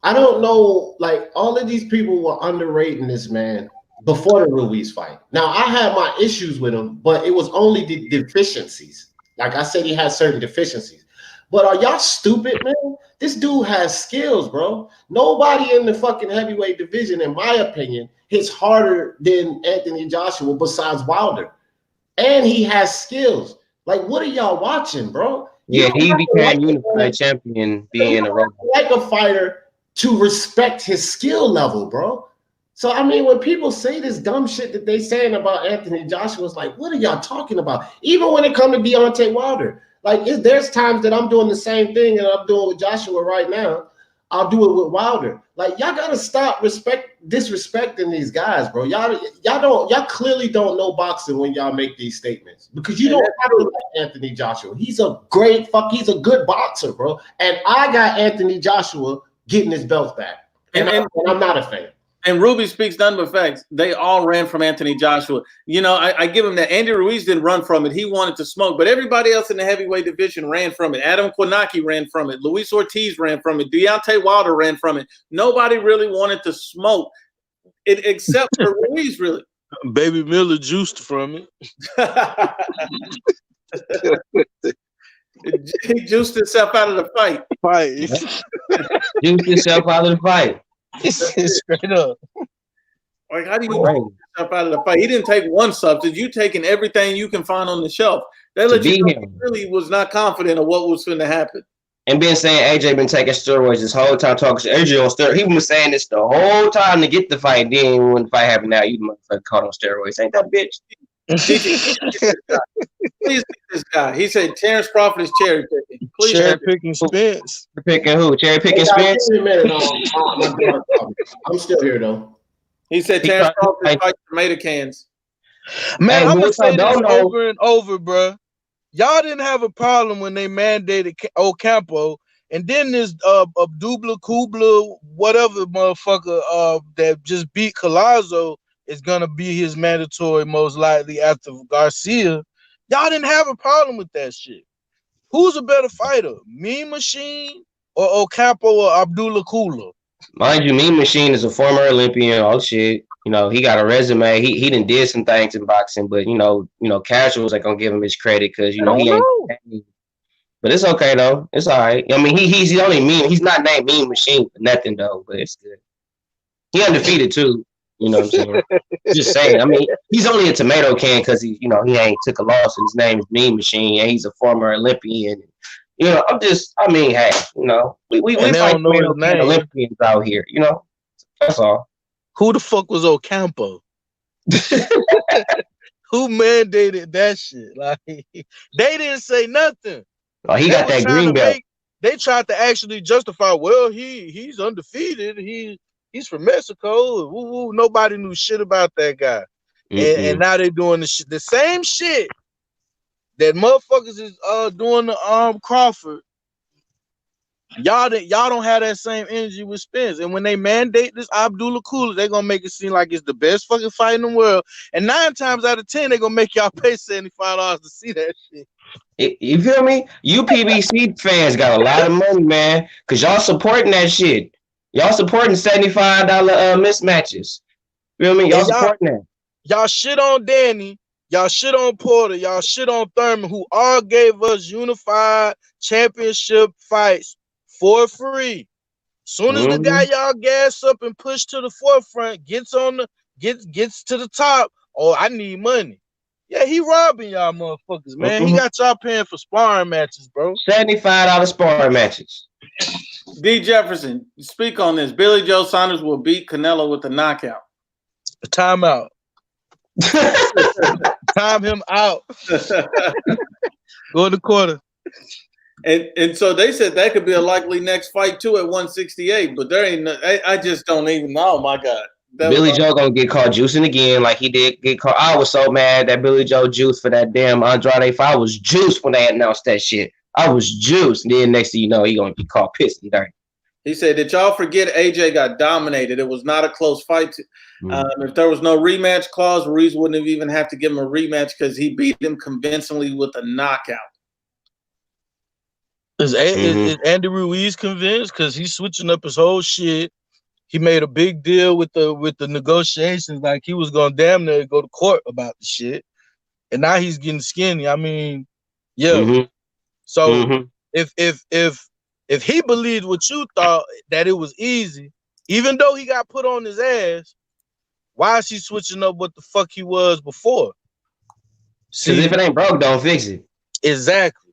I don't know, like all of these people were underrating this man before the Ruiz fight. Now I had my issues with him, but it was only the deficiencies. Like I said, he has certain deficiencies. But are y'all stupid, man? This dude has skills, bro. Nobody in the fucking heavyweight division, in my opinion, hits harder than Anthony Joshua besides Wilder. And he has skills. Like, what are y'all watching, bro? Yeah, he became unified champion being a robot. Like a fighter to respect his skill level, bro. So, I mean, when people say this dumb shit that they saying about Anthony Joshua, it's like, what are y'all talking about? Even when it comes to Deontay Wilder, like there's times that I'm doing the same thing that I'm doing with Joshua right now. I'll do it with Wilder. Like, y'all gotta stop disrespecting these guys, bro. Y'all clearly don't know boxing when y'all make these statements because you don't have to like Anthony Joshua. He's a good boxer, bro. And I got Anthony Joshua getting his belts back, and I'm not a fan. And Ruby speaks none but facts. They all ran from Anthony Joshua. You know, I give him that. Andy Ruiz didn't run from it. He wanted to smoke. But everybody else in the heavyweight division ran from it. Adam Kwanaki ran from it. Luis Ortiz ran from it. Deontay Wilder ran from it. Nobody really wanted to smoke it except for Ruiz, really. Baby Miller juiced from it. He juiced himself out of the fight. Juiced himself out of the fight. Straight up. Like, how do you take yourself out of the fight? He didn't take one substance. You taking everything you can find on the shelf. They let you know he really was not confident of what was going to happen. And been saying AJ been taking steroids this whole time, talking to AJ on steroids. He was saying this the whole time to get the fight. Then when the fight happened, now you motherfucker caught on steroids. Ain't that bitch? Please pick this guy. He said Terrence Crawford is cherry picking. Please cherry picking Spence. Picking who? Cherry picking Spence? I'm still here though. He said Terrence Crawford is fighting tomato cans. Man, I'm gonna say this over and over, bro. Y'all didn't have a problem when they mandated Ocampo, and then this Abdullah Kubla, whatever motherfucker that just beat Collazo is gonna be his mandatory most likely after Garcia. Y'all didn't have a problem with that shit. Who's a better fighter, Mean Machine or Ocampo or Abdullah Kubla? Mind you, Mean Machine is a former Olympian. All shit. You know, he got a resume. He done did some things in boxing, but you know, casuals ain't gonna give him his credit because he ain't. But it's okay though. It's all right. I mean, he's the only mean. He's not named Mean Machine for nothing though. But it's good. He undefeated too. You know what I'm saying? Just saying. I mean, he's only a tomato can because he ain't took a loss and his name is Mean Machine and he's a former Olympian. You know, I mean, hey, you know, we fight Olympians out here. You know, that's all. Who the fuck was Ocampo? Who mandated that shit? Like, they didn't say nothing. Oh, he got that green belt. They tried to actually justify. Well, he's undefeated. He's from Mexico. Woo, nobody knew shit about that guy. And now they're doing the same shit that motherfuckers is doing to Crawford. Y'all don't have that same energy with Spence. And when they mandate this Abdullah Kubla, they're gonna make it seem like it's the best fucking fight in the world. And 9 times out of 10, they're gonna make y'all pay $75 to see that shit. You feel me? UPBC fans got a lot of money, man, because y'all supporting that shit. Y'all supporting $75 mismatches. Feel me? Y'all supporting that. Y'all shit on Danny. Y'all shit on Porter. Y'all shit on Thurman, who all gave us unified championship fights for free. Soon as the guy y'all gas up and push to the forefront, gets to the top. Oh, I need money. Yeah, he robbing y'all motherfuckers, man. He got y'all paying for sparring matches, bro. $75 sparring matches. D. Jefferson, speak on this. Billy Joe Saunders will beat Canelo with a knockout. Timeout. Time him out. Go in the quarter. And so they said that could be a likely next fight too at 168, but there ain't. I just don't even know. Oh my God. Billy Joe gonna get caught juicing again, like he did get caught. I was so mad that Billy Joe juiced for that damn Andrade fight. I was juiced when they announced that shit. I was juiced. And then next thing you know, he gonna be caught pissed and dirty. He said, "Did y'all forget AJ got dominated? It was not a close fight. If there was no rematch clause, Ruiz wouldn't have even have to give him a rematch because he beat him convincingly with a knockout." Is Andy Ruiz convinced? Because he's switching up his whole shit. He made a big deal with the negotiations, like he was gonna damn near go to court about the shit, and now he's getting skinny. I mean, yeah. So if he believed what you thought, that it was easy, even though he got put on his ass, why is he switching up what the fuck he was before? Because if it ain't broke, don't fix it. Exactly.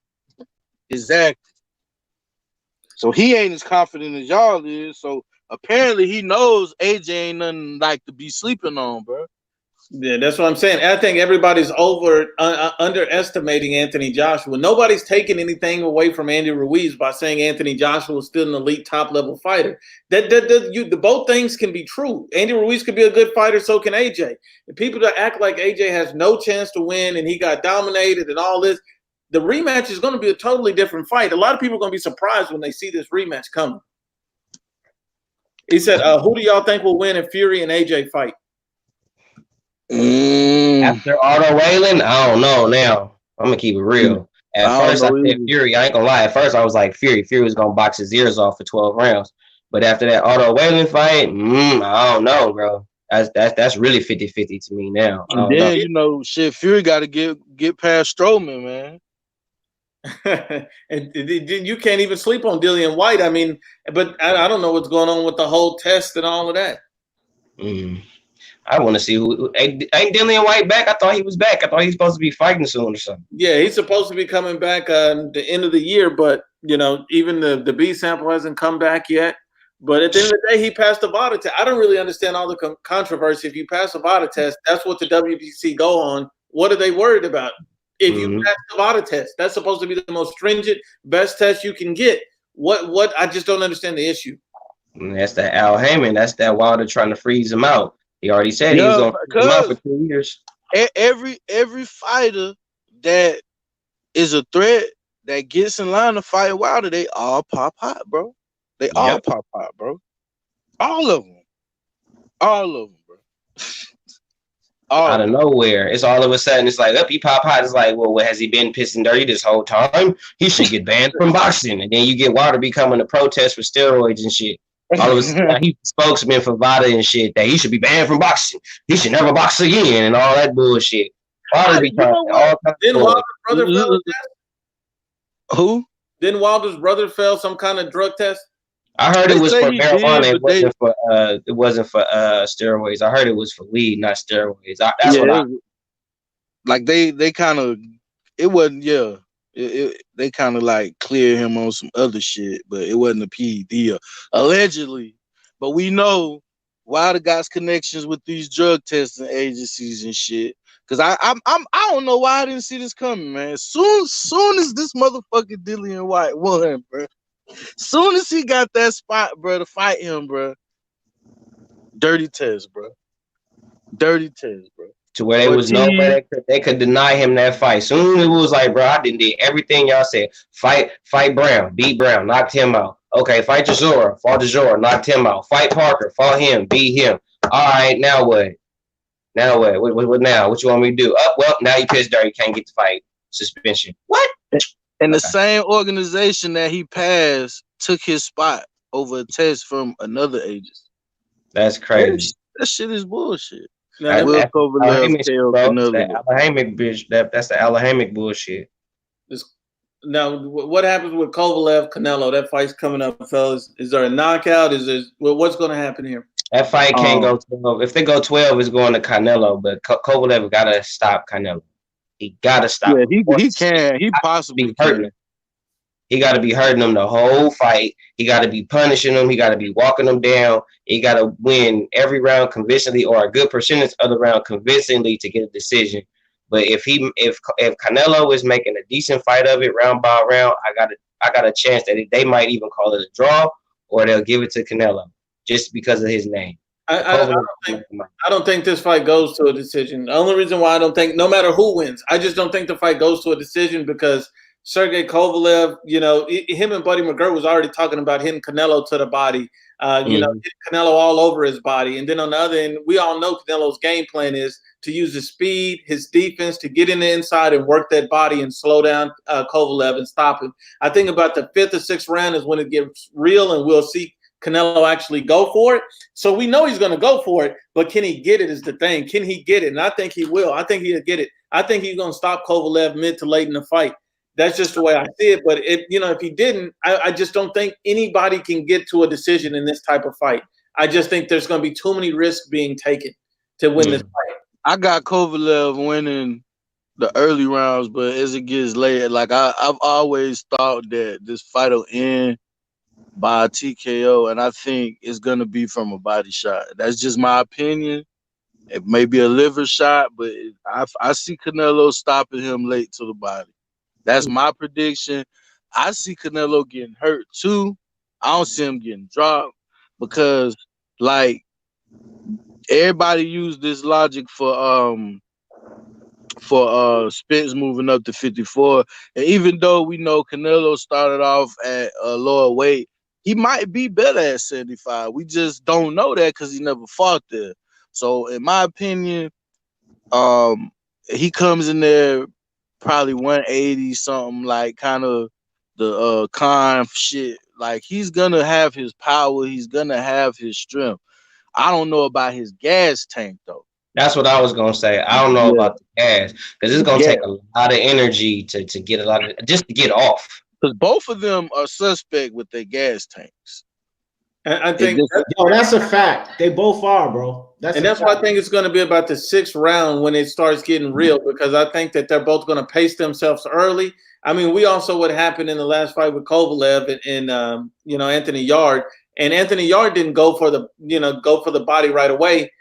So he ain't as confident as y'all is. So apparently he knows AJ ain't nothing like to be sleeping on, bro. Yeah, that's what I'm saying. I think everybody's underestimating Anthony Joshua. Nobody's taking anything away from Andy Ruiz by saying Anthony Joshua is still an elite top level fighter. The both things can be true. Andy Ruiz could be a good fighter, so can AJ. And people that act like AJ has no chance to win and he got dominated and all this, the rematch is going to be a totally different fight. A lot of people are going to be surprised when they see this rematch coming. He said, who do y'all think will win if Fury and AJ fight? After Otto Whalen, I don't know now. I'm going to keep it real. At first, I said Fury. I ain't going to lie. At first, I was like, Fury. Fury was going to box his ears off for 12 rounds. But after that Otto Whalen fight, I don't know, bro. That's really 50-50 to me now. And then, you know, shit, Fury got to get past Strowman, man. And you can't even sleep on Dillian White. I mean, but I don't know what's going on with the whole test and all of that. I want to see who ain't Dillian White back. I thought he was back. I thought he was supposed to be fighting soon or something. Yeah, he's supposed to be coming back the end of the year, but you know, even the B sample hasn't come back yet. But at the end of the day, he passed the VADA test. I don't really understand all the controversy. If you pass a VADA test, that's what the WBC go on. What are they worried about? If you pass the VADA test, that's supposed to be the most stringent, best test you can get. What? I just don't understand the issue. And that's that Al Heyman. That's that Wilder trying to freeze him out. He already said he was going to freeze him out for 2 years. Every fighter that is a threat that gets in line to fight Wilder, they all pop hot, bro. They all pop hot, bro. All of them, bro. Out of nowhere, it's all of a sudden it's like, he pop hot. It's like, well, has he been pissing dirty this whole time? He should get banned from boxing. And then you get Wilder becoming a protest for steroids and shit. All of a sudden, he's a spokesman for VADA and shit that he should be banned from boxing. He should never box again and all that bullshit. Wilder be trying all kinds Didn't Wilder's brother fail a test? Who? Didn't Wilder's brother fail some kind of drug test? I heard it was for marijuana. It wasn't for steroids. I heard it was for weed, not steroids. They kind of, it wasn't. Yeah, they kind of like cleared him on some other shit, but it wasn't a PED allegedly. But we know Wilder got connections with these drug testing agencies and shit. Cause I don't know why I didn't see this coming, man. Soon as this motherfucking Dillian White won, bro. Soon as he got that spot, bro, to fight him, bro. Dirty test, bro. Dirty test, bro. To where there was no way they could deny him that fight. Soon it was like, bro, I did everything y'all said. Fight Brown, beat Brown, knocked him out. Okay, fight Chisora, fought Chisora, knocked him out. Fight Parker, fought him, beat him. All right, now what? Now what? What now? What you want me to do? Well, now you pissed dirty, can't get the fight. Suspension. What? And the same organization that he passed took his spot over a test from another agency. That's crazy. That shit is bullshit. That's the Alahamic bullshit. now what happens with Kovalev, Canelo? That fight's coming up, fellas. Is there a knockout? Is there what's going to happen here? That fight can't go 12. If they go 12, it's going to Canelo. But Kovalev gotta stop Canelo. He gotta stop. Yeah, him. he can. He possibly be hurting him. He got to be hurting him the whole fight. He got to be punishing him. He got to be walking him down. He got to win every round convincingly, or a good percentage of the round convincingly to get a decision. But if Canelo is making a decent fight of it, round by round, I got a chance that they might even call it a draw, or they'll give it to Canelo just because of his name. I don't think this fight goes to a decision. The only reason why I don't think, no matter who wins, I just don't think the fight goes to a decision because Sergey Kovalev, you know, him and Buddy McGirt was already talking about hitting Canelo to the body, you know, hitting Canelo all over his body. And then on the other end, we all know Canelo's game plan is to use his speed, his defense, to get in the inside and work that body and slow down Kovalev and stop him. I think about the 5th or 6th round is when it gets real and we'll see Canelo actually go for it. So we know he's going to go for it, but can he get it is the thing. Can he get it? And I think he will. I think he'll get it. I think he's going to stop Kovalev mid to late in the fight. That's just the way I see it. But if he didn't, I just don't think anybody can get to a decision in this type of fight. I just think there's going to be too many risks being taken to win this fight. I got Kovalev winning the early rounds, but as it gets later, like I've always thought that this fight will end by a TKO, and I think it's going to be from a body shot. That's just my opinion. It may be a liver shot, but I see Canelo stopping him late to the body. That's my prediction. I see Canelo getting hurt too. I don't see him getting dropped because, like, everybody used this logic for Spence moving up to 54. And even though we know Canelo started off at a lower weight, he might be better at 75. We just don't know that because he never fought there. So, in my opinion, he comes in there probably 180 something, like kind of the Khan shit. Like, he's gonna have his power, he's gonna have his strength. I don't know about his gas tank though. That's what I was gonna say. I don't know about the gas because it's gonna take a lot of energy to get a lot of just to get off. Because both of them are suspect with their gas tanks. I think that's a fact. They both are, bro. That's why I think it's going to be about the 6th round when it starts getting real, because I think that they're both going to pace themselves early. I mean, we also what happened in the last fight with Kovalev and Anthony Yard, and Anthony Yard didn't go for the body right away,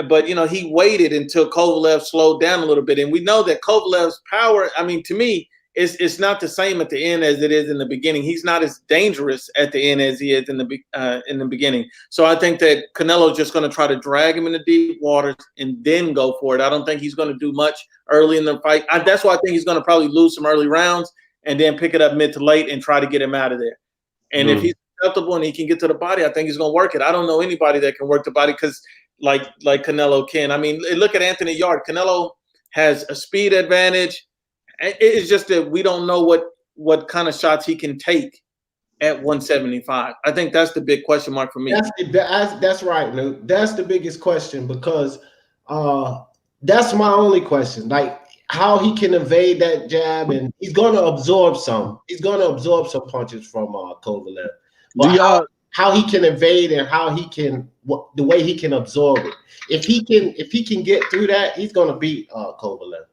but he waited until Kovalev slowed down a little bit, and we know that Kovalev's power. I mean, to me, it's not the same at the end as it is in the beginning. He's not as dangerous at the end as he is in the beginning. So I think that Canelo's just going to try to drag him in the deep waters and then go for it. I don't think he's going to do much early in the fight. That's why I think he's going to probably lose some early rounds and then pick it up mid to late and try to get him out of there. And if he's acceptable and he can get to the body, I think he's going to work it. I don't know anybody that can work the body because like Canelo can. I mean, look at Anthony Yard. Canelo has a speed advantage. It's just that we don't know what kind of shots he can take at 175. I think that's the big question mark for me. That's right, Luke. That's the biggest question because that's my only question. Like how he can evade that jab, and he's going to absorb some. He's going to absorb some punches from Kovalev. But how he can evade and how he can the way he can absorb it. If he can get through that, he's going to beat Kovalev.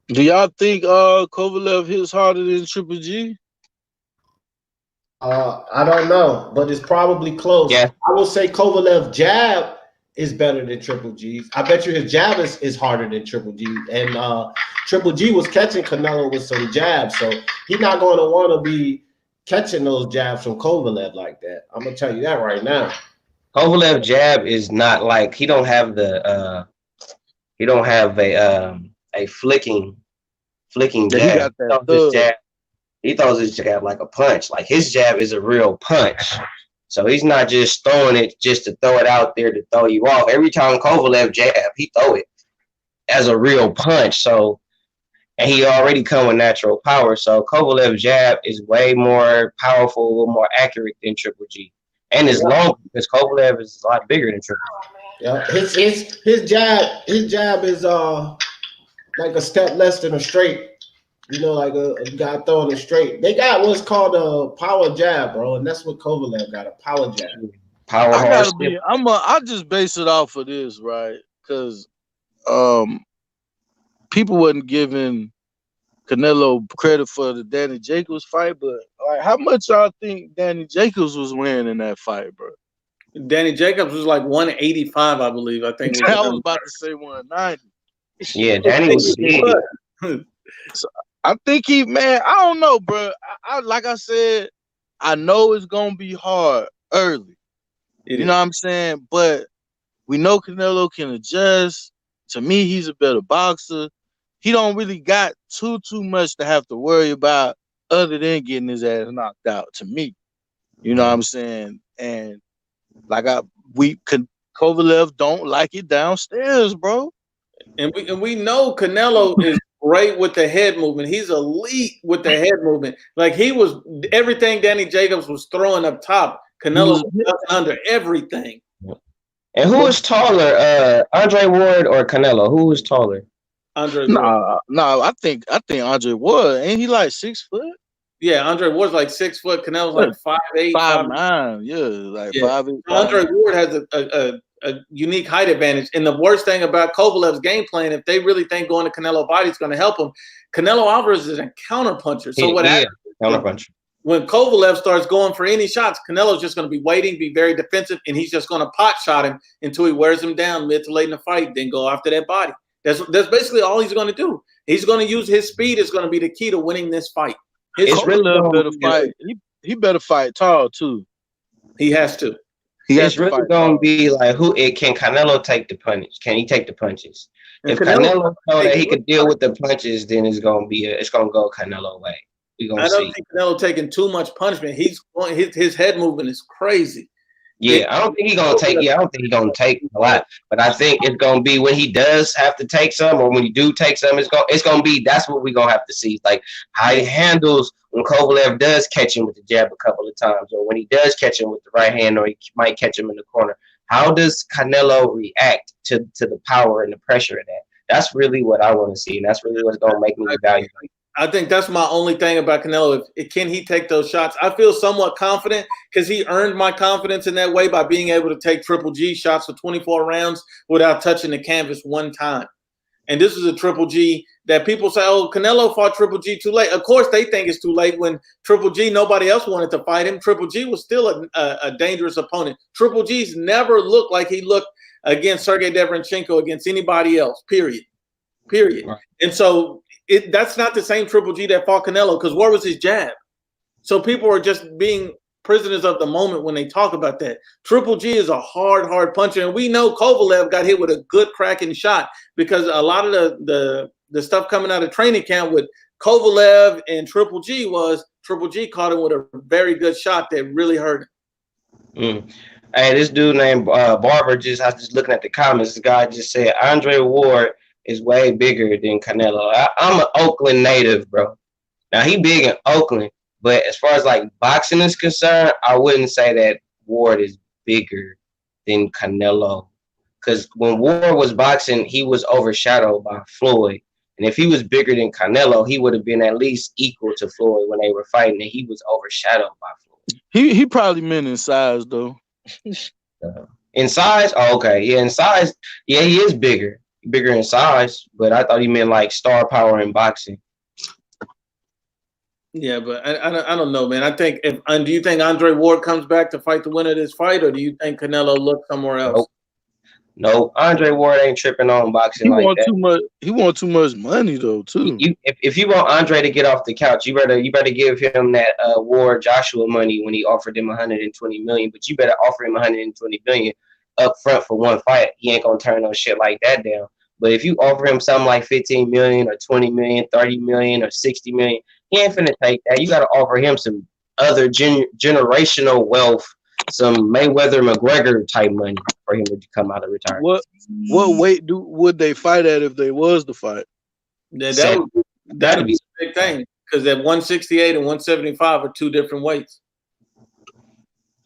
Do y'all think Kovalev hits harder than Triple G? I don't know, but it's probably close. Yeah. I will say Kovalev jab is better than Triple G's. I bet you his jab is harder than Triple G. And Triple G was catching Canelo with some jabs, so he's not going to want to be catching those jabs from Kovalev like that. I'm gonna tell you that right now. Kovalev jab is not like he don't have a flicking jab. He throws his jab like a punch. Like his jab is a real punch. So he's not just throwing it just to throw it out there to throw you off. Every time Kovalev jab, he throw it as a real punch. So, and he already come with natural power. So Kovalev jab is way more powerful, more accurate than Triple G. And it's long because Kovalev is a lot bigger than Triple G. Yeah, his jab is like a step less than a straight. You know, like a guy throwing it straight. They got what's called a power jab, bro, and that's what Kovalev got, a power jab. Power I horse. gotta be. I'll just base it off of this, right? Because people wasn't giving Canelo credit for the Danny Jacobs fight, but like, how much y'all think Danny Jacobs was winning in that fight, bro? Danny Jacobs was like 185, I believe. I think. I was about to say 190. Yeah, Danny was big. So I think I don't know, bro. I like I said, I know it's gonna be hard early. You know what I'm saying? But we know Canelo can adjust. To me, he's a better boxer. He don't really got too much to have to worry about other than getting his ass knocked out, to me. You know what I'm saying? And like Kovalev don't like it downstairs, bro. And we know Canelo is great with the head movement. He's elite with the head movement. Like he was everything Danny Jacobs was throwing up top. Canelo was under everything. And who is taller, Andre Ward or Canelo? Who is taller? Andre Ward. No, I think Andre Ward. Ain't he like 6 foot? Yeah, Andre Ward's like 6 foot. Canelo's like 5'8", 5'9". Yeah, like 5'8". Andre Ward has a unique height advantage. And the worst thing about Kovalev's game plan, if they really think going to Canelo body is going to help him, Canelo Alvarez is a counterpuncher. So what happens? Counterpuncher. When Kovalev starts going for any shots, Canelo's just going to be waiting, be very defensive, and he's just going to pot shot him until he wears him down mid to late in the fight, then go after that body. That's basically all he's going to do. He's going to use his speed is going to be the key to winning this fight. It's really better fight. He better fight tall too. He has to. It's really going to be like can Canelo take the punches? Can he take the punches? If Canelo know that he could deal with the punches, then it's going to go Canelo way. I don't think Canelo taking too much punishment. He's going his head movement is crazy. Yeah, I don't think he's gonna take. Yeah, I don't think he's gonna take a lot. But I think it's gonna be when he does have to take some, or when he do take some, it's gonna be. That's what we're gonna have to see. Like how he handles when Kovalev does catch him with the jab a couple of times, or when he does catch him with the right hand, or he might catch him in the corner. How does Canelo react to the power and the pressure of that? That's really what I want to see, and that's really what's gonna make me evaluate. I think that's my only thing about Canelo. Can he take those shots? I feel somewhat confident because he earned my confidence in that way by being able to take Triple G shots for 24 rounds without touching the canvas one time. And this is a Triple G that people say, oh, Canelo fought Triple G too late. Of course, they think it's too late when Triple G, nobody else wanted to fight him. Triple G was still a dangerous opponent. Triple G's never looked like he looked against Sergey Deverenchenko against anybody else, period. Right. And so that's not the same Triple G that fought Canelo because where was his jab? So people are just being prisoners of the moment when they talk about that. Triple G is a hard puncher, and we know Kovalev got hit with a good cracking shot because a lot of the stuff coming out of training camp with Kovalev and Triple G was Triple G caught him with a very good shot that really hurt him. Hey, this dude named Barber I was just looking at the comments. This guy just said Andre Ward is way bigger than Canelo. I'm an Oakland native, bro. Now, he big in Oakland, but as far as like boxing is concerned, I wouldn't say that Ward is bigger than Canelo. Because when Ward was boxing, he was overshadowed by Floyd. And if he was bigger than Canelo, he would have been at least equal to Floyd when they were fighting, and he was overshadowed by Floyd. He probably meant in size, though. In size? Oh, okay. Yeah, in size, yeah, he is bigger in size, but I thought he meant like star power in boxing. Yeah, but I don't know, man. I think do you think Andre Ward comes back to fight the winner of this fight, or do you think Canelo looks somewhere else? No, Andre Ward ain't tripping on boxing like that. He want too much money though, too. If you want Andre to get off the couch, you better give him that Ward Joshua money when he offered him $120 million. But you better offer him $120 million up front for one fight. He ain't gonna turn no shit like that down. But if you offer him something like $15 million or $20 million, $30 million or $60 million, he ain't finna take that. You gotta offer him some other generational wealth, some Mayweather McGregor type money for him to come out of retirement. What weight would they fight at if they was to fight? That'd be a big thing because that 168 and 175 are two different weights.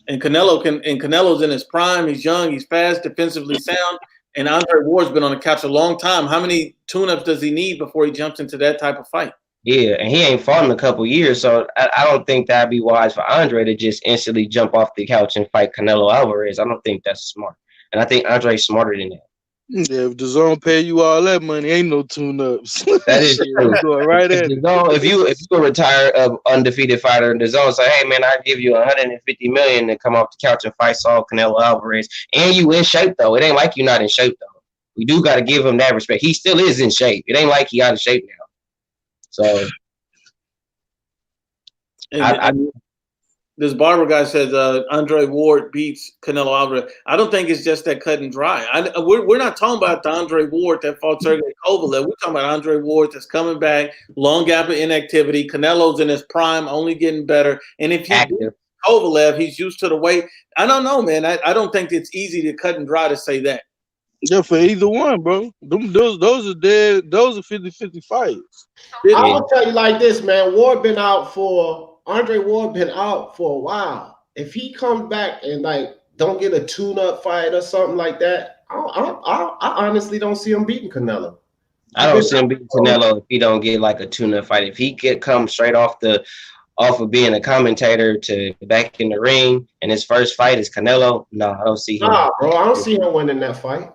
And Canelo's in his prime. He's young. He's fast, defensively sound. And Andre Ward's been on the couch a long time. How many tune-ups does he need before he jumps into that type of fight? Yeah, and he ain't fought in a couple years, so I don't think that'd be wise for Andre to just instantly jump off the couch and fight Canelo Alvarez. I don't think that's smart, and I think Andre's smarter than that. Yeah, if the zone pay you all that money, ain't no tune-ups. That is true. Going right at it. If you a retired undefeated fighter in the zone, say, hey man, I give you 150 million to come off the couch and fight Saul Canelo Alvarez, and you in shape though. It ain't like you not in shape though. We do got to give him that respect. He still is in shape. It ain't like he out of shape now. So, this Barber guy says Andre Ward beats Canelo Alvarez. I don't think it's just that cut and dry. We're not talking about the Andre Ward that fought Sergey Kovalev. We're talking about Andre Ward that's coming back, long gap of inactivity. Canelo's in his prime, only getting better. And if he beats Kovalev, he's used to the weight. I don't know, man. I don't think it's easy to cut and dry to say that. Yeah, for either one, bro. Those are dead. Those are 50-50 fights. I'm gonna tell you like this, man. Andre Ward been out for a while. If he comes back and like don't get a tune-up fight or something like that, I honestly don't see him beating Canelo. I don't see him beating Canelo if he don't get like a tune-up fight. If he could come straight off of being a commentator to back in the ring, and his first fight is Canelo, no, I don't see him. Nah, bro, I don't see him winning that fight.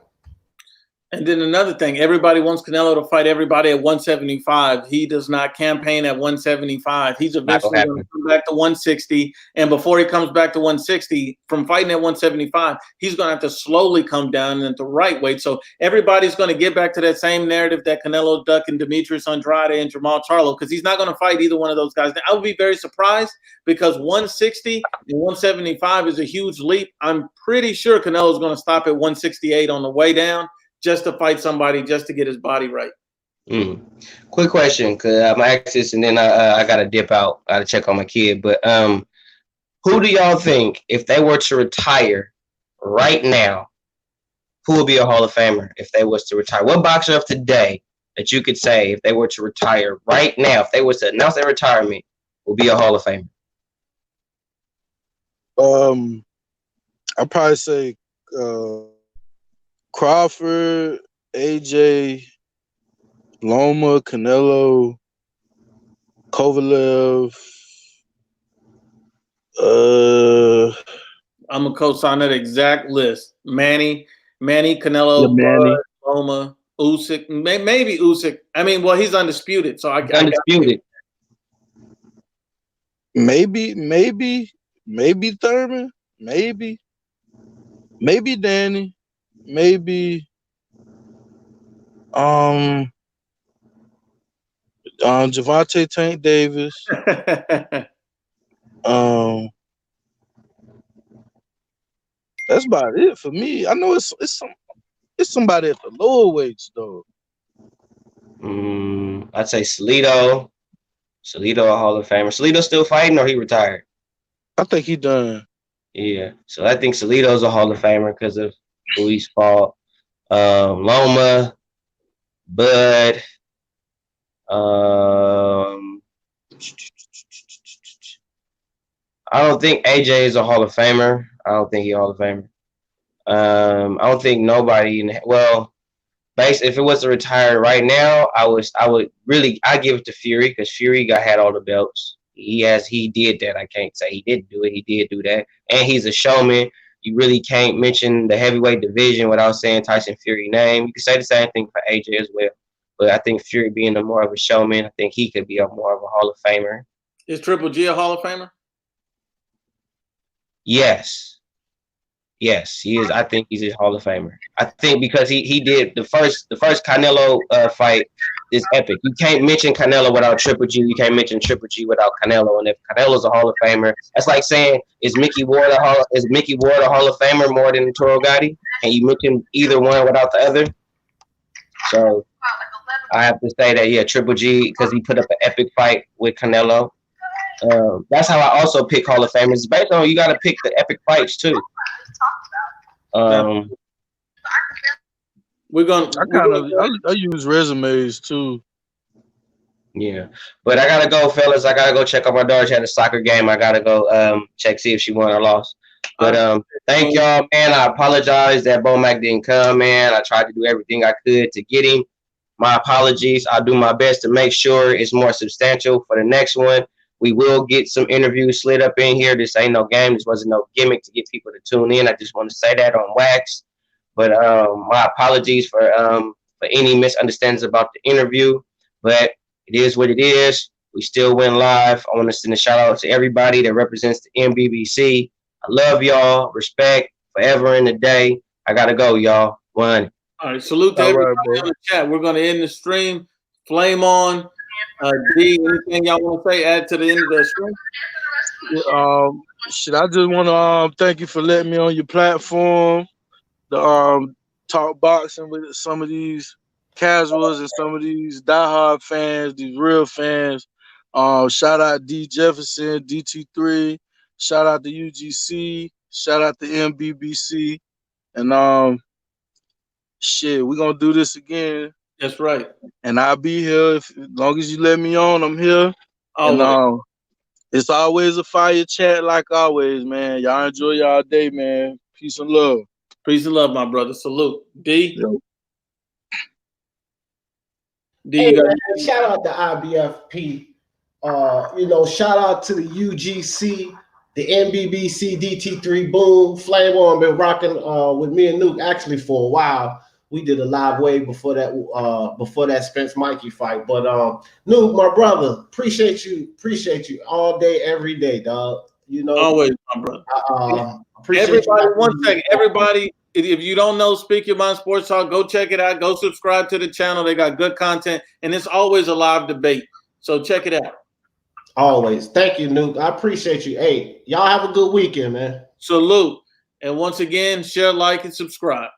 And then another thing, everybody wants Canelo to fight everybody at 175. He does not campaign at 175. He's eventually going to come back to 160. And before he comes back to 160, from fighting at 175, he's going to have to slowly come down at the right weight. So everybody's going to get back to that same narrative that Canelo ducking Demetrius Andrade and Jamal Charlo, because he's not going to fight either one of those guys. I would be very surprised, because 160 and 175 is a huge leap. I'm pretty sure Canelo's going to stop at 168 on the way down, just to fight somebody, just to get his body right. Quick question, because I'm going to ask this, and then I got to dip out. I got to check on my kid. But who do y'all think, if they were to retire right now, who would be a Hall of Famer if they was to retire? What boxer of today that you could say, if they were to retire right now, if they was to announce their retirement, will be a Hall of Famer? I'd probably say Crawford, AJ, Loma, Canelo, Kovalev. I'm gonna co-sign that exact list. Manny, Canelo, Loma, Usyk, maybe Usyk. I mean, well, he's undisputed, so undisputed. Maybe Thurman, maybe Danny. Maybe Javante Tank Davis. That's about it for me. I know it's somebody at the lower weights though. I'd say Salido. Salido, a Hall of Famer. Salido still fighting, or he retired? I think he done. Yeah. So I think Salido's a Hall of Famer because of who he's fought. Loma, Bud. I don't think AJ is a Hall of Famer. I don't think he's a Hall of Famer. I don't think nobody if it was to retire right now, I give it to Fury, because Fury had all the belts. He did that. I can't say he didn't do it. He did do that. And he's a showman. You really can't mention the heavyweight division without saying Tyson Fury's name. You can say the same thing for AJ as well. But I think Fury being more of a showman, I think he could be more of a Hall of Famer. Is Triple G a Hall of Famer? Yes, he is. I think he's a Hall of Famer. I think because he did the first Canelo fight is epic. You can't mention Canelo without Triple G. You can't mention Triple G without Canelo. And if Canelo's a Hall of Famer, that's like saying, is Mickey Ward a Hall of Famer more than Toro Gotti? Can you mention either one without the other? So I have to say that, yeah, Triple G, because he put up an epic fight with Canelo. That's how I also pick Hall of Famers. Based on, you got to pick the epic fights too. I use resumes too. Yeah, but I gotta go, fellas. I gotta go check on my daughter. She had a soccer game. I gotta go check, see if she won or lost. But thank y'all, man. I apologize that Bomac didn't come, man. I tried to do everything I could to get him. My apologies. I'll do my best to make sure it's more substantial for the next one. We will get some interviews slid up in here. This ain't no game. This wasn't no gimmick to get people to tune in. I just want to say that on wax. But my apologies for any misunderstandings about the interview. But it is what it is. We still went live. I want to send a shout out to everybody that represents the MBBC. I love y'all. Respect forever in the day. I gotta go, y'all. One. All right. Salute to everybody in the chat. We're gonna end the stream. Flame on. D, anything y'all want to say? Add to the end of the stream. Shit, I just want to thank you for letting me on your platform. The talk boxing with some of these casuals and some of these diehard fans, these real fans. Shout out D Jefferson, DT3. Shout out to UGC. Shout out to MBBC. And shit, we're gonna do this again. That's right. And I'll be here as long as you let me on. I'm here. Always. And it's always a fire chat, like always, man. Y'all enjoy y'all day, man. Peace and love. Peace and love, my brother. Salute. D. Yo. D, hey, man, shout out to IBFP. Shout out to the UGC, the MBBC, DT3, boom, Flame on, been rocking with me and Nuke actually for a while. We did a live wave before that Spence MIKEY fight. But Nuke, my brother, appreciate you all day, every day, dog. Always, my brother. Everybody, one second. Everybody, if you don't know Speak Your Mind Sports Talk, go check it out. Go subscribe to the channel. They got good content, and it's always a live debate. So check it out. Always. Thank you, Nuke. I appreciate you. Hey, y'all have a good weekend, man. Salute. And once again, share, like, and subscribe.